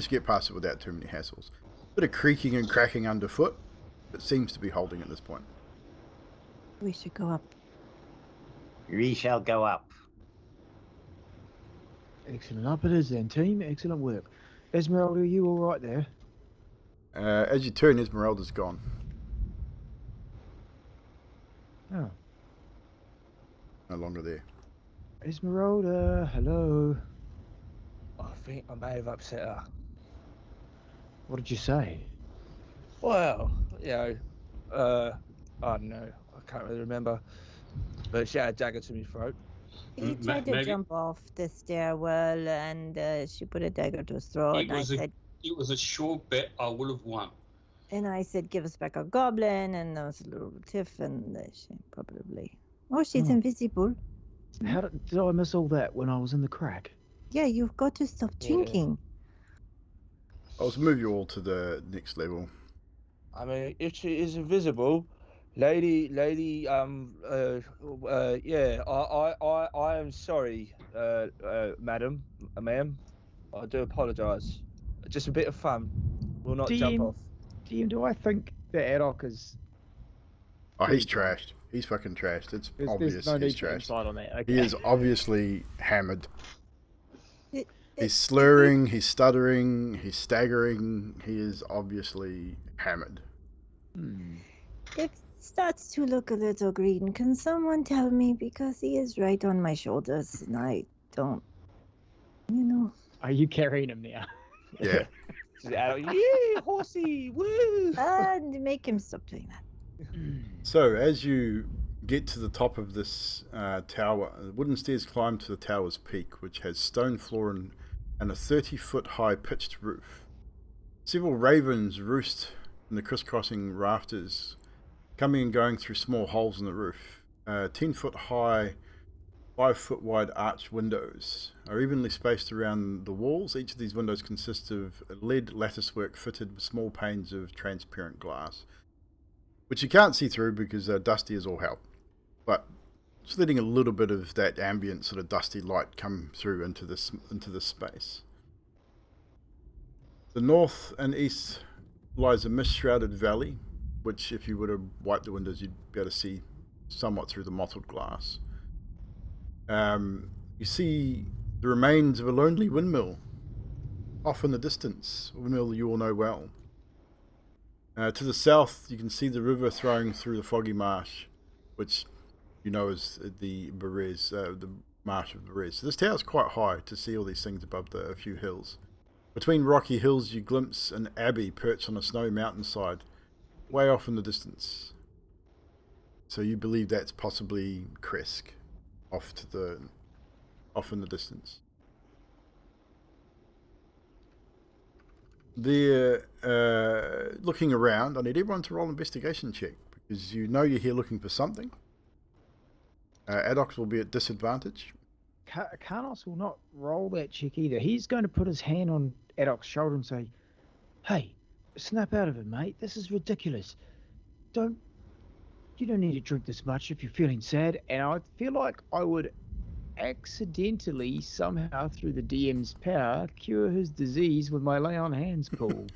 get past it without too many hassles. Bit of creaking and cracking underfoot, but seems to be holding at this point. We should go up. We shall go up. Excellent. Up it is then, team. Excellent work. Esmeralda, are you all right there? As you turn, Esmeralda's gone. Oh, No longer there. Esmeralda, hello. I think I may have upset her. What did you say? Well, I don't know. I can't really remember. But she had a dagger to my throat. He tried to maybe- jump off the stairwell, and she put a dagger to his throat. It was a sure bet I would have won. And I said, "Give us back our goblin," and there was a little tiff, and she probably. Oh, she's invisible. How did I miss all that when I was in the crack? Yeah, you've got to stop drinking. I'll just move you all to the next level. I mean, if she is invisible, lady, yeah, I am sorry, ma'am. I do apologise. Just a bit of fun. We'll not jump off. DM, do I think that Adok is... Oh, he's Pretty drunk. trashed. He's fucking trashed. It's There's obvious no he's need for trashed. insight on that. Okay. He is obviously hammered. It- He's slurring, he's stuttering, he's staggering. He is obviously hammered. It starts to look a little green. Can someone tell me? Because he is right on my shoulders, and I don't. Are you carrying him now? Yeah. She's out. Yeah, horsey, woo. And make him stop doing that. So as you get to the top of this tower, the wooden stairs climb to the tower's peak, which has stone floor and a 30-foot high pitched roof. Several ravens roost in the crisscrossing rafters, coming and going through small holes in the roof. 10-foot high, 5-foot wide arched windows are evenly spaced around the walls. Each of these windows consists of lead latticework fitted with small panes of transparent glass, which you can't see through because they're dusty as all hell. But just letting a little bit of that ambient sort of dusty light come through into this space. The north and east lies a mist-shrouded valley, which if you were to wipe the windows, you'd be able to see somewhat through the mottled glass. You see the remains of a lonely windmill off in the distance, a windmill you all know well. To the south, you can see the river throwing through the foggy marsh, which you know is the Berez, the marsh of Berez. So this tower's quite high to see all these things above a few hills. Between rocky hills, you glimpse an abbey perched on a snowy mountainside, way off in the distance. So you believe that's possibly Kresk, off in the distance. They're looking around. I need everyone to roll an investigation check because you know you're here looking for something. Adox will be at disadvantage. Carnos will not roll that check either. He's going to put his hand on Adok's shoulder and say, "Hey, snap out of it, mate. This is ridiculous. You don't need to drink this much if you're feeling sad." And I feel like I would accidentally, somehow through the DM's power, cure his disease with my lay on hands pool.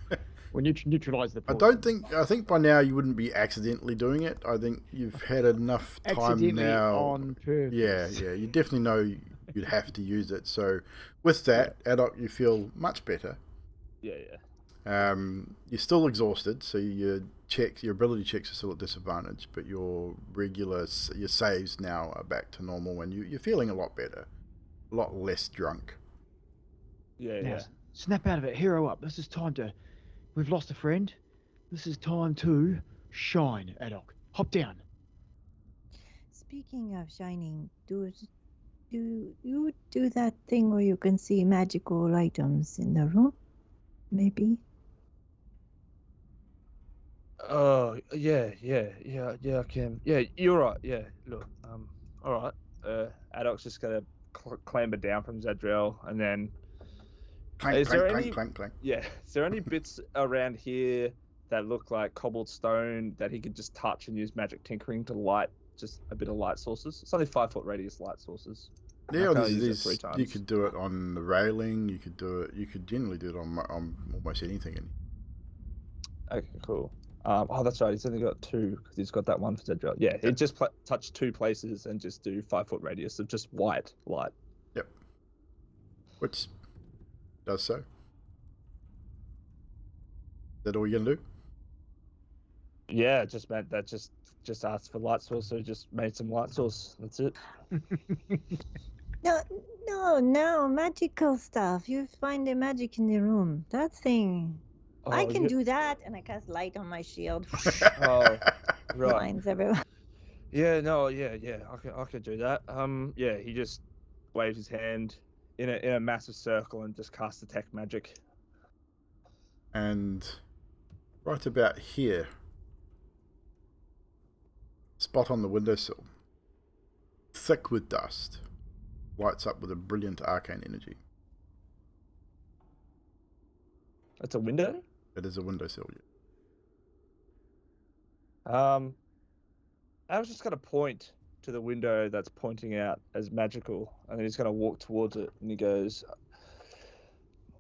When you neutralize the I think by now you wouldn't be accidentally doing it. I think you've had enough time Accidentally now. on purpose. Yeah, you definitely know you'd have to use it. So with that, Adok, you feel much better. Yeah. You're still exhausted, so your ability checks are still at disadvantage, but your saves now are back to normal, and you're feeling a lot better, a lot less drunk. Yeah. Snap out of it. Hero up. This is time to... We've lost a friend. This is time to shine, Adok. Hop down. Speaking of shining, do Do you do that thing where you can see magical items in the room? Maybe. Oh, yeah, I can. Yeah, you're right. Yeah, look, all right. Adoc's just gonna clamber down from Zadriel, and then Clank, is there clank, clank, any? clank, clank. Yeah, is there any bits around here that look like cobbled stone that he could just touch and use magic tinkering to light just a bit of light sources? It's only 5 foot radius light sources. I Yeah, can there's, only use it there's, 3 you times. could do it on the railing. You could do it. You could generally do it on almost anything. Okay, cool. Oh, that's right. He's only got 2 because he's got that one for Zadriel. Yeah, Yep. it just touch 2 places and just do 5 foot radius of just white light. Yep. Which does so. Is that all you're gonna do? Yeah, it just meant that just asked for light source, so just made some light source. That's it. No, magical stuff. You find the magic in the room. That thing. I can do that, and I cast light on my shield. Oh, right. Blinds everyone. Yeah, no, yeah. I could do that. Yeah, he just waved his hand in a massive circle and just cast detect magic. And right about here, spot on the windowsill, thick with dust, lights up with a brilliant arcane energy. That's a window. It is a windowsill. I was just gonna point to the window that's pointing out as magical, and then he's gonna walk towards it, and he goes,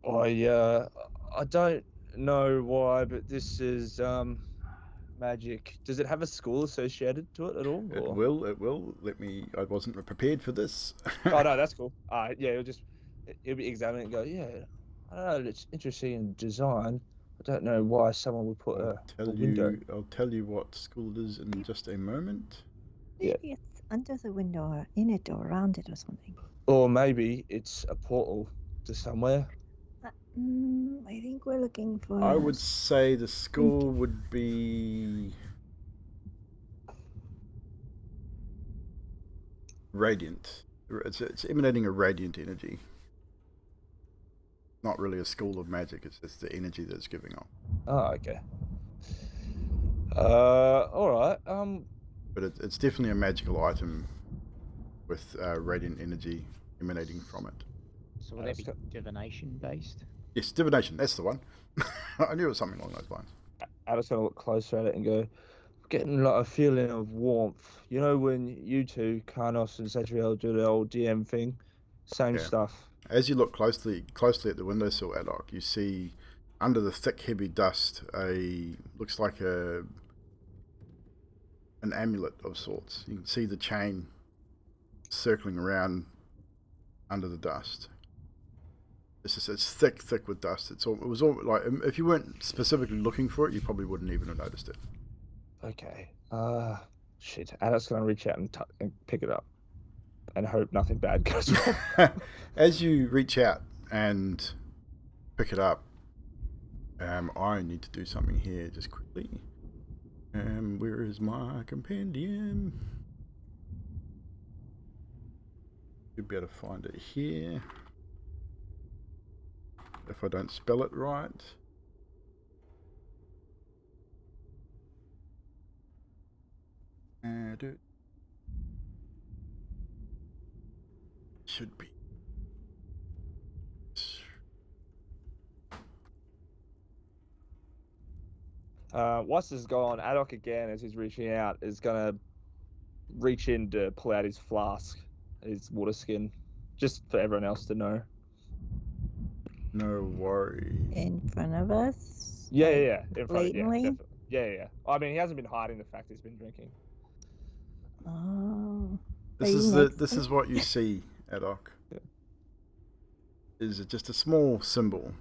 I don't know why, but this is magic. Does it have a school associated to it at all? It or? will. I wasn't prepared for this. Oh no, that's cool. Yeah, he'll be examining and go, yeah, I don't know, it's interesting design. I don't know why someone would put a window. I'll tell you what school it is in just a moment. Yeah. Maybe it's under the window or in it or around it or something. Or maybe it's a portal to somewhere. I think we're looking for. I would say the school would be radiant. It's emanating a radiant energy. Not really a school of magic. It's just the energy that it's giving off. Oh, okay. All right. But it's definitely a magical item with radiant energy emanating from it. So would that be divination based? Yes, divination. That's the one. I knew it was something along those lines. Adam's gonna look closer at it and go, getting like a feeling of warmth. You know when you two, Karnos and Zadriel, do the old DM thing? Same stuff. As you look closely at the windowsill, Adoc, you see under the thick, heavy dust looks like an amulet of sorts. You can see the chain circling around under the dust. It's thick with dust. It was all like, if you weren't specifically looking for it, you probably wouldn't even have noticed it. Okay. Shit. Adam's gonna reach out and pick it up, and hope nothing bad goes wrong. As you reach out and pick it up, I need to do something here just quickly. Where is my compendium? You'll be able to find it here. If I don't spell it right. Should be. Once this is gone, Adoc again, as he's reaching out, is gonna reach in to pull out his flask, his water skin, just for everyone else to know. No worry. In front of us? Yeah. In front. Blatantly? Yeah. I mean, he hasn't been hiding the fact he's been drinking. Oh. This is what you see, Adoc. Yeah. Is just a small symbol.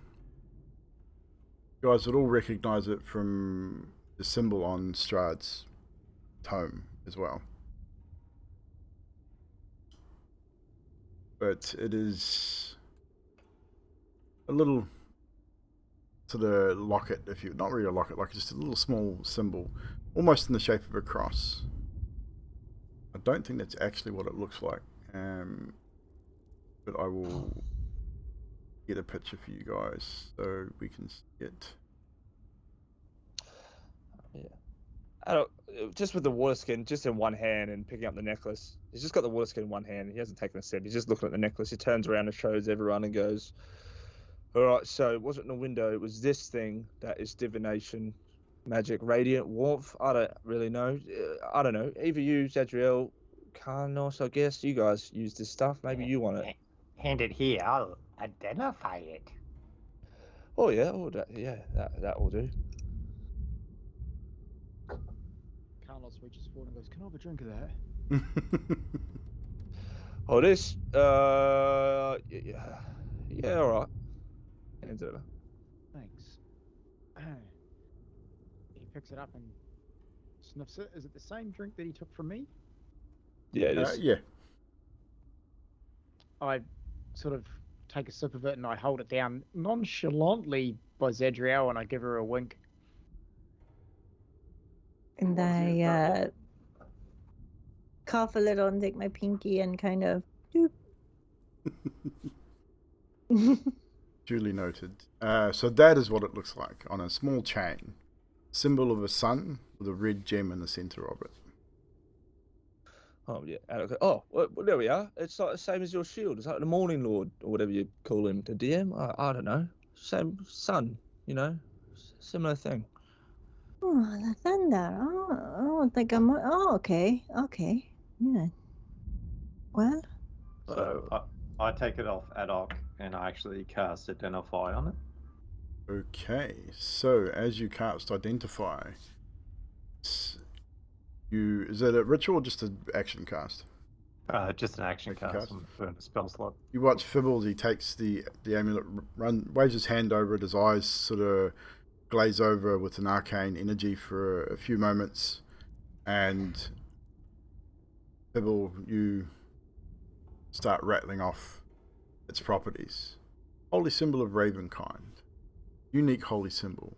You guys would all recognize it from the symbol on Strahd's tome as well. But it is a little sort of locket, not really a locket, like just a little small symbol, almost in the shape of a cross. I don't think that's actually what it looks like. but I will get a picture for you guys so we can see it. Just with the water skin, just in one hand and picking up the necklace. He's just got the water skin in one hand. He hasn't taken a step. He's just looking at the necklace. He turns around and shows everyone and goes, all right, so it wasn't a window. It was this thing that is divination, magic, radiant warmth. I don't really know. I don't know. Either you, Zadriel, Carnos, I guess. You guys use this stuff. Maybe you want it. Hand it here. I'll identify it. Oh, yeah. That will do. Carlos reaches forward and goes, "Can I have a drink of that?" Oh, this. Yeah, all right. Hands it over. Thanks. He picks it up and sniffs it. Is it the same drink that he took from me? Yeah, it is. Yeah. I sort of take a sip of it and I hold it down nonchalantly by Zadriel and I give her a wink. And I cough a little and take my pinky and kind of doop. Duly noted. So that is what it looks like on a small chain. Symbol of a sun with a red gem in the center of it. Oh, yeah. Oh, well, there we are. It's like the same as your shield. It's like the Morning Lord, or whatever you call him, the DM. I don't know. Same sun, similar thing. Oh, the thunder. Oh, like I'm. Oh, okay. Yeah. Well. So I take it off ad hoc and I actually cast Identify on it. Okay, so as you cast Identify, is that a ritual or just an action cast? Just an action cast. On a spell slot. You watch Fibbles. He takes the amulet, waves his hand over it. His eyes sort of glaze over with an arcane energy for a few moments, and Fibble, you start rattling off its properties. Holy symbol of Ravenkind. Unique holy symbol.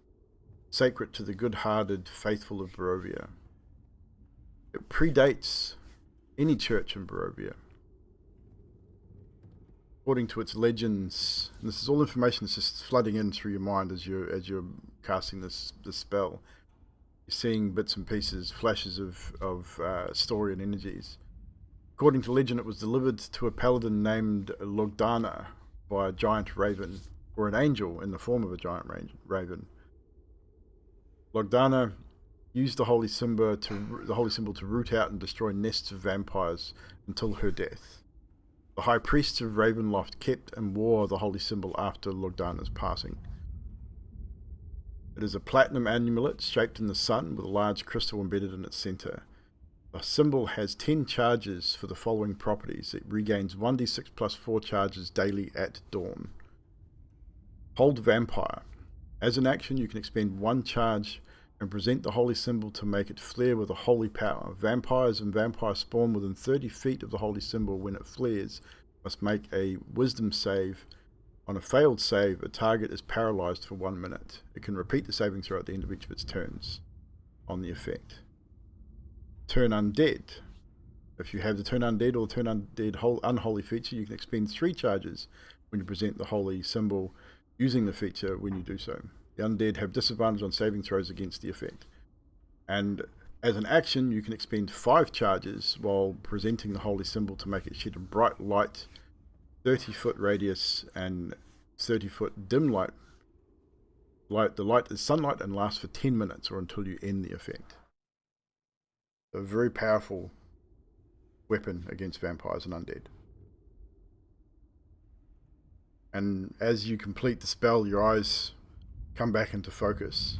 Sacred to the good-hearted faithful of Barovia. It predates any church in Barovia. According to its legends, and this is all information that's just flooding in through your mind as you're casting this spell. You're seeing bits and pieces, flashes of story and energies. According to legend, it was delivered to a paladin named Logdana by a giant raven, or an angel in the form of a giant raven. Logdana used the holy symbol to root out and destroy nests of vampires until her death. The high priests of Ravenloft kept and wore the holy symbol after Logdana's passing. It is a platinum amulet shaped in the sun with a large crystal embedded in its center. The symbol has 10 charges for the following properties. It regains 1d6 plus 4 charges daily at dawn. Hold Vampire. As an action, you can expend 1 charge and present the holy symbol to make it flare with a holy power. Vampires and vampire spawn within 30 feet of the holy symbol when it flares must make a wisdom save. On a failed save, a target is paralyzed for 1 minute. It can repeat the saving throw at the end of each of its turns on the effect. Turn Undead. If you have the Turn Undead or Turn Undead Unholy feature, you can expend 3 charges when you present the holy symbol using the feature when you do so. The undead have disadvantage on saving throws against the effect. And as an action, you can expend 5 charges while presenting the holy symbol to make it shed a bright light, 30-foot radius and 30-foot dim light. The light is sunlight and lasts for 10 minutes or until you end the effect. A very powerful weapon against vampires and undead. And as you complete the spell, your eyes come back into focus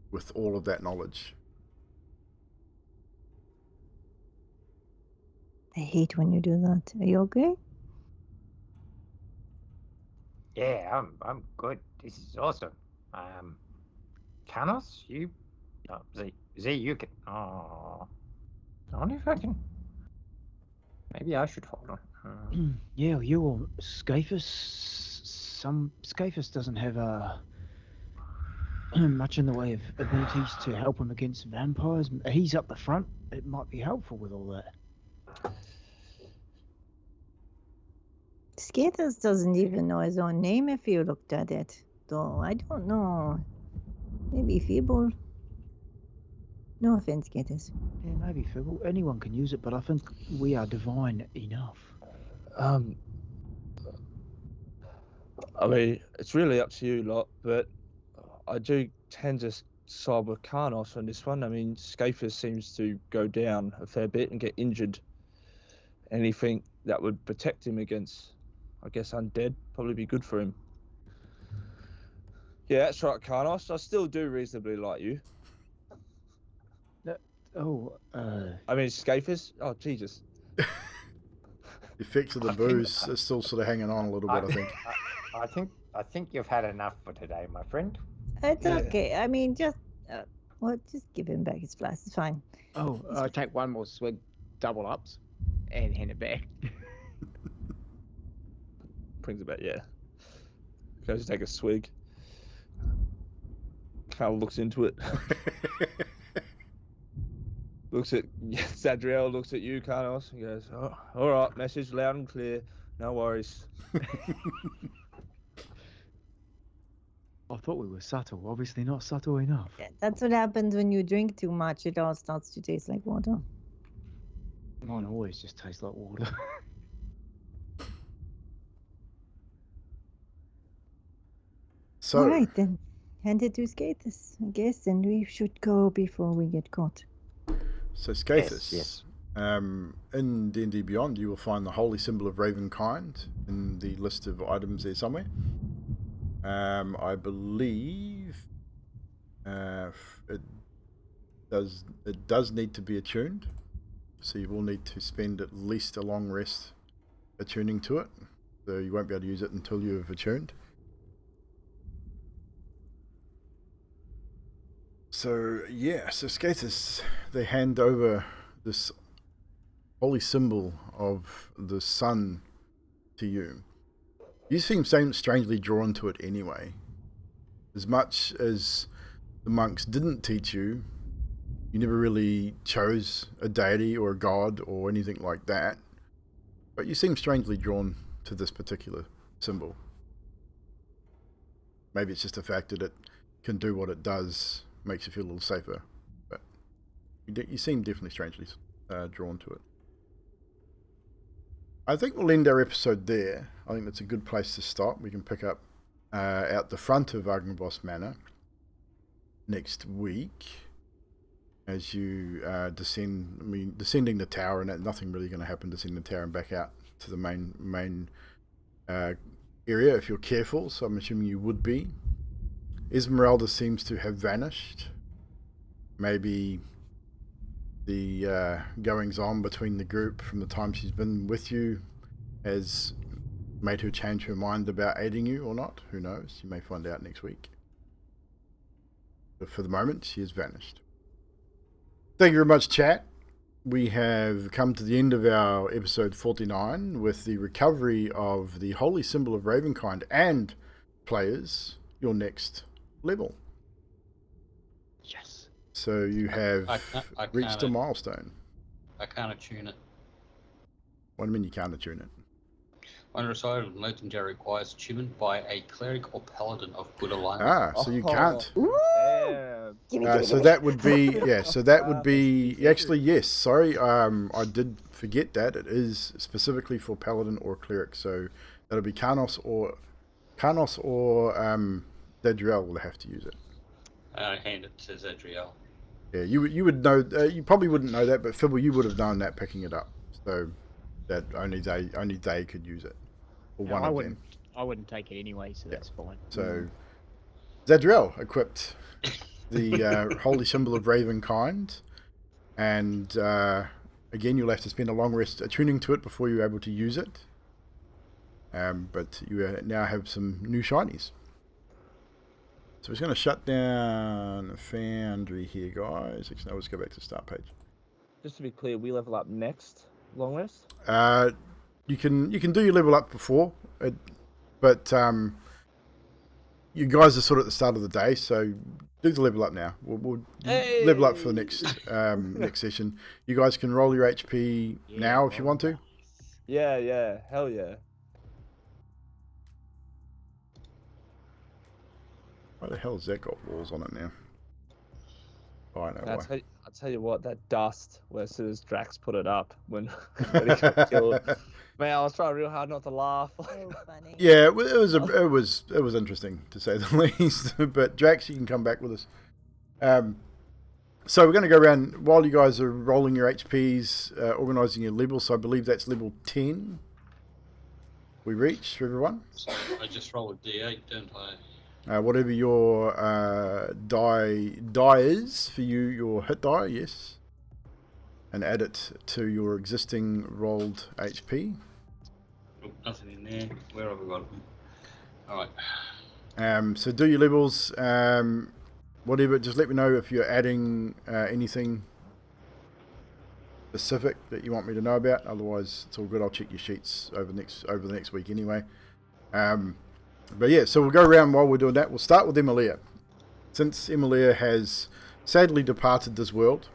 with all of that knowledge. I hate when you do that. Are you okay? Yeah, I'm good. This is awesome. Canos, you, Z, you can. Oh, I wonder if I can. Maybe I should follow. Yeah, you or Scaphus. Scaphus doesn't have much in the way of abilities to help him against vampires. He's up the front. It might be helpful with all that. Skaters doesn't even know his own name if you looked at it. Though I don't know. Maybe feeble. No offense, Skaters. Yeah, maybe Fibble. Anyone can use it, but I think we are divine enough. I mean, it's really up to you lot, but I do tend to side with Karnos on this one. I mean, Schaefer seems to go down a fair bit and get injured. Anything that would protect him against, I guess, undead, probably be good for him. Yeah, that's right, Karnos. I still do reasonably like you. I mean, Schaefers? Oh, Jesus. The effects of the booze are still sort of hanging on a little bit, I think. I think you've had enough for today, my friend. It's Yeah. okay. I mean, just give him back his flask. It's fine. Oh, I take one more swig, double ups, and hand it back. Brings it back, yeah. Goes to take a swig. Carl looks into it. Looks at Zadriel, looks at you, Carlos, and goes, oh, all right, message loud and clear. No worries. I thought we were subtle. Obviously not subtle enough. Yeah, that's what happens when you drink too much. It all starts to taste like water. Mine always just tastes like water. So, All right, then. Hand it to Skatus, I guess, and we should go before we get caught. So Scathus, Yes. In D&D Beyond, you will find the holy symbol of Ravenkind in the list of items there somewhere. I believe it does need to be attuned, so you will need to spend at least a long rest attuning to it. So you won't be able to use it until you have attuned. So yeah, so Scathus, they hand over this holy symbol of the sun to you. You seem strangely drawn to it anyway. As much as the monks didn't teach you, you never really chose a deity or a god or anything like that. But you seem strangely drawn to this particular symbol. Maybe it's just the fact that it can do what it does makes you feel a little safer, but you seem definitely strangely drawn to it. I think we'll end our episode there. I think that's a good place to stop. We can pick up out the front of Argenboss Manor next week as you descend. I mean, descending the tower, and nothing really going to happen descending the tower and back out to the main area if you're careful. So I'm assuming you would be. Esmeralda seems to have vanished. Maybe the goings on between the group from the time she's been with you has made her change her mind about aiding you or not. Who knows? You may find out next week. But for the moment, she has vanished. Thank you very much, chat. We have come to the end of our episode 49 with the recovery of the holy symbol of Ravenkind and players, your next level. Yes. So you have I reached a can't- milestone. I can't attune it. What do you mean you can't attune it? When recited, legendary requires attunement by a cleric or paladin of good alignment. Ah, so you can't. Ooh! Damn. Gimme. So that would be, yeah, so that would be, actually, yes, sorry, I did forget that. It is specifically for paladin or cleric, so that'll be Karnos or Zadriel will have to use it. I hand it to Zadriel. Yeah, you would know, you probably wouldn't know that, but Fibble, you would have known that picking it up, so that only they could use it, or one of them. I wouldn't take it anyway, so that's fine. So Zadriel equipped the holy symbol of Ravenkind, and again you'll have to spend a long rest attuning to it before you're able to use it. But you now have some new shinies. So we're just going to shut down the Foundry here, guys. Actually, no, let's go back to the start page. Just to be clear, we level up next long rest? You can do your level up before, but you guys are sort of at the start of the day, so do the level up now. We'll level up for the next next session. You guys can roll your HP now if you want to. Yeah, hell yeah. Why the hell has that got walls on it now? Oh, I know I'll why. tell you what, that dust where as soon as Drax put it up when he got killed. Man, I was trying real hard not to laugh. So funny. Yeah, it was interesting to say the least. But Drax, you can come back with us. So we're going to go around while you guys are rolling your HPs, organising your levels. So I believe that's level 10. We reach for everyone. So I just roll a D8, don't I? Whatever your die is for you, your hit die, yes, and add it to your existing rolled HP. Oh, nothing in there. Where have we got them? All right. So do your levels. Whatever. Just let me know if you're adding anything specific that you want me to know about. Otherwise, it's all good. I'll check your sheets over the next week anyway. But yeah, so we'll go around while we're doing that. We'll start with Emilia. Since Emilia has sadly departed this world,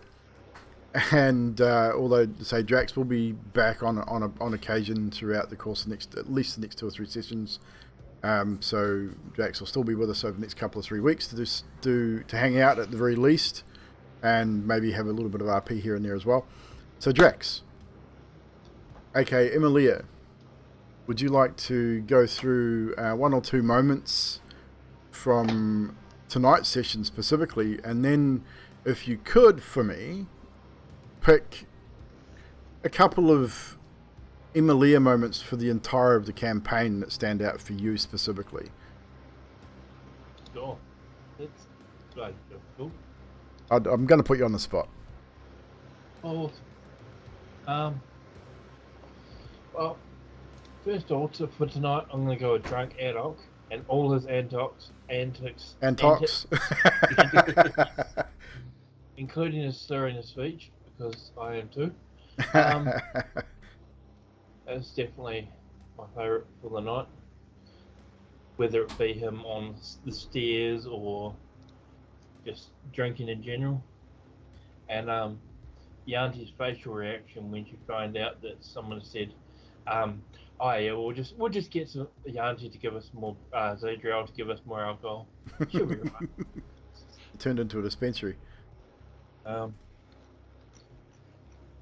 and although say Drax will be back on occasion throughout the course of at least the next 2 or 3 sessions. So Drax will still be with us over the next couple of 3 weeks to hang out at the very least, and maybe have a little bit of RP here and there as well. So Drax, aka Emilia, would you like to go through 1 or 2 moments from tonight's session specifically, and then if you could for me pick a couple of Emilia moments for the entire of the campaign that stand out for you specifically? Sure. That's quite difficult. I'm going to put you on the spot. Oh. Well, first of all, for tonight, I'm going to go with Drunk Adok and all his antics, including his slur in his speech, because I am too. That's definitely my favourite for the night. Whether it be him on the stairs or just drinking in general. And Yanti's facial reaction when she found out that someone said, "Oh yeah, we'll just get some Yanti to give us more, Zadriel to give us more alcohol. She'll be right." Turned into a dispensary.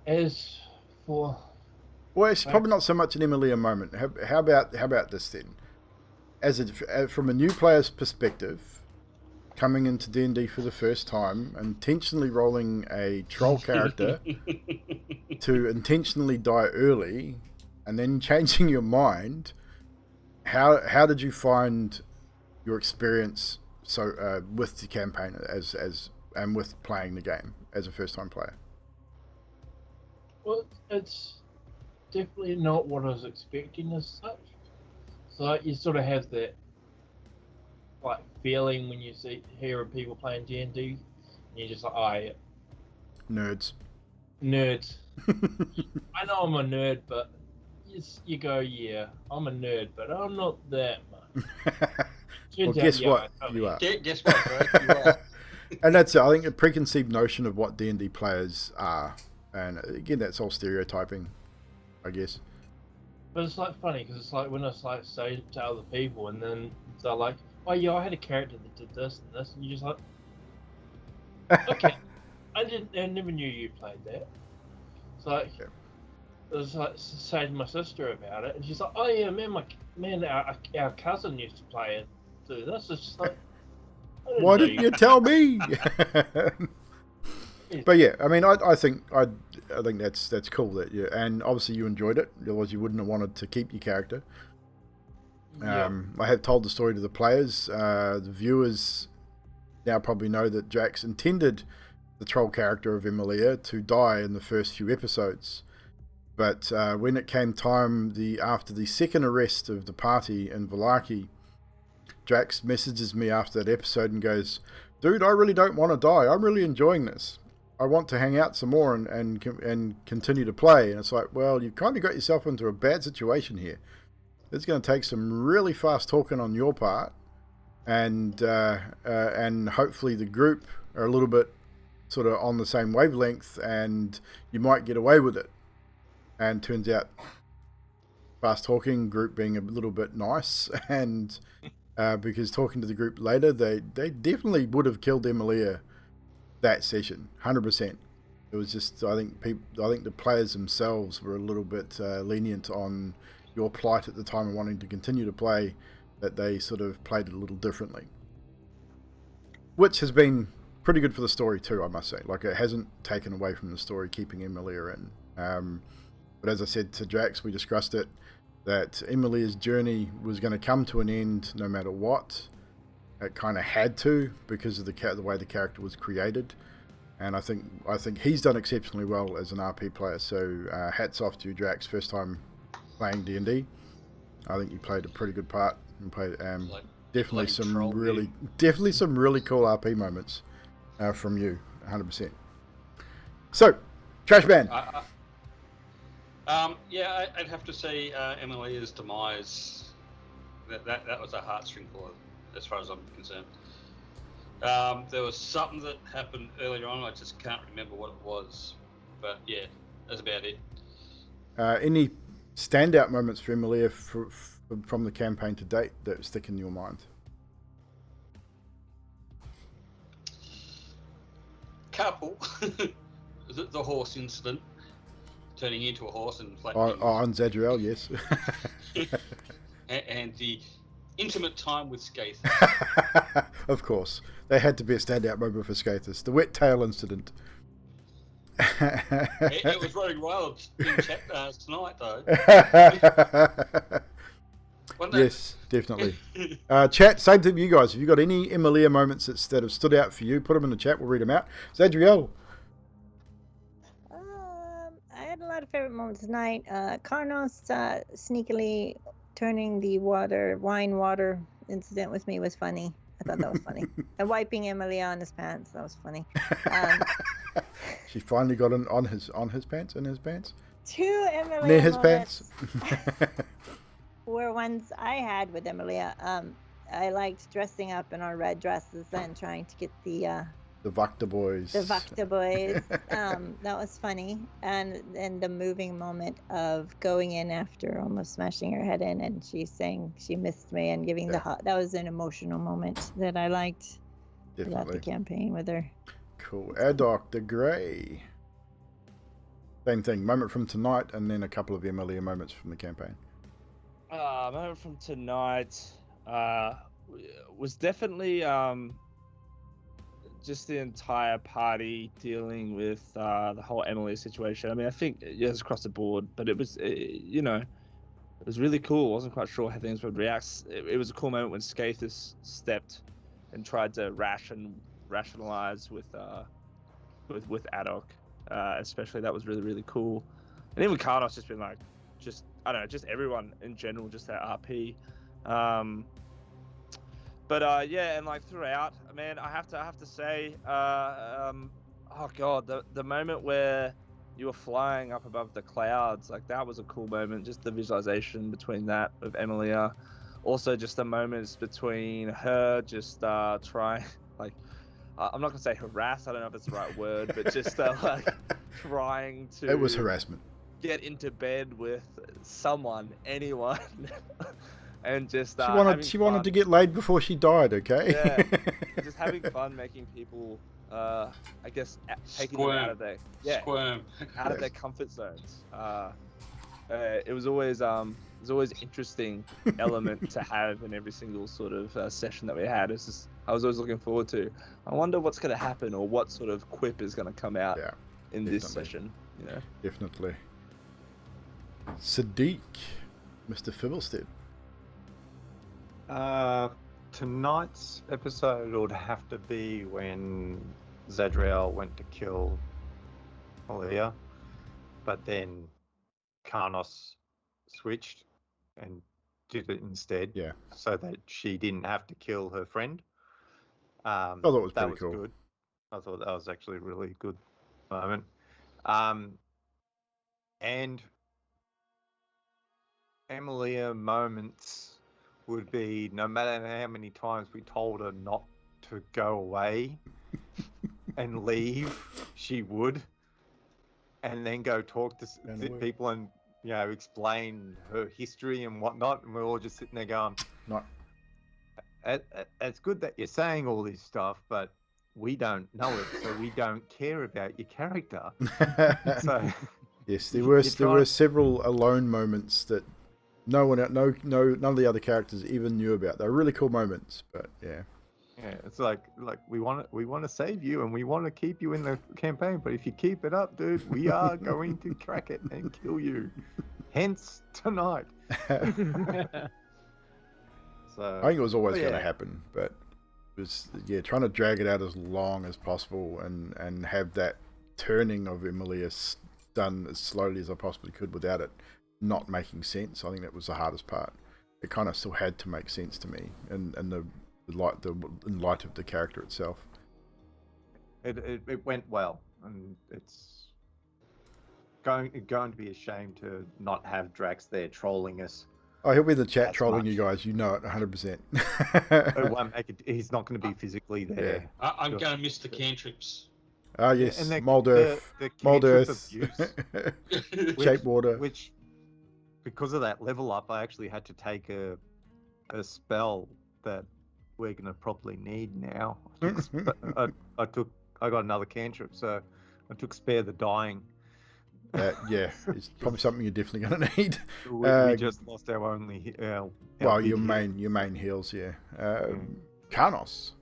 As for Well, it's probably not so much an Emilia moment. How about this then? From a new player's perspective, coming into D&D for the first time, intentionally rolling a troll character to intentionally die early, and then changing your mind, how did you find your experience with the campaign and with playing the game as a first time player? well, it's definitely not what I was expecting as such. So you sort of have that like feeling when you hear people playing D&D, and you're just like, oh yeah, Nerds. I know I'm a nerd, but you go, yeah, I'm a nerd, but I'm not that much. Well, guess what? You are. Guess what, bro? You are. And that's, I think, a preconceived notion of what D&D players are. And again, that's all stereotyping, I guess. But it's like funny because it's like when I like say to other people, and then they're like, "Oh yeah, I had a character that did this and this," and you're just like, "Okay, I never knew you played that." It's like, Yeah. I was like saying to my sister about it, and she's like, "Oh yeah, our cousin used to play it, do this." It's just like, Why didn't you tell me? But yeah, I mean, I think that's cool that you, and obviously you enjoyed it. Otherwise, you wouldn't have wanted to keep your character. Yeah. I have told the story to the players. The viewers now probably know that Drax intended the troll character of Emilia to die in the first few episodes. But when it came time, after the second arrest of the party in Vallaki, Drax messages me after that episode and goes, "Dude, I really don't want to die. I'm really enjoying this. I want to hang out some more and continue to play." And it's like, well, you've kind of got yourself into a bad situation here. It's going to take some really fast talking on your part, and hopefully the group are a little bit sort of on the same wavelength, and you might get away with it. And turns out, fast talking group being a little bit nice, and because talking to the group later, they definitely would have killed Emilia that session, 100%. It was just, I think the players themselves were a little bit lenient on your plight at the time and wanting to continue to play, that they sort of played it a little differently, which has been pretty good for the story too, I must say. Like, it hasn't taken away from the story, keeping Emilia in. But as I said to Drax, we discussed it, that Emilia's journey was going to come to an end no matter what. It kind of had to, because of the way the character was created. And I think he's done exceptionally well as an RP player. So hats off to you, Drax. First time playing D&D. I think you played a pretty good part and played definitely some really cool RP moments from you, 100%. So, Trash Ban. Yeah, I'd have to say Emilia's demise. That was a heartstring puller, as far as I'm concerned. There was something that happened earlier on. I just can't remember what it was, but yeah, that's about it. Any standout moments for Emilia from the campaign to date that stick in your mind? Couple. the horse incident, turning into a horse and on Zadriel, yes. and the intimate time with Skaith. Of course. They had to be a standout moment for Skaithus. The wet tail incident. It was running wild in chat tonight, though. Yes, definitely. Chat, same to you guys. Have you got any Emilia moments that have stood out for you? Put them in the chat. We'll read them out. Zadriel. I had a lot of favorite moments tonight. Karnos sneakily turning the wine water incident with me was funny. I thought that was funny. And wiping Emilia on his pants, that was funny. She finally got on his pants, in his pants. Two Emilia near his pants. Were ones I had with Emilia. I liked dressing up in our red dresses and trying to get the Vacta boys. That was funny. And then the moving moment of going in after almost smashing her head in, and she's saying she missed me and giving the hug. That was an emotional moment that I liked about the campaign with her. Cool. Adok the Grey. Same thing. Moment from tonight, and then a couple of Emilia moments from the campaign. Moment from tonight was definitely just the entire party dealing with the whole Emilia situation. I mean, I think it's across the board, but it was, it was really cool. I wasn't quite sure how things would react. It was a cool moment when Skaithus stepped and tried to rationalize with Adok, especially. That was really, really cool. And even Karnos just been like, I don't know, just everyone in general, just that RP. But yeah, and like throughout, man, I have to say, oh god, the moment where you were flying up above the clouds, like that was a cool moment. Just the visualization between that of Emilia, also just the moments between her just trying, like, I'm not gonna say harass, I don't know if it's the right word, but just like trying to. It was harassment. Get into bed with someone, anyone. And just she wanted to get laid before she died, okay? Yeah, just having fun, making people, I guess, taking them out of their out of their comfort zones. It was always interesting element to have in every single sort of session that we had. It's just, I was always looking forward to. I wonder what's going to happen, or what sort of quip is going to come out in this session. You know, definitely. Sadiq, Mr. Fibblestead. Tonight's episode would have to be when Zadriel went to kill Emilia, but then Karnos switched and did it instead, so that she didn't have to kill her friend. I thought that was cool. Good. I thought that was actually a really good moment. And Emilia moments would be, no matter how many times we told her not to go away and leave, she would, and then go talk to people and, explain her history and whatnot, and we're all just sitting there going, it's good that you're saying all this stuff, but we don't know it, so we don't care about your character. So yes, you're there were trying- several alone moments that none of the other characters even knew about. They were really cool moments, but yeah. Yeah, it's like we want to save you and we want to keep you in the campaign, but if you keep it up, dude, we are going to crack it and kill you. Hence tonight. So I think it was always but going to yeah. happen, but it was trying to drag it out as long as possible and have that turning of Emilia done as slowly as I possibly could without it not making sense. I think that was the hardest part. It kind of still had to make sense to me, and in light of the character itself. It went well, and it's going to be a shame to not have Drax there trolling us. Oh, he'll be in the chat That's trolling much. you guys. You know it 100%. It won't make it. He's not going to be physically there. I'm Sure. going to miss the cantrips. Ah, Yeah, yes, and mold earth, the mold cantrip earth, abuse, shape water. which because of that level up, I actually had to take a spell that we're going to probably need now. I got another cantrip, so I took Spare the Dying. Yeah, it's probably something you're definitely going to need. We just lost our only. Our Well, big your hit. main heals, yeah. Karnos.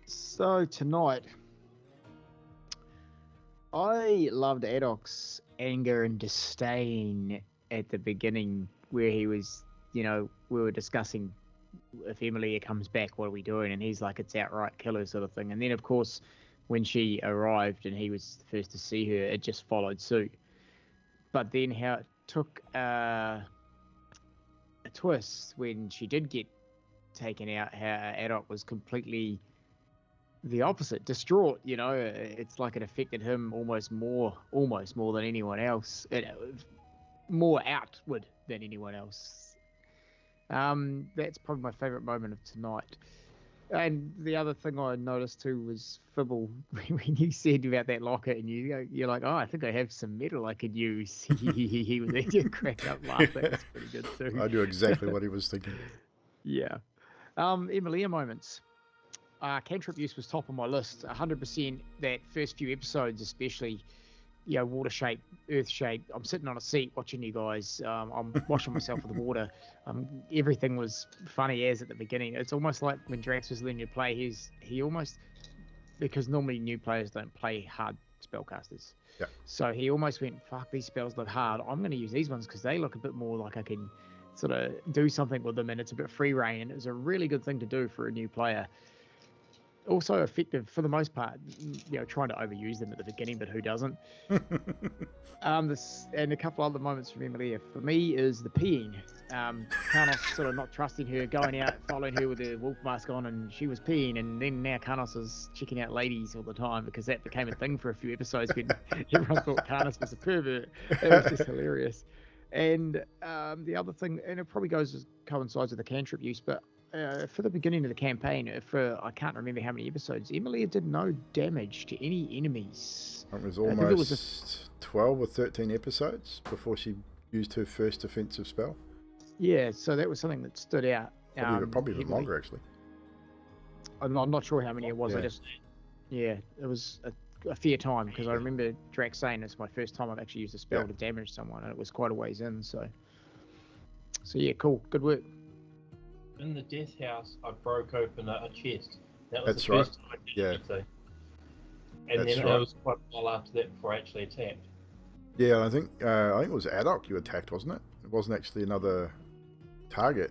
So tonight, I loved Adok's anger and disdain at the beginning, where he was, we were discussing if Emilia comes back, what are we doing? And he's like, it's outright killer sort of thing. And then, of course, when she arrived and he was the first to see her, it just followed suit. But then how it took a twist when she did get taken out, how Adok was completely the opposite, distraught. It's like it affected him almost more than anyone else. More outward than anyone else. That's probably my favorite moment of tonight. And the other thing I noticed too was Fibble, when you said about that locker, and you're like, oh, I think I have some metal I could use. He was there to crack up laugh. That was pretty good too. I knew exactly what he was thinking. Yeah. Emilia moments. Cantrip use was top of my list. 100%. That first few episodes, especially, water shape, earth shape. I'm sitting on a seat watching you guys. I'm washing myself with water. Everything was funny as at the beginning. It's almost like when Drax was learning to play, he almost, because normally new players don't play hard spellcasters. Yeah. So he almost went, fuck, these spells look hard. I'm going to use these ones because they look a bit more like I can sort of do something with them, and it's a bit free reign, and it's a really good thing to do for a new player. Also effective for the most part, trying to overuse them at the beginning, but who doesn't? This and a couple other moments from Emilia for me is the peeing. Karnos sort of not trusting her, going out, following her with her wolf mask on, and she was peeing, and then now Karnos is checking out ladies all the time because that became a thing for a few episodes when everyone thought Karnos was a pervert. It was just hilarious. And the other thing, and it probably coincides with the cantrip use, but for the beginning of the campaign, I can't remember how many episodes, Emilia did no damage to any enemies. It was almost 12 or 13 episodes before she used her first offensive spell. Yeah, so that was something that stood out. Probably even longer, actually. I'm not sure how many it was. Yeah. It was a fair time, because I remember Drax saying it's my first time I've actually used a spell to damage someone, and it was quite a ways in. So yeah, cool, good work. In the death house, I broke open a chest. That was That's the right. first time I did anything. And That's then right. it was quite a while after that before I actually attacked. Yeah, I think it was Adok you attacked, wasn't it? It wasn't actually another target.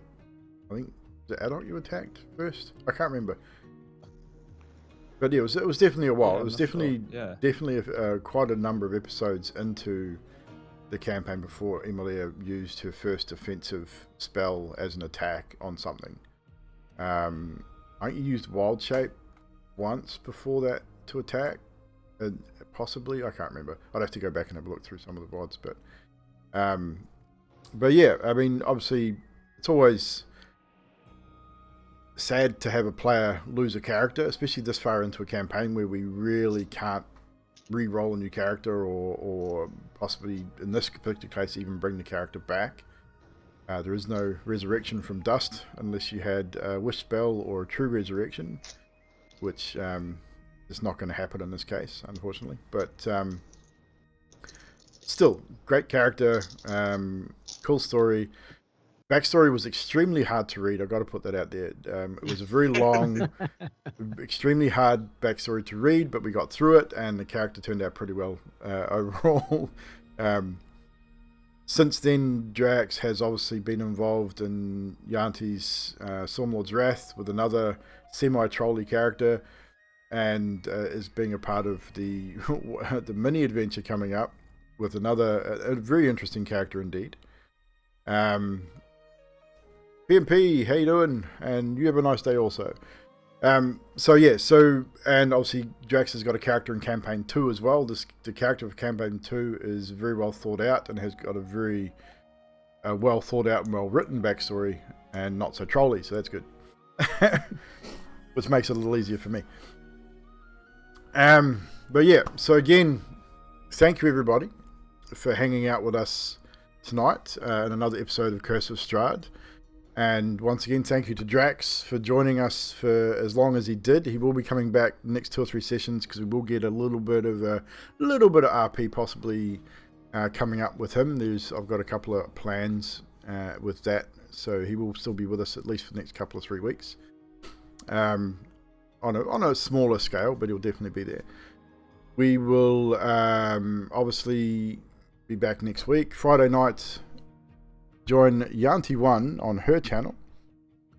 I think was it Adok you attacked first. I can't remember. But yeah, it was definitely a while. Yeah, it was I'm not definitely sure. Yeah. definitely quite a number of episodes into the campaign before Emilia used her first offensive spell as an attack on something. I think you used Wild Shape once before that to attack, and possibly, I can't remember. I'd have to go back and have a look through some of the VODs, but yeah, I mean, obviously, it's always sad to have a player lose a character, especially this far into a campaign where we really can't re-roll a new character or possibly, in this particular case, even bring the character back. There is no resurrection from dust unless you had a wish spell or a true resurrection, which is not going to happen in this case, unfortunately. But still, great character, cool story. Backstory was extremely hard to read. I've got to put that out there. It was a very long, extremely hard backstory to read, but we got through it, and the character turned out pretty well overall. Since then, Drax has obviously been involved in Yanti's Stormlord's Wrath with another semi-trolly character, and is being a part of the the mini adventure coming up with another a very interesting character indeed. PMP, how you doing? And you have a nice day also. And obviously Drax has got a character in campaign 2 as well. The character of campaign 2 is very well thought out and has got a very well thought out and well written backstory, and not so trolly, so that's good. Which makes it a little easier for me. But yeah, so again, thank you everybody for hanging out with us tonight in another episode of Curse of Strahd. And once again, thank you to Drax for joining us for as long as he did. He will be coming back the next 2 or 3 sessions because we will get a little bit of RP possibly coming up with him. I've got a couple of plans with that, so he will still be with us at least for the next couple of 3 weeks. On a smaller scale, but he'll definitely be there. We will obviously be back next week, Friday night. Join Yanti1 on her channel,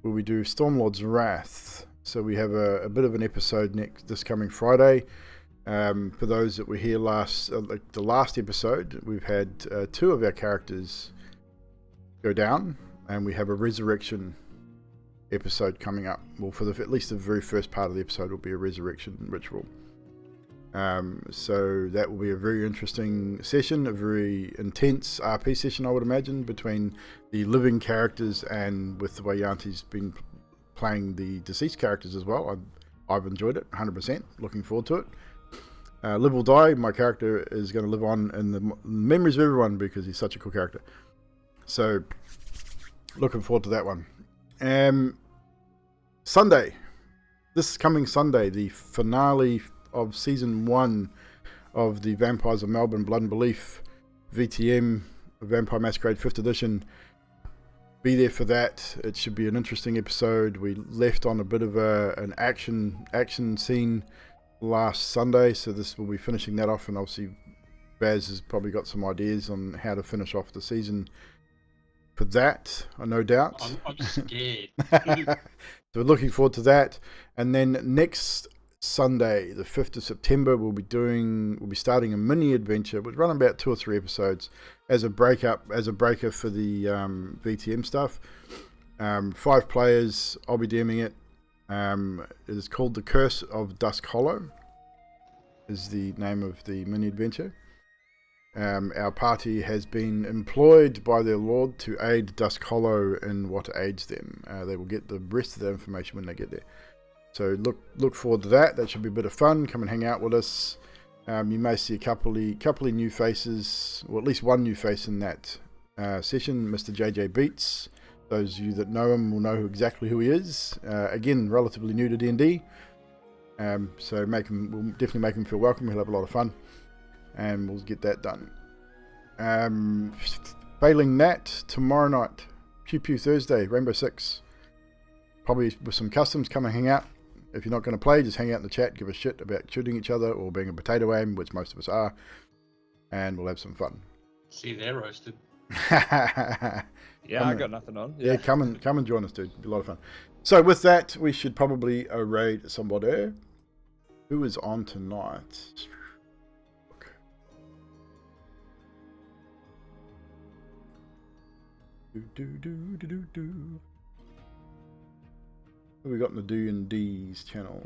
where we do Stormlord's Wrath. So we have a bit of an episode this coming Friday. For those that were here the last episode, we've had 2 of our characters go down, and we have a resurrection episode coming up. Well, for at least the very first part of the episode will be a resurrection ritual. So that will be a very interesting session, a very intense RP session, I would imagine, between the living characters and with the way Yanti's been playing the deceased characters as well. I've enjoyed it 100%, looking forward to it. Live or Die, my character is going to live on in the memories of everyone because he's such a cool character. So looking forward to that one. Sunday, this coming Sunday, the finale of season 1 of the Vampires of Melbourne Blood and Belief VTM, Vampire Masquerade 5th edition. Be there for that. It should be an interesting episode. We left on a bit of an action scene last Sunday, so this will be finishing that off, and obviously Baz has probably got some ideas on how to finish off the season for that, no doubt. I'm scared. So we're looking forward to that. And then next Sunday, the 5th of September, we'll be starting a mini adventure. We'll run about 2 or 3 episodes as a breaker for the VTM stuff. 5 players. I'll be DMing it. It is called The Curse of Dusk Hollow, is the name of the mini adventure. Our party has been employed by their lord to aid Dusk Hollow in what aids them. They will get the rest of the information when they get there. So look forward to that. That should be a bit of fun. Come and hang out with us. You may see a couple of new faces, or at least one new face in that session. Mr. JJ Beats. Those of you that know him will know exactly who he is. Again, relatively new to D&D. So we'll definitely make him feel welcome. He'll have a lot of fun, and we'll get that done. Failing that, tomorrow night, Pew Pew Thursday, Rainbow Six. Probably with some customs, come and hang out. If you're not going to play, just hang out in the chat, give a shit about shooting each other or being a potato aim, which most of us are, and we'll have some fun. See, they're roasted. Yeah, I got nothing on. Yeah, come and join us, dude. It'll be a lot of fun. So with that, we should probably raid somebody. Who is on tonight? What have we got in the D&D's channel?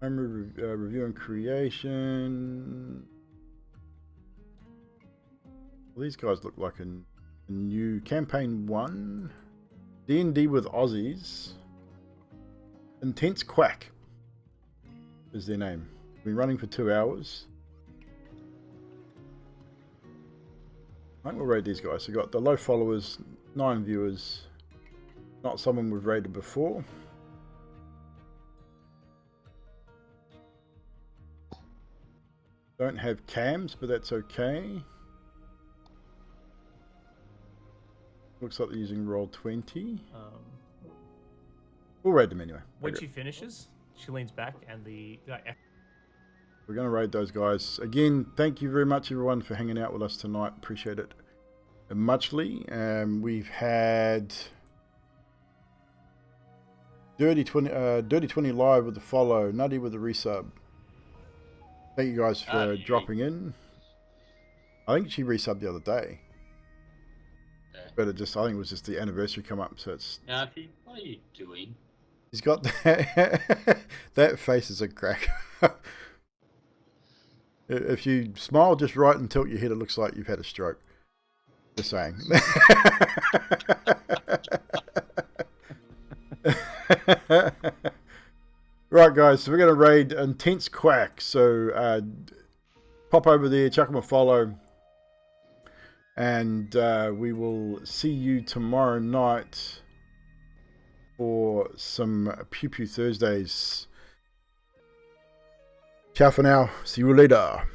Review and creation. Well, these guys look like a new campaign 1. D&D with Aussies. Intense Quack is their name. Been running for 2 hours. I think we'll raid these guys. So we've got the low followers, 9 viewers. Not someone we've raided before. Don't have cams, but that's okay. Looks like they're using Roll20. We'll raid them anyway. When she finishes, she leans back and we're going to raid those guys. Again, thank you very much, everyone, for hanging out with us tonight. Appreciate it muchly. We've had Dirty 20 live with the follow, Nutty with the resub. Thank you guys for dropping in. I think she resubbed the other day. Yeah. But I think it was just the anniversary come up, so it's... Narky, what are you doing? He's got that... that face is a crack. If you smile just right and tilt your head, it looks like you've had a stroke. Just saying. Right, guys, so we're going to raid Intense Quack. So pop over there, chuck him a follow, and we will see you tomorrow night for some Pew Pew Thursdays. Ciao for now. See you later.